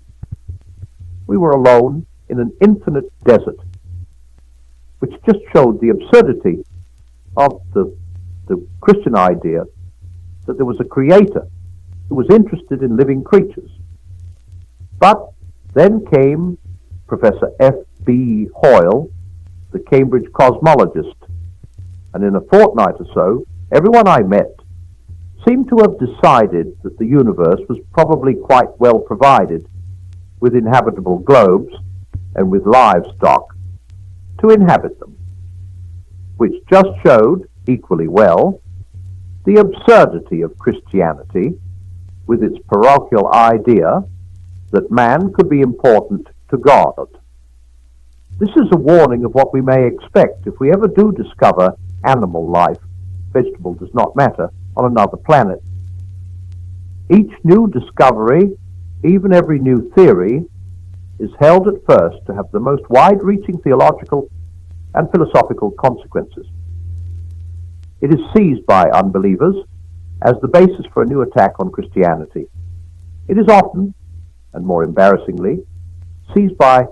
We were alone in an infinite desert, which just showed the absurdity of the Christian idea that there was a creator who was interested in living creatures. But then came Professor F.B. Hoyle, the Cambridge cosmologist, and in a fortnight or so, everyone I met seemed to have decided that the universe was probably quite well provided with inhabitable globes and with livestock to inhabit them, which just showed, equally well, the absurdity of Christianity with its parochial idea that man could be important to God. This is a warning of what we may expect if we ever do discover animal life, vegetable does not matter, on another planet. Each new discovery, even every new theory, is held at first to have the most wide-reaching theological and philosophical consequences. It is seized by unbelievers as the basis for a new attack on Christianity. It is often, and more embarrassingly, seized by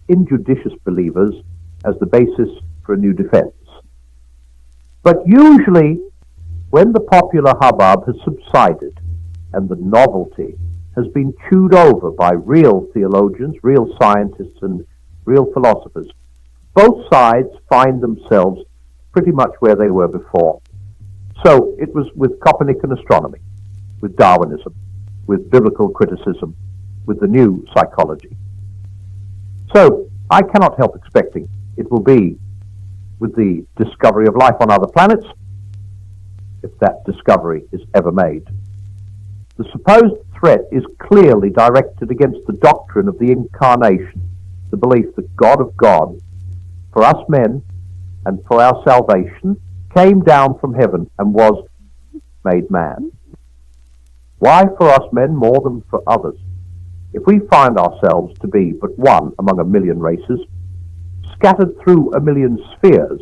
injudicious believers as the basis for a new defense. But usually, when the popular hubbub has subsided and the novelty has been chewed over by real theologians, real scientists, and real philosophers, both sides find themselves pretty much where they were before. So it was with Copernican astronomy, with Darwinism, with biblical criticism, with the new psychology. So I cannot help expecting it will be with the discovery of life on other planets, if that discovery is ever made. The supposed threat is clearly directed against the doctrine of the incarnation, the belief that God of God, for us men and for our salvation, came down from heaven and was made man. Why for us men more than for others? If we find ourselves to be but one among a million races, scattered through a million spheres,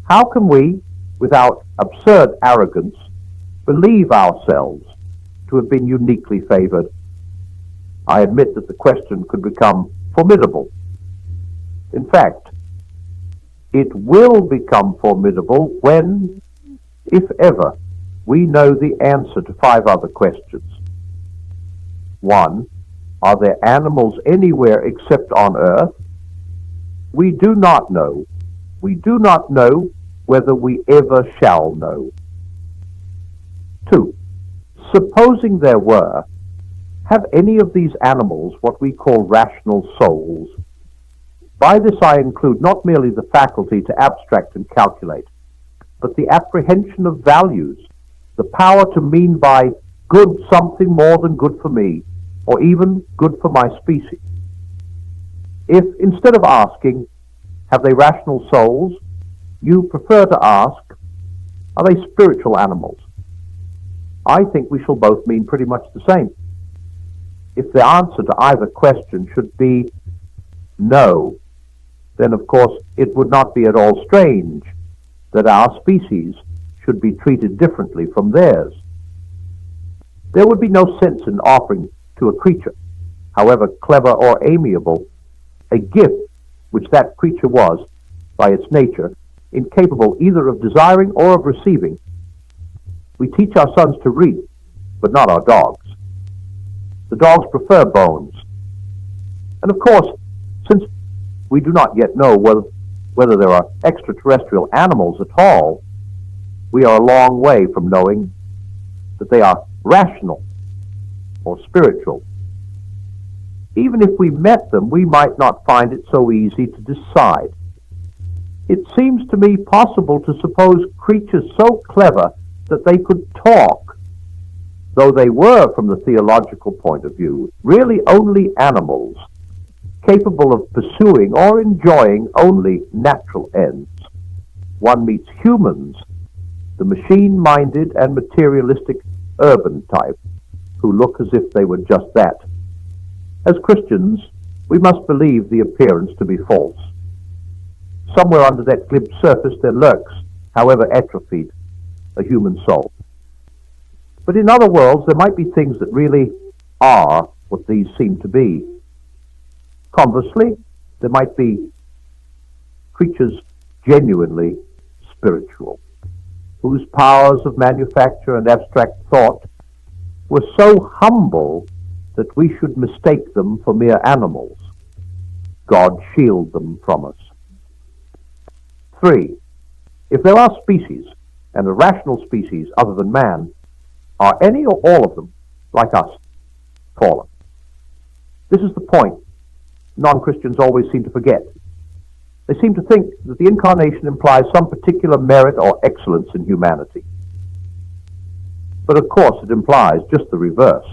how can we, without absurd arrogance, believe ourselves to have been uniquely favored? I admit that the question could become formidable. In fact, it will become formidable when, if ever, we know the answer to 5 other questions. 1. Are there animals anywhere except on Earth? We do not know. We do not know whether we ever shall know. 2. Supposing there were, have any of these animals what we call rational souls? By this I include not merely the faculty to abstract and calculate, but the apprehension of values, the power to mean by good something more than good for me, or even good for my species. If, instead of asking, have they rational souls, you prefer to ask, are they spiritual animals? I think we shall both mean pretty much the same. If the answer to either question should be no, then of course it would not be at all strange that our species should be treated differently from theirs. There would be no sense in offering to a creature, however clever or amiable, a gift which that creature was, by its nature, incapable either of desiring or of receiving. We teach our sons to read, but not our dogs. The dogs prefer bones. And of course, since we do not yet know whether there are extraterrestrial animals at all, we are a long way from knowing that they are rational or spiritual. Even if we met them, we might not find it so easy to decide. It seems to me possible to suppose creatures so clever that they could talk, though they were, from the theological point of view, really only animals, capable of pursuing or enjoying only natural ends. One meets humans, the machine-minded and materialistic urban type, who look as if they were just that. As Christians, we must believe the appearance to be false. Somewhere under that glib surface there lurks, however atrophied, a human soul. But in other worlds, there might be things that really are what these seem to be. Conversely, there might be creatures genuinely spiritual, whose powers of manufacture and abstract thought were so humble that we should mistake them for mere animals. God shield them from us. 3. If there are species, and a rational species other than man, are any or all of them, like us, fallen? This is the point non-Christians always seem to forget. They seem to think that the incarnation implies some particular merit or excellence in humanity. But of course it implies just the reverse,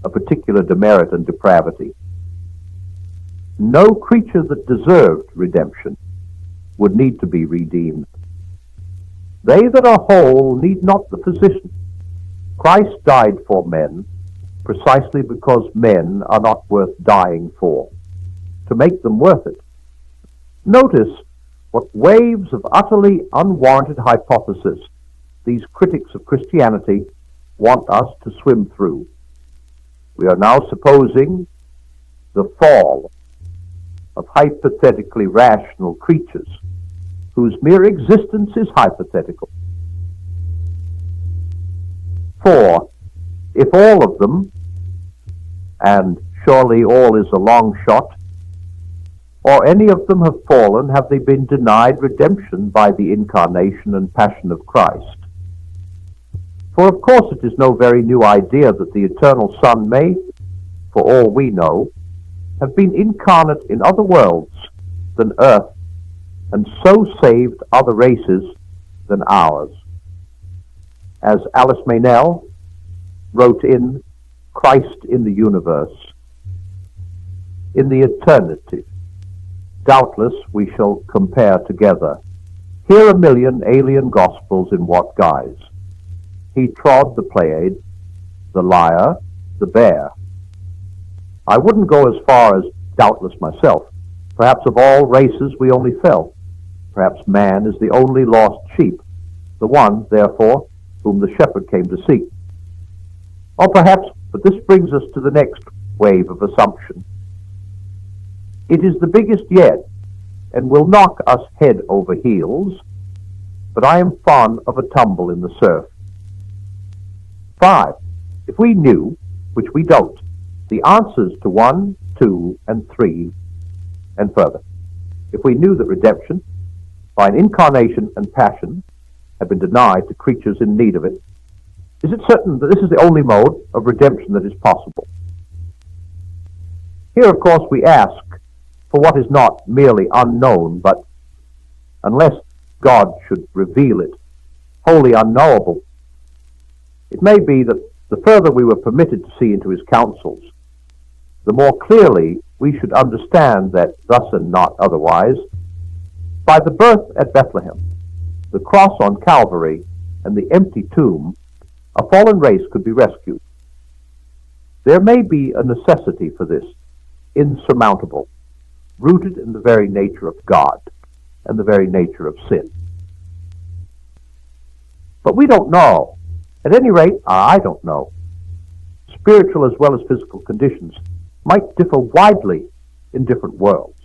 a particular demerit and depravity. No creature that deserved redemption would need to be redeemed. They that are whole need not the physician. Christ died for men precisely because men are not worth dying for, to make them worth it. Notice what waves of utterly unwarranted hypothesis these critics of Christianity want us to swim through. We are now supposing the fall of hypothetically rational creatures whose mere existence is hypothetical. 4. If all of them, and surely all is a long shot, or any of them have fallen, have they been denied redemption by the incarnation and passion of Christ? For of course it is no very new idea that the eternal Son may, for all we know, have been incarnate in other worlds than earth, and so saved other races than ours. As Alice Meynell wrote in Christ in the Universe, in the eternity, doubtless we shall compare together. Here a million alien gospels in what guise? He trod the Pleiad, the lyre, the bear. I wouldn't go as far as doubtless myself. Perhaps of all races we only fell. Perhaps man is the only lost sheep, the one, therefore, whom the shepherd came to seek. Or perhaps, but this brings us to the next wave of assumption. It is the biggest yet, and will knock us head over heels, but I am fond of a tumble in the surf. 5. If we knew, which we don't, the answers to 1, 2, and 3, and further, if we knew that redemption, by an incarnation and passion, had been denied to creatures in need of it, is it certain that this is the only mode of redemption that is possible? Here, of course, we ask for what is not merely unknown, but, unless God should reveal it, wholly unknowable. It may be that the further we were permitted to see into his counsels, the more clearly we should understand that, thus and not otherwise, by the birth at Bethlehem, the cross on Calvary, and the empty tomb, a fallen race could be rescued. There may be a necessity for this, insurmountable, rooted in the very nature of God and the very nature of sin. But we don't know. At any rate, I don't know. Spiritual as well as physical conditions might differ widely in different worlds.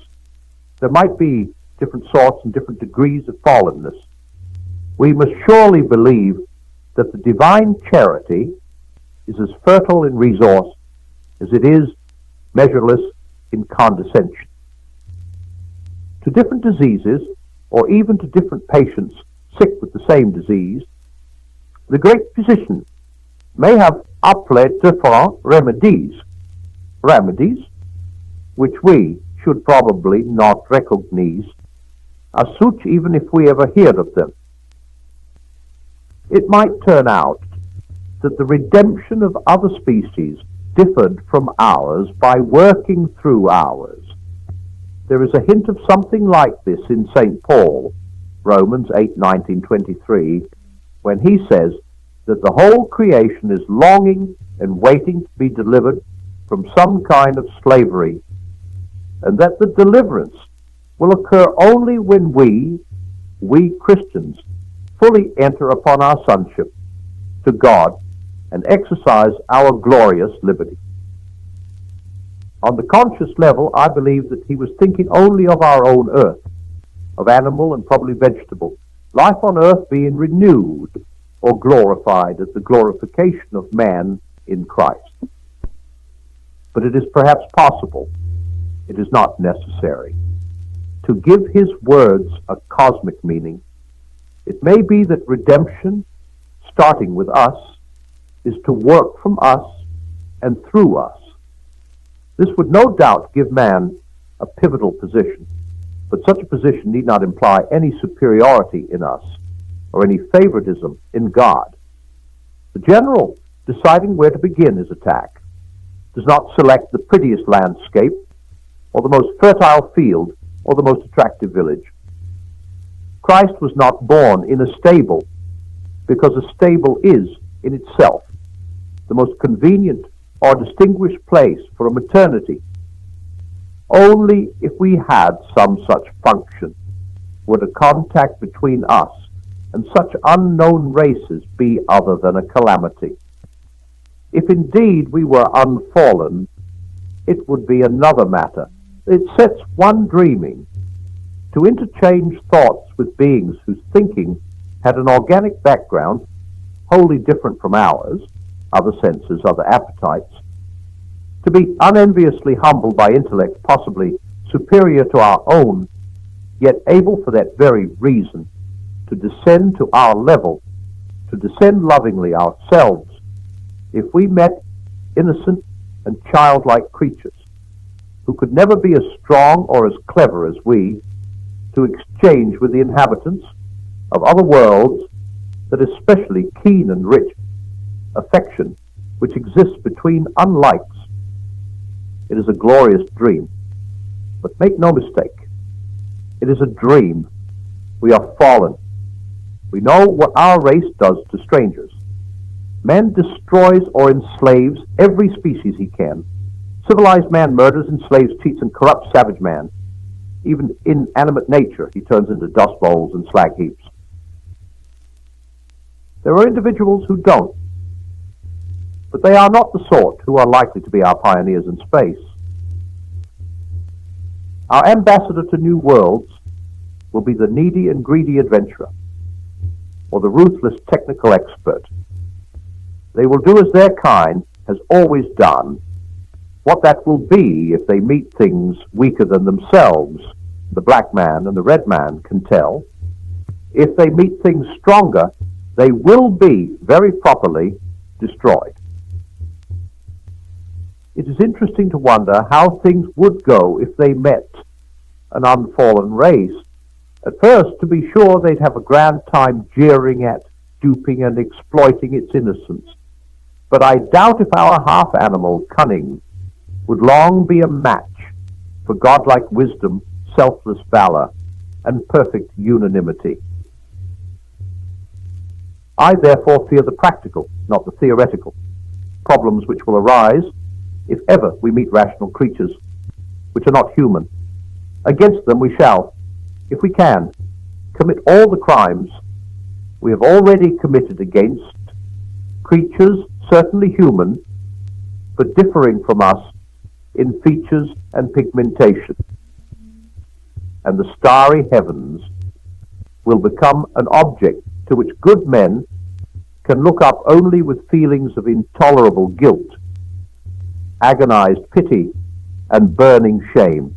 There might be different sorts and different degrees of fallenness, we must surely believe that the divine charity is as fertile in resource as it is measureless in condescension. To different diseases, or even to different patients sick with the same disease, the great physician may have appelé different remedies, which we should probably not recognize as such even if we ever heard of them. It might turn out that the redemption of other species differed from ours by working through ours. There is a hint of something like this in St. Paul, Romans 8:19-23, when he says that the whole creation is longing and waiting to be delivered from some kind of slavery, and that the deliverance will occur only when we Christians, fully enter upon our sonship to God and exercise our glorious liberty. On the conscious level, I believe that he was thinking only of our own earth, of animal and probably vegetable, life on earth being renewed or glorified at the glorification of man in Christ. But it is perhaps possible, it is not necessary, to give his words a cosmic meaning. It may be that redemption, starting with us, is to work from us and through us. This would no doubt give man a pivotal position, but such a position need not imply any superiority in us or any favoritism in God. The general, deciding where to begin his attack, does not select the prettiest landscape or the most fertile field or the most attractive village. Christ was not born in a stable because a stable is, in itself, the most convenient or distinguished place for a maternity. Only if we had some such function would a contact between us and such unknown races be other than a calamity. If indeed we were unfallen, it would be another matter. It sets one dreaming to interchange thoughts with beings whose thinking had an organic background wholly different from ours, other senses, other appetites, to be unenviously humbled by intellect possibly superior to our own, yet able for that very reason to descend to our level, to descend lovingly ourselves, if we met innocent and childlike creatures who could never be as strong or as clever as we, to exchange with the inhabitants of other worlds that especially keen and rich affection which exists between unlikes. It is a glorious dream, but make no mistake, it is a dream. We are fallen. We know what our race does to strangers. Man destroys or enslaves every species he can. Civilized man murders, enslaves, cheats, and corrupts savage man. Even inanimate nature he turns into dust bowls and slag heaps. There are individuals who don't, but they are not the sort who are likely to be our pioneers in space. Our ambassador to new worlds will be the needy and greedy adventurer, or the ruthless technical expert. They will do as their kind has always done. What that will be if they meet things weaker than themselves, the black man and the red man can tell. If they meet things stronger, they will be, very properly, destroyed. It is interesting to wonder how things would go if they met an unfallen race. At first, to be sure, they'd have a grand time jeering at, duping and exploiting its innocence. But I doubt if our half-animal cunning would long be a match for godlike wisdom, selfless valor, and perfect unanimity. I therefore fear the practical, not the theoretical, problems which will arise if ever we meet rational creatures which are not human. Against them we shall, if we can, commit all the crimes we have already committed against creatures certainly human, but differing from us in features and pigmentation. and the starry heavens will become an object to which good men can look up only with feelings of intolerable guilt, agonized pity, and burning shame.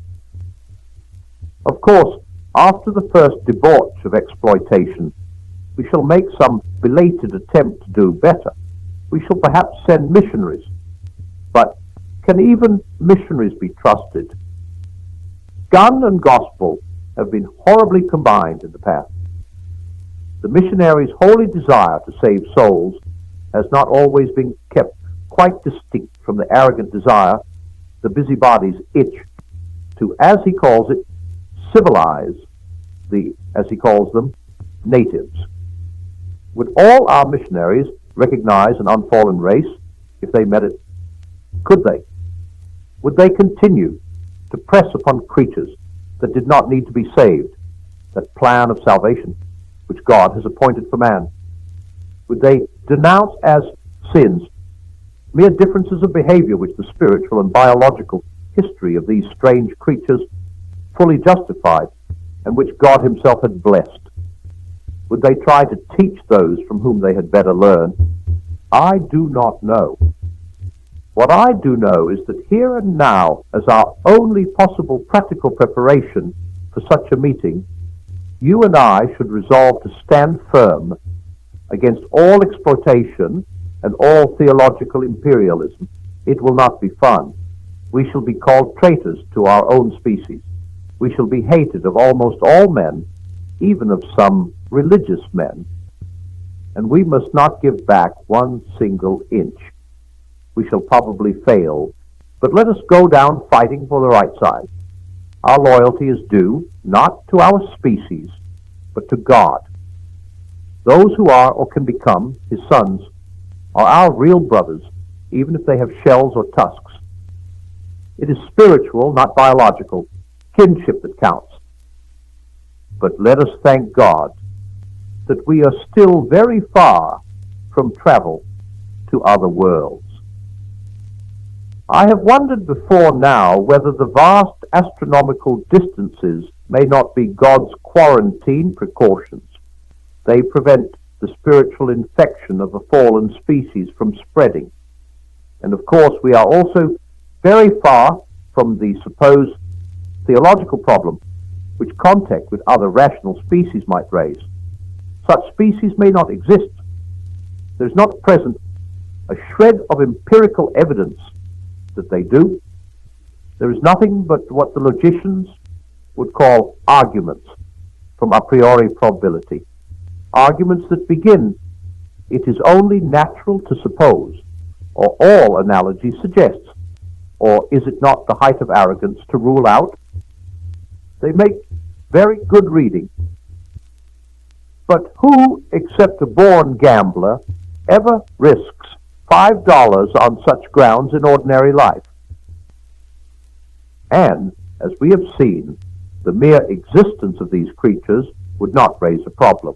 Of course, after the first debauch of exploitation, we shall make some belated attempt to do better. We shall perhaps send missionaries. But can even missionaries be trusted? Gun and gospel have been horribly combined in the past. The missionaries' holy desire to save souls has not always been kept quite distinct from the arrogant desire the busybodies itch to, as he calls it, civilize the, as he calls them, natives. Would all our missionaries recognize an unfallen race if they met it? Could they? Would they continue to press upon creatures that did not need to be saved, that plan of salvation which God has appointed for man? Would they denounce as sins mere differences of behavior which the spiritual and biological history of these strange creatures fully justified and which God himself had blessed? Would they try to teach those from whom they had better learn? I do not know. What I do know is that here and now, as our only possible practical preparation for such a meeting, you and I should resolve to stand firm against all exploitation and all theological imperialism. It will not be fun. We shall be called traitors to our own species. We shall be hated of almost all men, even of some religious men. And we must not give back one single inch. We shall probably fail, but let us go down fighting for the right side. Our loyalty is due not to our species, but to God. Those who are or can become his sons are our real brothers, even if they have shells or tusks. It is spiritual, not biological, kinship that counts. But let us thank God that we are still very far from travel to other worlds. I have wondered before now whether the vast astronomical distances may not be God's quarantine precautions. They prevent the spiritual infection of a fallen species from spreading. And of course, we are also very far from the supposed theological problem which contact with other rational species might raise. Such species may not exist. There is not present a shred of empirical evidence that they do. There is nothing but what the logicians would call arguments from a priori probability. Arguments that begin, it is only natural to suppose, or all analogy suggests, or is it not the height of arrogance to rule out? They make very good reading. But who, except a born gambler, ever risks $5 on such grounds in ordinary life? And, as we have seen, the mere existence of these creatures would not raise a problem.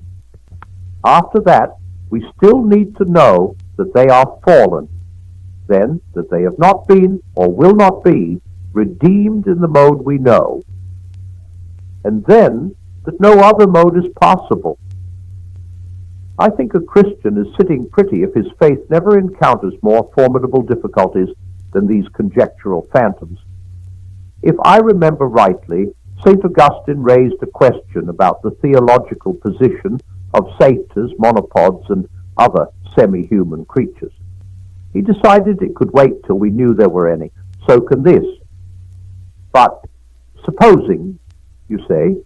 After that, we still need to know that they are fallen, then that they have not been, or will not be, redeemed in the mode we know, and then that no other mode is possible. I think a Christian is sitting pretty if his faith never encounters more formidable difficulties than these conjectural phantoms. If I remember rightly, St. Augustine raised a question about the theological position of satyrs, monopods, and other semi-human creatures. He decided it could wait till we knew there were any. So can this. But supposing, you say,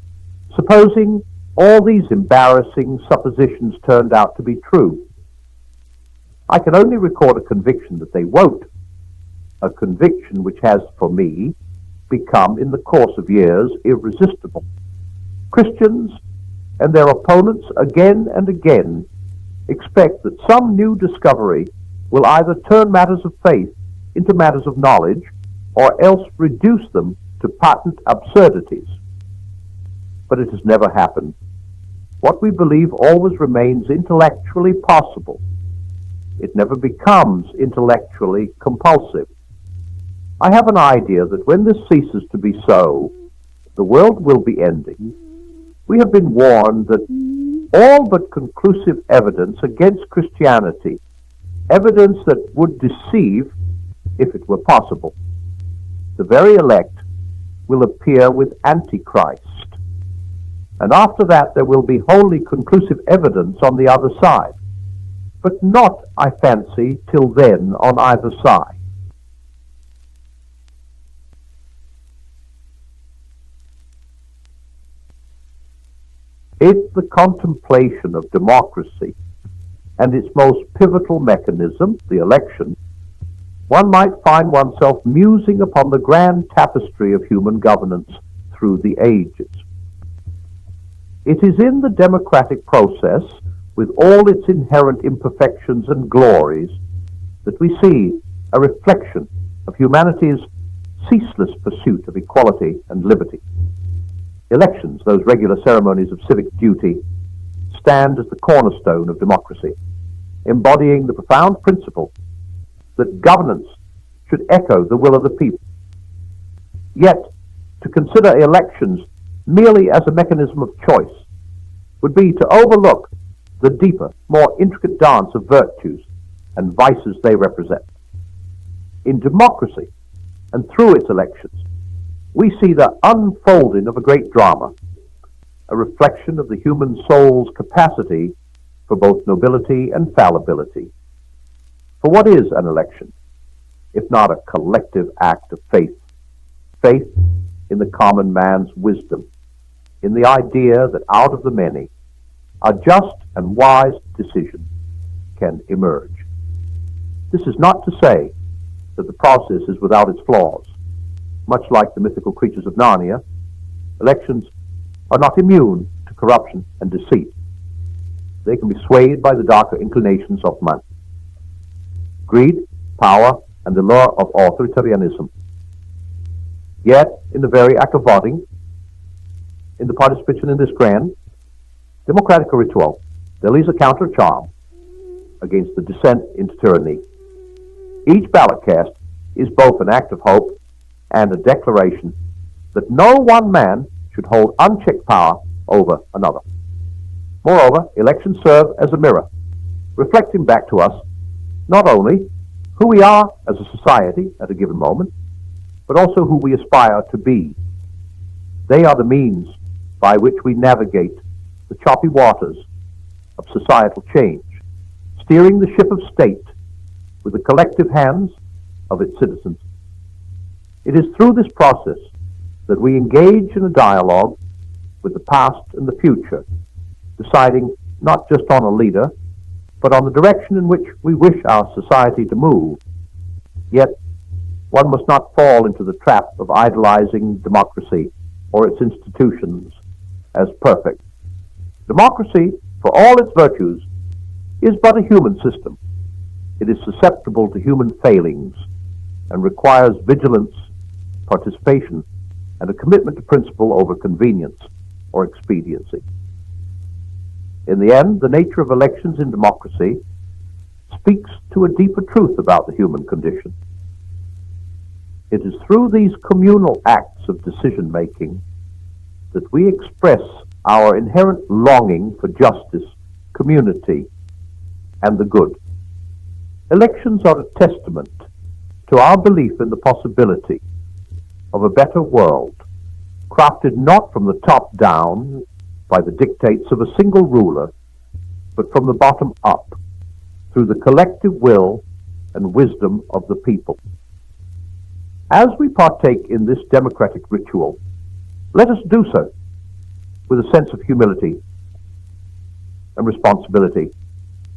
supposing all these embarrassing suppositions turned out to be true, I can only record a conviction that they won't. A conviction which has, for me, become, in the course of years, irresistible. Christians and their opponents again and again expect that some new discovery will either turn matters of faith into matters of knowledge, or else reduce them to patent absurdities. But it has never happened. What we believe always remains intellectually possible. It never becomes intellectually compulsive. I have an idea that when this ceases to be so, the world will be ending, we have been warned that all but conclusive evidence against Christianity, evidence that would deceive, if it were possible, the very elect, will appear with Antichrist. And after that there will be wholly conclusive evidence on the other side, but not, I fancy, till then on either side. It's the contemplation of democracy and its most pivotal mechanism, the election, one might find oneself musing upon the grand tapestry of human governance through the ages. It is in the democratic process, with all its inherent imperfections and glories, that we see a reflection of humanity's ceaseless pursuit of equality and liberty. Elections, those regular ceremonies of civic duty, stand as the cornerstone of democracy, embodying the profound principle that governance should echo the will of the people. Yet, to consider elections merely as a mechanism of choice would be to overlook the deeper, more intricate dance of virtues and vices they represent. In democracy, and through its elections, we see the unfolding of a great drama, a reflection of the human soul's capacity for both nobility and fallibility. For what is an election, if not a collective act of faith? Faith in the common man's wisdom, in the idea that out of the many, a just and wise decision can emerge. This is not to say that the process is without its flaws. Much like the mythical creatures of Narnia, elections are not immune to corruption and deceit. They can be swayed by the darker inclinations of man. Greed, power, and the lure of authoritarianism. Yet, in the very act of voting, in the participation in this grand democratic ritual, there is a counter charm against the descent into tyranny. Each ballot cast is both an act of hope and a declaration that no one man should hold unchecked power over another. Moreover, elections serve as a mirror, reflecting back to us not only who we are as a society at a given moment, but also who we aspire to be. They are the means by which we navigate the choppy waters of societal change, steering the ship of state with the collective hands of its citizens. It is through this process that we engage in a dialogue with the past and the future, deciding not just on a leader, but on the direction in which we wish our society to move. Yet, one must not fall into the trap of idolizing democracy or its institutions as perfect. Democracy, for all its virtues, is but a human system. It is susceptible to human failings and requires vigilance, participation, and a commitment to principle over convenience or expediency. In the end, the nature of elections in democracy speaks to a deeper truth about the human condition. It is through these communal acts of decision-making that we express our inherent longing for justice, community, and the good. Elections are a testament to our belief in the possibility of a better world, crafted not from the top down by the dictates of a single ruler, but from the bottom up, through the collective will and wisdom of the people. As we partake in this democratic ritual, let us do so with a sense of humility and responsibility,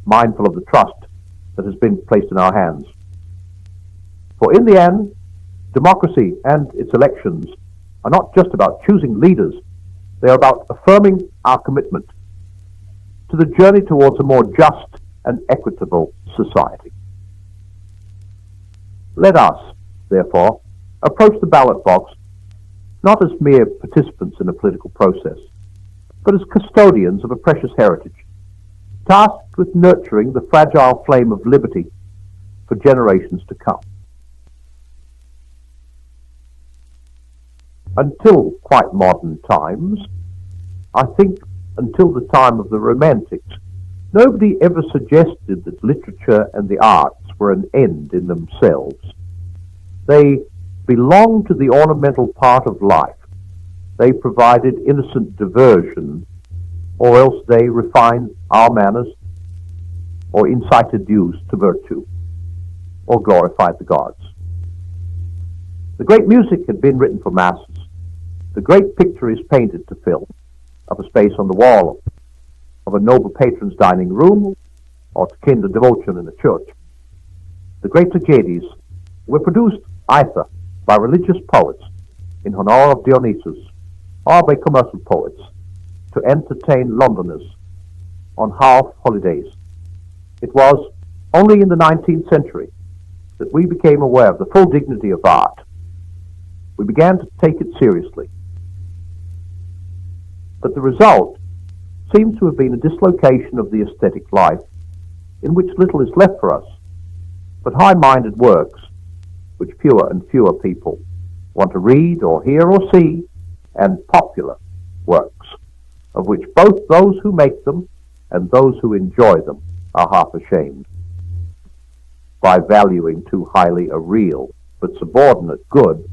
mindful of the trust that has been placed in our hands. For in the end, democracy and its elections are not just about choosing leaders, they are about affirming our commitment to the journey towards a more just and equitable society. Let us, therefore, approach the ballot box not as mere participants in a political process, but as custodians of a precious heritage, tasked with nurturing the fragile flame of liberty for generations to come. Until quite modern times, I think until the time of the Romantics, nobody ever suggested that literature and the arts were an end in themselves. They belonged to the ornamental part of life. They provided innocent diversion, or else they refined our manners, or incited youth to virtue, or glorified the gods. The great music had been written for masses. The great picture is painted to film, of a space on the wall, of a noble patron's dining room, or to kindle devotion in a church. The great tragedies were produced either by religious poets in honor of Dionysus, or by commercial poets to entertain Londoners on half holidays. It was only in the 19th century that we became aware of the full dignity of art. We began to take it seriously. But the result seems to have been a dislocation of the aesthetic life, in which little is left for us but high-minded works, which fewer and fewer people want to read or hear or see, and popular works, of which both those who make them and those who enjoy them are half ashamed. By valuing too highly a real but subordinate good,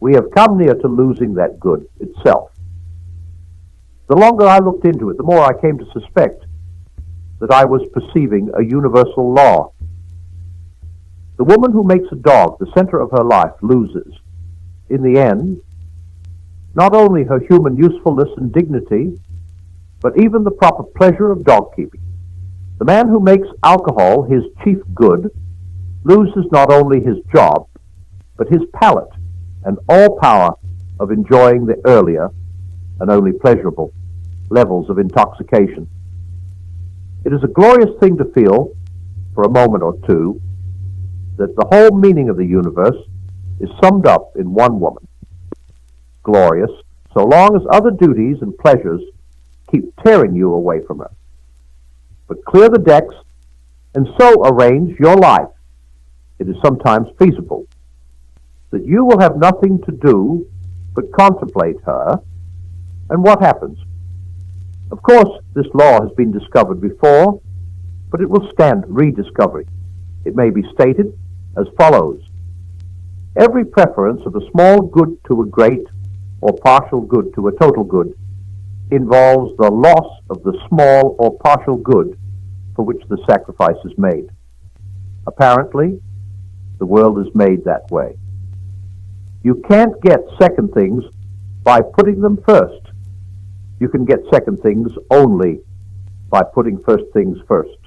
we have come near to losing that good itself. The longer I looked into it, the more I came to suspect that I was perceiving a universal law. The woman who makes a dog the center of her life loses, in the end, not only her human usefulness and dignity, but even the proper pleasure of dog keeping. The man who makes alcohol his chief good loses not only his job, but his palate and all power of enjoying the earlier and only pleasurable levels of intoxication. It is a glorious thing to feel, for a moment or two, that the whole meaning of the universe is summed up in one woman. Glorious, so long as other duties and pleasures keep tearing you away from her. But clear the decks and so arrange your life, it is sometimes feasible, that you will have nothing to do but contemplate her, and what happens? Of course, this law has been discovered before, but it will stand rediscovery. It may be stated as follows. Every preference of a small good to a great, or partial good to a total good, involves the loss of the small or partial good for which the sacrifice is made. Apparently, the world is made that way. You can't get second things by putting them first. You can get second things only by putting first things first.